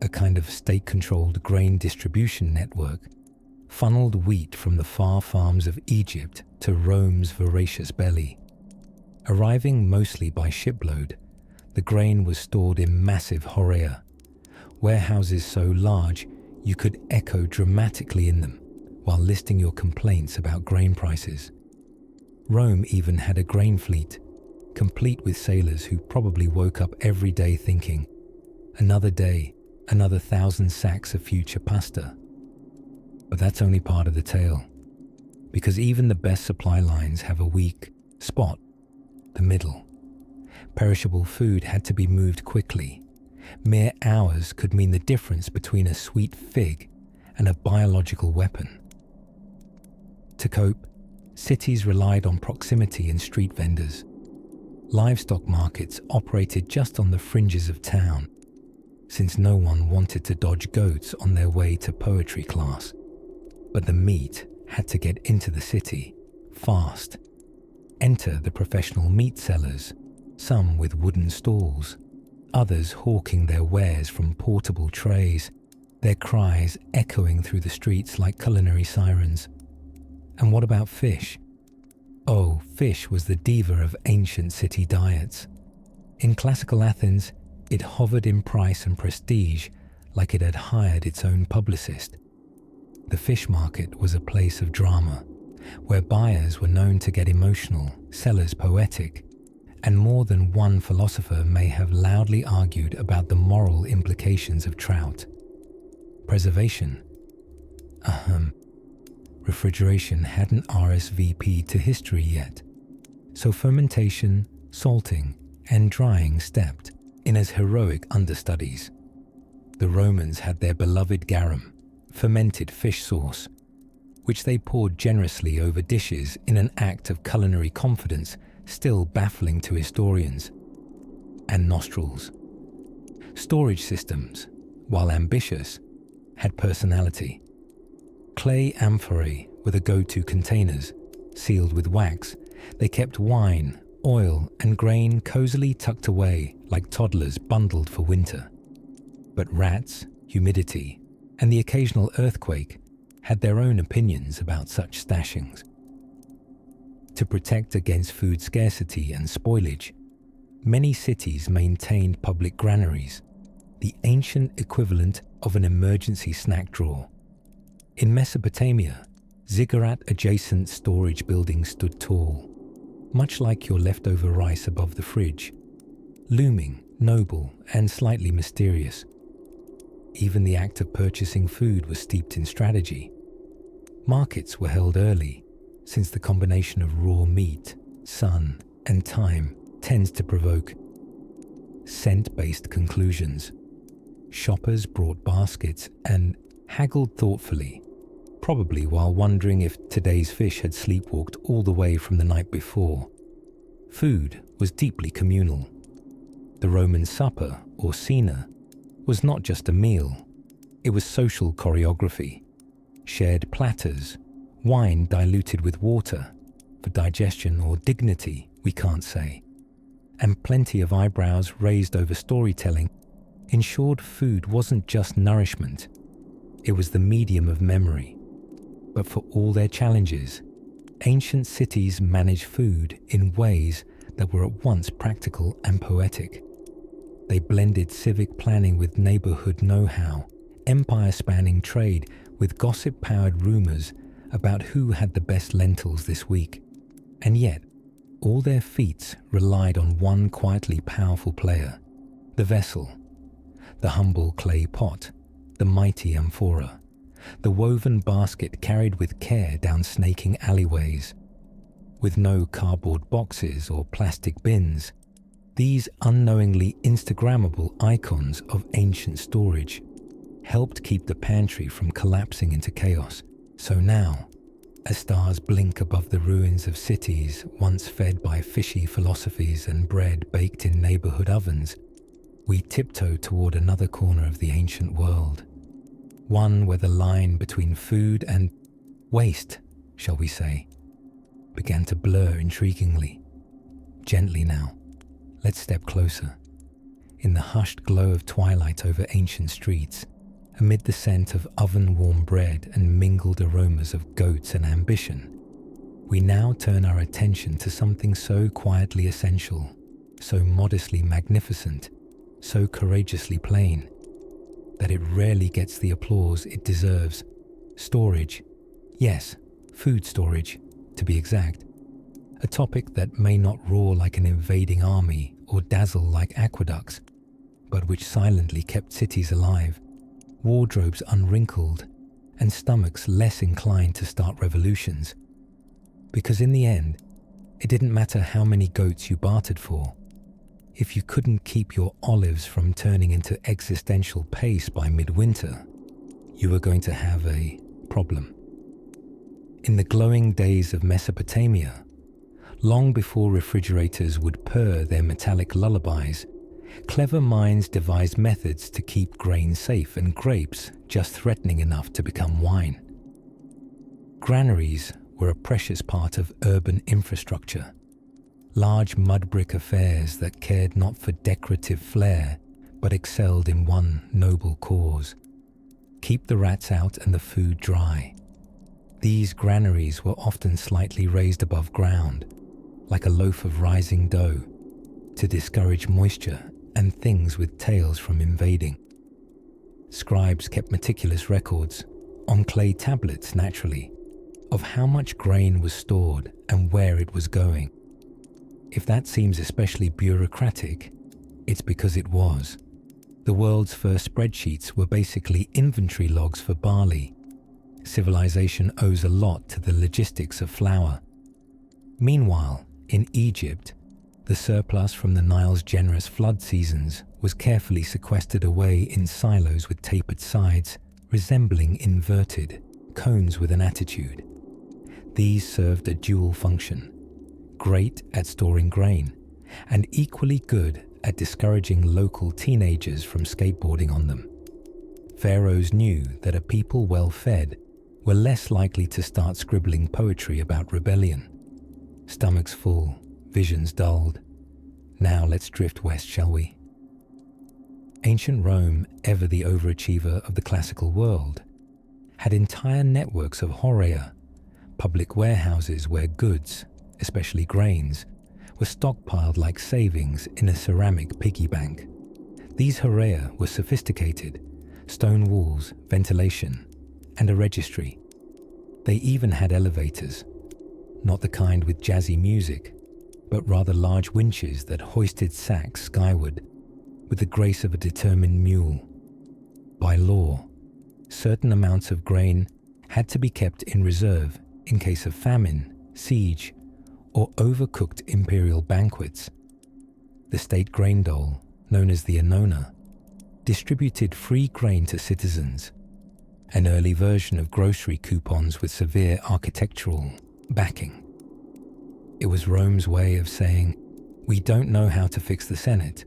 a kind of state-controlled grain distribution network, funneled wheat from the far farms of Egypt to Rome's voracious belly. Arriving mostly by shipload, the grain was stored in massive horea, warehouses so large you could echo dramatically in them while listing your complaints about grain prices. Rome even had a grain fleet, complete with sailors who probably woke up every day thinking, another day, another 1,000 sacks of future pasta. But that's only part of the tale, because even the best supply lines have a weak spot, the middle. Perishable food had to be moved quickly. Mere hours could mean the difference between a sweet fig and a biological weapon. To cope, cities relied on proximity and street vendors. Livestock markets operated just on the fringes of town, since no one wanted to dodge goats on their way to poetry class. But the meat had to get into the city, fast. Enter the professional meat sellers, some with wooden stalls, others hawking their wares from portable trays, their cries echoing through the streets like culinary sirens. And what about fish? Oh, fish was the diva of ancient city diets. In classical Athens, it hovered in price and prestige like it had hired its own publicist. The fish market was a place of drama, where buyers were known to get emotional, sellers poetic, and more than one philosopher may have loudly argued about the moral implications of trout. Preservation. Refrigeration hadn't RSVP'd to history yet, so fermentation, salting, and drying stepped in as heroic understudies. The Romans had their beloved garum, fermented fish sauce, which they poured generously over dishes in an act of culinary confidence still baffling to historians. And nostrils. Storage systems, while ambitious, had personality. Clay amphorae were the go-to containers. Sealed with wax, they kept wine, oil, and grain cozily tucked away like toddlers bundled for winter. But rats, humidity, and the occasional earthquake had their own opinions about such stashings. To protect against food scarcity and spoilage, many cities maintained public granaries, the ancient equivalent of an emergency snack drawer. In Mesopotamia, ziggurat-adjacent storage buildings stood tall, much like your leftover rice above the fridge, looming, noble, and slightly mysterious. Even the act of purchasing food was steeped in strategy. Markets were held early, since the combination of raw meat, sun, and time tends to provoke scent-based conclusions. Shoppers brought baskets and haggled thoughtfully, probably while wondering if today's fish had sleepwalked all the way from the night before. Food was deeply communal. The Roman supper, or cena, was not just a meal. It was social choreography. Shared platters, wine diluted with water, for digestion or dignity, we can't say, and plenty of eyebrows raised over storytelling ensured food wasn't just nourishment, it was the medium of memory. But for all their challenges, ancient cities managed food in ways that were at once practical and poetic. They blended civic planning with neighborhood know-how, empire-spanning trade with gossip-powered rumors about who had the best lentils this week. And yet, all their feats relied on one quietly powerful player, the vessel, the humble clay pot, the mighty amphora, the woven basket carried with care down snaking alleyways. With no cardboard boxes or plastic bins, these unknowingly Instagrammable icons of ancient storage helped keep the pantry from collapsing into chaos. So now, as stars blink above the ruins of cities once fed by fishy philosophies and bread baked in neighborhood ovens, we tiptoe toward another corner of the ancient world. One where the line between food and waste, shall we say, began to blur intriguingly. Gently now, let's step closer. In the hushed glow of twilight over ancient streets, amid the scent of oven-warm bread and mingled aromas of goats and ambition, we now turn our attention to something so quietly essential, so modestly magnificent, so courageously plain, that it rarely gets the applause it deserves. Storage. Yes, food storage, to be exact. A topic that may not roar like an invading army or dazzle like aqueducts, but which silently kept cities alive, wardrobes unwrinkled, and stomachs less inclined to start revolutions. Because in the end, it didn't matter how many goats you bartered for. If you couldn't keep your olives from turning into existential paste by midwinter, you were going to have a problem. In the glowing days of Mesopotamia, long before refrigerators would purr their metallic lullabies, clever minds devised methods to keep grain safe and grapes just threatening enough to become wine. Granaries were a precious part of urban infrastructure. Large mud brick affairs that cared not for decorative flair, but excelled in one noble cause: keep the rats out and the food dry. These granaries were often slightly raised above ground, like a loaf of rising dough, to discourage moisture and things with tails from invading. Scribes kept meticulous records, on clay tablets naturally, of how much grain was stored and where it was going. If that seems especially bureaucratic, it's because it was. The world's first spreadsheets were basically inventory logs for barley. Civilization owes a lot to the logistics of flour. Meanwhile, in Egypt, the surplus from the Nile's generous flood seasons was carefully sequestered away in silos with tapered sides, resembling inverted cones with an attitude. These served a dual function: great at storing grain, and equally good at discouraging local teenagers from skateboarding on them. Pharaohs knew that a people well fed were less likely to start scribbling poetry about rebellion. Stomachs full, visions dulled. Now let's drift west, shall we? Ancient Rome, ever the overachiever of the classical world, had entire networks of horea, public warehouses where goods, especially grains, were stockpiled like savings in a ceramic piggy bank. These horea were sophisticated: stone walls, ventilation, and a registry. They even had elevators, not the kind with jazzy music, but rather large winches that hoisted sacks skyward with the grace of a determined mule. By law, certain amounts of grain had to be kept in reserve in case of famine, siege, or overcooked imperial banquets. The state grain dole, known as the annona, distributed free grain to citizens, an early version of grocery coupons with severe architectural backing. It was Rome's way of saying, "We don't know how to fix the Senate,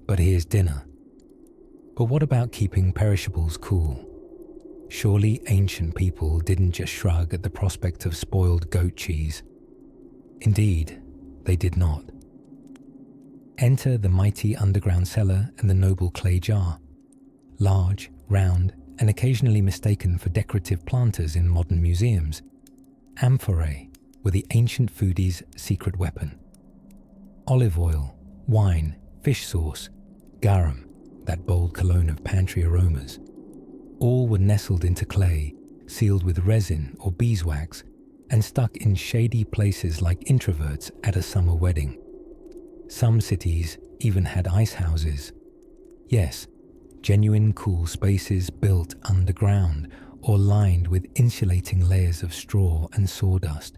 but here's dinner." But what about keeping perishables cool? Surely ancient people didn't just shrug at the prospect of spoiled goat cheese. Indeed, they did not. Enter the mighty underground cellar and the noble clay jar. Large, round, and occasionally mistaken for decorative planters in modern museums, amphorae were the ancient foodie's secret weapon. Olive oil, wine, fish sauce, garum, that bold cologne of pantry aromas, all were nestled into clay, sealed with resin or beeswax, and stuck in shady places like introverts at a summer wedding. Some cities even had ice houses. Yes, genuine cool spaces built underground or lined with insulating layers of straw and sawdust,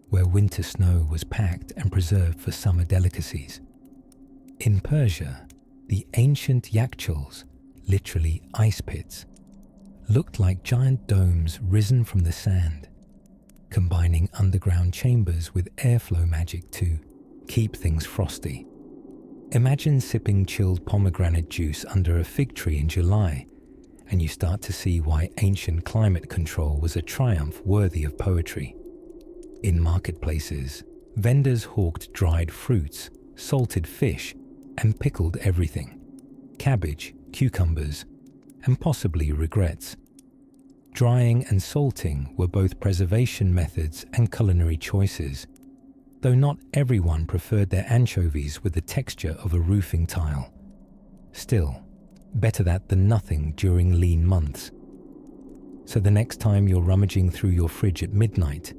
where winter snow was packed and preserved for summer delicacies. In Persia, the ancient yakchuls, literally ice pits, looked like giant domes risen from the sand, combining underground chambers with airflow magic to keep things frosty. Imagine sipping chilled pomegranate juice under a fig tree in July, and you start to see why ancient climate control was a triumph worthy of poetry. In marketplaces, vendors hawked dried fruits, salted fish, and pickled everything: cabbage, cucumbers, and possibly regrets. Drying and salting were both preservation methods and culinary choices, though not everyone preferred their anchovies with the texture of a roofing tile. Still, better that than nothing during lean months. So the next time you're rummaging through your fridge at midnight,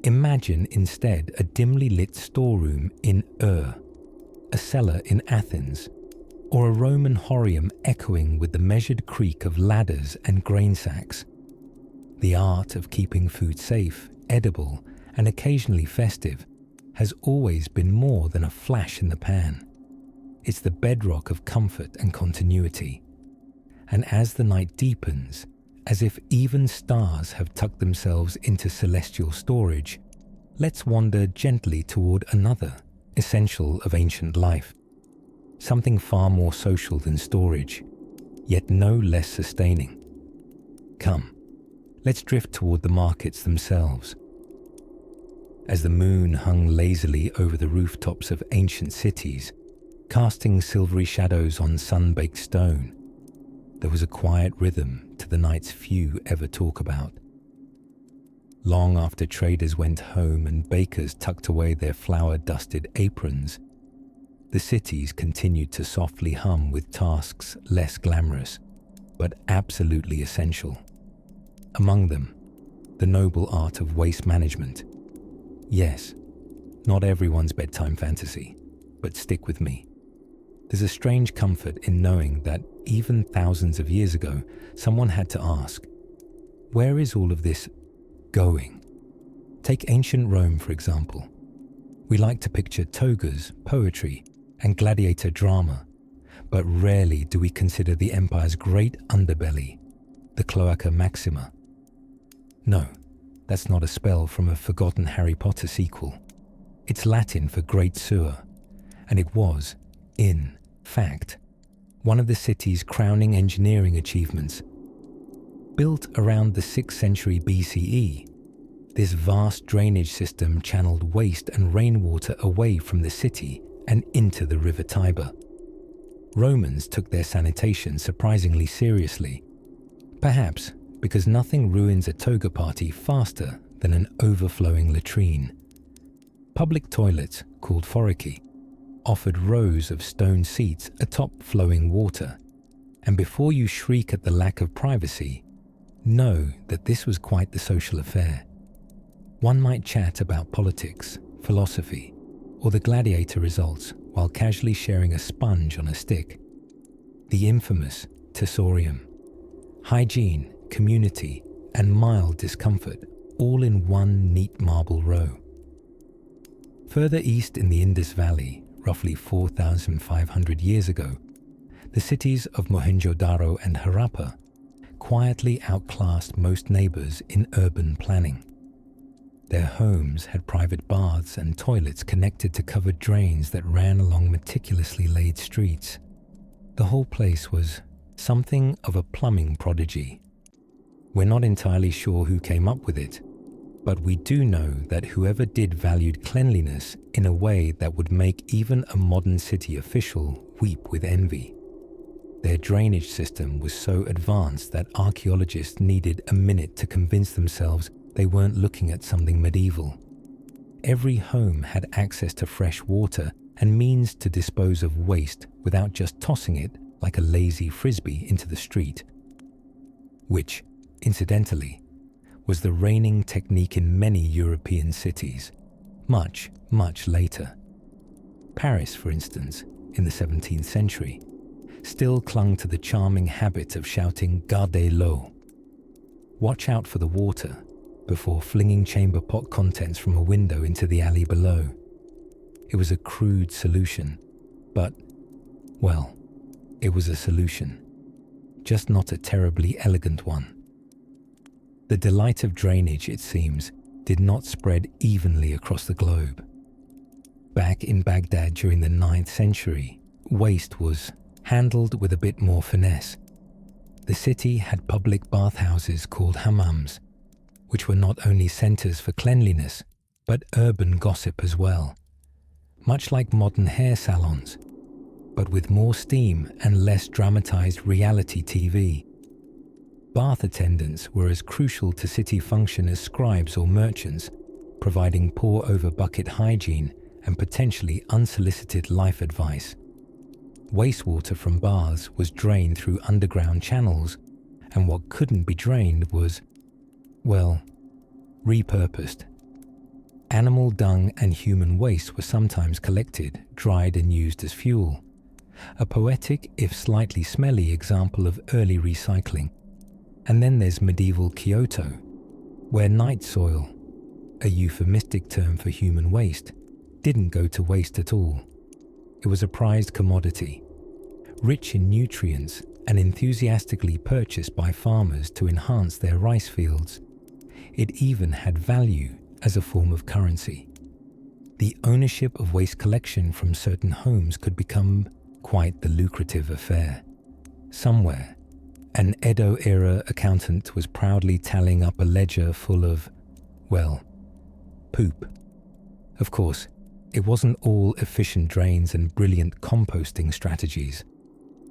imagine instead a dimly lit storeroom in Ur, a cellar in Athens, or a Roman horium echoing with the measured creak of ladders and grain sacks. The art of keeping food safe, edible, and occasionally festive has always been more than a flash in the pan. It's the bedrock of comfort and continuity. And as the night deepens, as if even stars have tucked themselves into celestial storage, let's wander gently toward another essential of ancient life. Something far more social than storage, yet no less sustaining. Come, let's drift toward the markets themselves. As the moon hung lazily over the rooftops of ancient cities, casting silvery shadows on sun-baked stone, there was a quiet rhythm to the nights few ever talk about. Long after traders went home and bakers tucked away their flour-dusted aprons, the cities continued to softly hum with tasks less glamorous, but absolutely essential. Among them, the noble art of waste management. Yes, not everyone's bedtime fantasy, but stick with me. There's a strange comfort in knowing that even thousands of years ago, someone had to ask, where is all of this going? Take ancient Rome, for example. We like to picture togas, poetry, and gladiator drama, but rarely do we consider the empire's great underbelly, the Cloaca Maxima. No, that's not a spell from a forgotten Harry Potter sequel. It's Latin for Great Sewer, and it was, in fact, one of the city's crowning engineering achievements. Built around the 6th century BCE, this vast drainage system channeled waste and rainwater away from the city and into the river Tiber. Romans took their sanitation surprisingly seriously, perhaps because nothing ruins a toga party faster than an overflowing latrine. Public toilets, called forici, offered rows of stone seats atop flowing water, and before you shriek at the lack of privacy, know that this was quite the social affair. One might chat about politics, philosophy, or the gladiator results while casually sharing a sponge on a stick. The infamous tessorium. Hygiene, community, and mild discomfort, all in one neat marble row. Further east in the Indus Valley, roughly 4,500 years ago, the cities of Mohenjo-Daro and Harappa quietly outclassed most neighbors in urban planning. Their homes had private baths and toilets connected to covered drains that ran along meticulously laid streets. The whole place was something of a plumbing prodigy. We're not entirely sure who came up with it, but we do know that whoever did valued cleanliness in a way that would make even a modern city official weep with envy. Their drainage system was so advanced that archaeologists needed a minute to convince themselves they weren't looking at something medieval. Every home had access to fresh water and means to dispose of waste without just tossing it like a lazy frisbee into the street. Which, incidentally, was the reigning technique in many European cities, much, much later. Paris, for instance, in the 17th century, still clung to the charming habit of shouting "Gardez l'eau," watch out for the water, before flinging chamber pot contents from a window into the alley below. It was a crude solution, but, well, it was a solution, just not a terribly elegant one. The delight of drainage, it seems, did not spread evenly across the globe. Back in Baghdad during the 9th century, waste was handled with a bit more finesse. The city had public bathhouses called hammams, which were not only centers for cleanliness, but urban gossip as well. Much like modern hair salons, but with more steam and less dramatized reality TV. Bath attendants were as crucial to city function as scribes or merchants, providing pour-over-bucket hygiene and potentially unsolicited life advice. Wastewater from baths was drained through underground channels, and what couldn't be drained was, well, repurposed. Animal dung and human waste were sometimes collected, dried and used as fuel. A poetic, if slightly smelly, example of early recycling. And then there's medieval Kyoto, where night soil, a euphemistic term for human waste, didn't go to waste at all. It was a prized commodity, rich in nutrients and enthusiastically purchased by farmers to enhance their rice fields. It even had value as a form of currency. The ownership of waste collection from certain homes could become quite the lucrative affair. Somewhere, an Edo-era accountant was proudly tallying up a ledger full of, well, poop. Of course, it wasn't all efficient drains and brilliant composting strategies.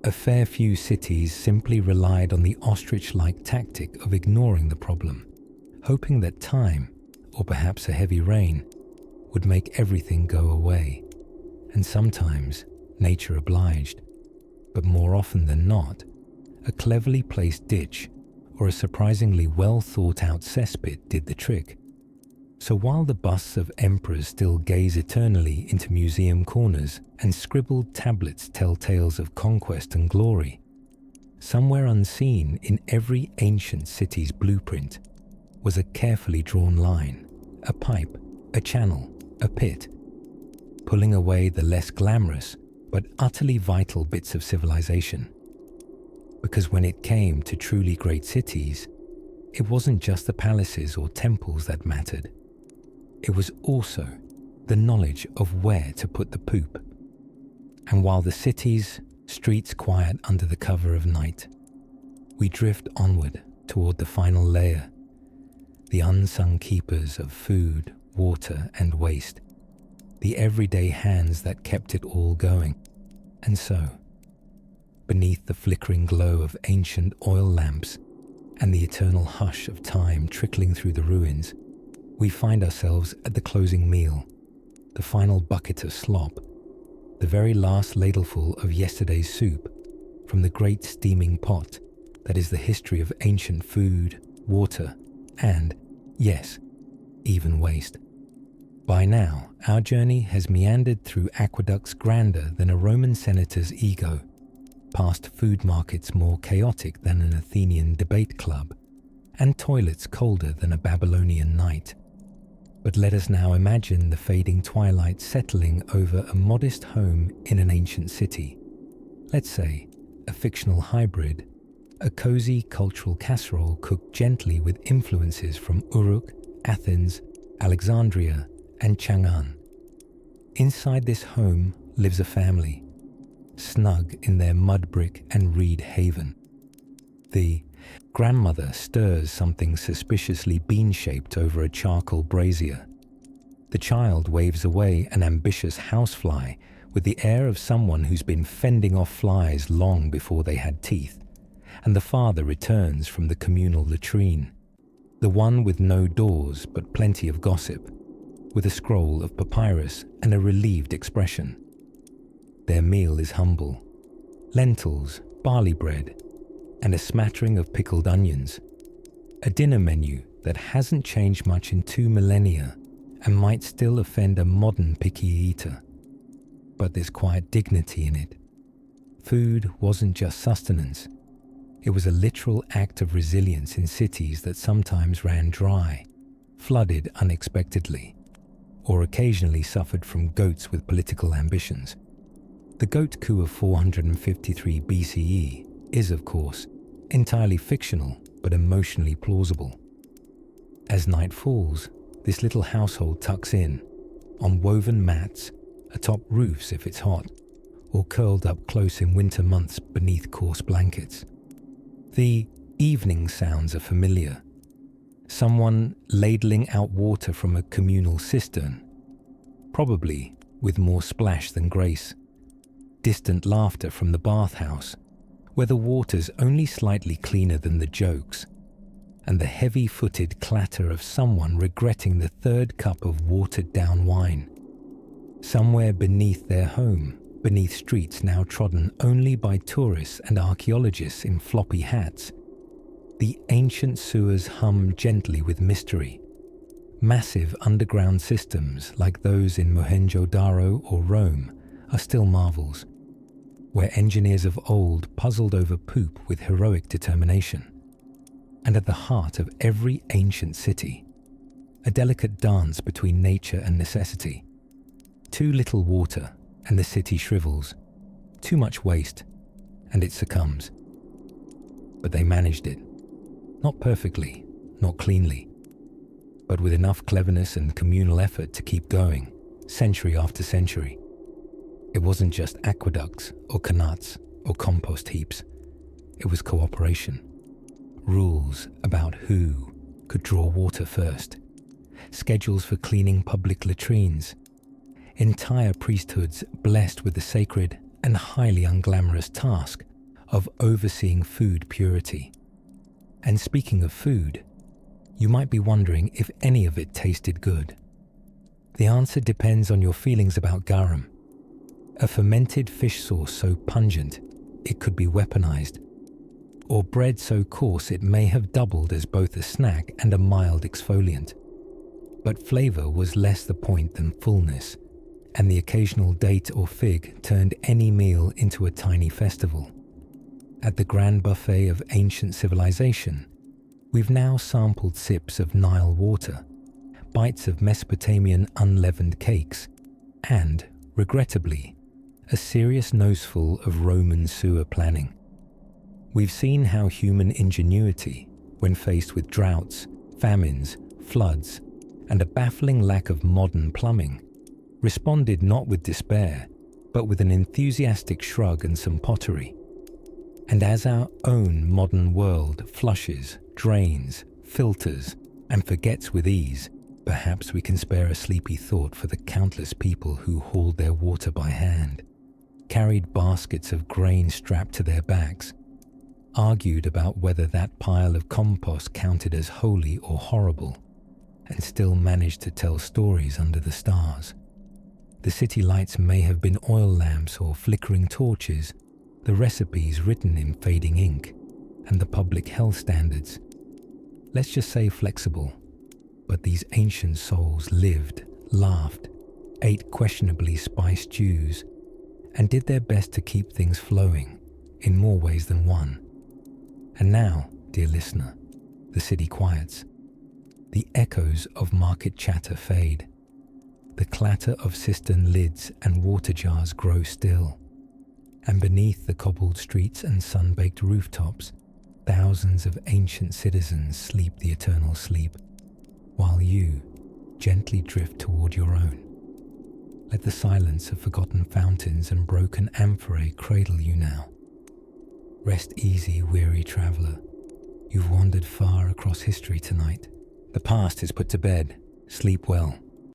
A fair few cities simply relied on the ostrich-like tactic of ignoring the problem, hoping that time, or perhaps a heavy rain, would make everything go away. And sometimes nature obliged, but more often than not, a cleverly placed ditch or a surprisingly well thought out cesspit did the trick. So while the busts of emperors still gaze eternally into museum corners and scribbled tablets tell tales of conquest and glory, somewhere unseen in every ancient city's blueprint was a carefully drawn line, a pipe, a channel, a pit, pulling away the less glamorous but utterly vital bits of civilization. Because when it came to truly great cities, it wasn't just the palaces or temples that mattered. It was also the knowledge of where to put the poop. And while the city's streets quiet under the cover of night, we drift onward toward the final layer, the unsung keepers of food, water, and waste, the everyday hands that kept it all going. And so, beneath the flickering glow of ancient oil lamps and the eternal hush of time trickling through the ruins, we find ourselves at the closing meal, the final bucket of slop, the very last ladleful of yesterday's soup from the great steaming pot that is the history of ancient food, water, and, yes, even waste. By now, our journey has meandered through aqueducts grander than a Roman senator's ego, past food markets more chaotic than an Athenian debate club, and toilets colder than a Babylonian night. But let us now imagine the fading twilight settling over a modest home in an ancient city. Let's say a fictional hybrid, a cozy cultural casserole cooked gently with influences from Uruk, Athens, Alexandria, and Chang'an. Inside this home lives a family, snug in their mud brick and reed haven. The grandmother stirs something suspiciously bean-shaped over a charcoal brazier. The child waves away an ambitious housefly with the air of someone who's been fending off flies long before they had teeth, and the father returns from the communal latrine, the one with no doors but plenty of gossip, with a scroll of papyrus and a relieved expression. Their meal is humble: lentils, barley bread, and a smattering of pickled onions. A dinner menu that hasn't changed much in 2 millennia and might still offend a modern picky eater. But there's quiet dignity in it. Food wasn't just sustenance. It was a literal act of resilience in cities that sometimes ran dry, flooded unexpectedly, or occasionally suffered from goats with political ambitions. The goat coup of 453 BCE is, of course, entirely fictional but emotionally plausible. As night falls, this little household tucks in, on woven mats, atop roofs if it's hot, or curled up close in winter months beneath coarse blankets. The evening sounds are familiar. Someone ladling out water from a communal cistern, probably with more splash than grace. Distant laughter from the bathhouse, where the water's only slightly cleaner than the jokes, and the heavy-footed clatter of someone regretting the third cup of watered-down wine. Somewhere beneath their home, beneath streets now trodden only by tourists and archaeologists in floppy hats, the ancient sewers hum gently with mystery. Massive underground systems like those in Mohenjo-Daro or Rome are still marvels, where engineers of old puzzled over poop with heroic determination. And at the heart of every ancient city, a delicate dance between nature and necessity. Too little water and the city shrivels. Too much waste and it succumbs. But they managed it. Not perfectly, not cleanly, but with enough cleverness and communal effort to keep going, century after century. It wasn't just aqueducts or qanats or compost heaps. It was cooperation. Rules about who could draw water first. Schedules for cleaning public latrines. Entire priesthoods blessed with the sacred and highly unglamorous task of overseeing food purity. And speaking of food, you might be wondering if any of it tasted good. The answer depends on your feelings about garam, a fermented fish sauce so pungent it could be weaponized, or bread so coarse it may have doubled as both a snack and a mild exfoliant. But flavor was less the point than fullness, and the occasional date or fig turned any meal into a tiny festival. At the grand buffet of ancient civilization, we've now sampled sips of Nile water, bites of Mesopotamian unleavened cakes, and, regrettably, a serious noseful of Roman sewer planning. We've seen how human ingenuity, when faced with droughts, famines, floods, and a baffling lack of modern plumbing, responded not with despair, but with an enthusiastic shrug and some pottery. And as our own modern world flushes, drains, filters, and forgets with ease, perhaps we can spare a sleepy thought for the countless people who hauled their water by hand, carried baskets of grain strapped to their backs, argued about whether that pile of compost counted as holy or horrible, and still managed to tell stories under the stars. The city lights may have been oil lamps or flickering torches, the recipes written in fading ink, and the public health standards, let's just say flexible. But these ancient souls lived, laughed, ate questionably spiced stews, and did their best to keep things flowing in more ways than one. And now, dear listener, the city quiets. The echoes of market chatter fade. The clatter of cistern lids and water jars grow still. And beneath the cobbled streets and sun-baked rooftops, thousands of ancient citizens sleep the eternal sleep, while you gently drift toward your own. Let the silence of forgotten fountains and broken amphorae cradle you now. Rest easy, weary traveler. You've wandered far across history tonight. The past is put to bed. Sleep well.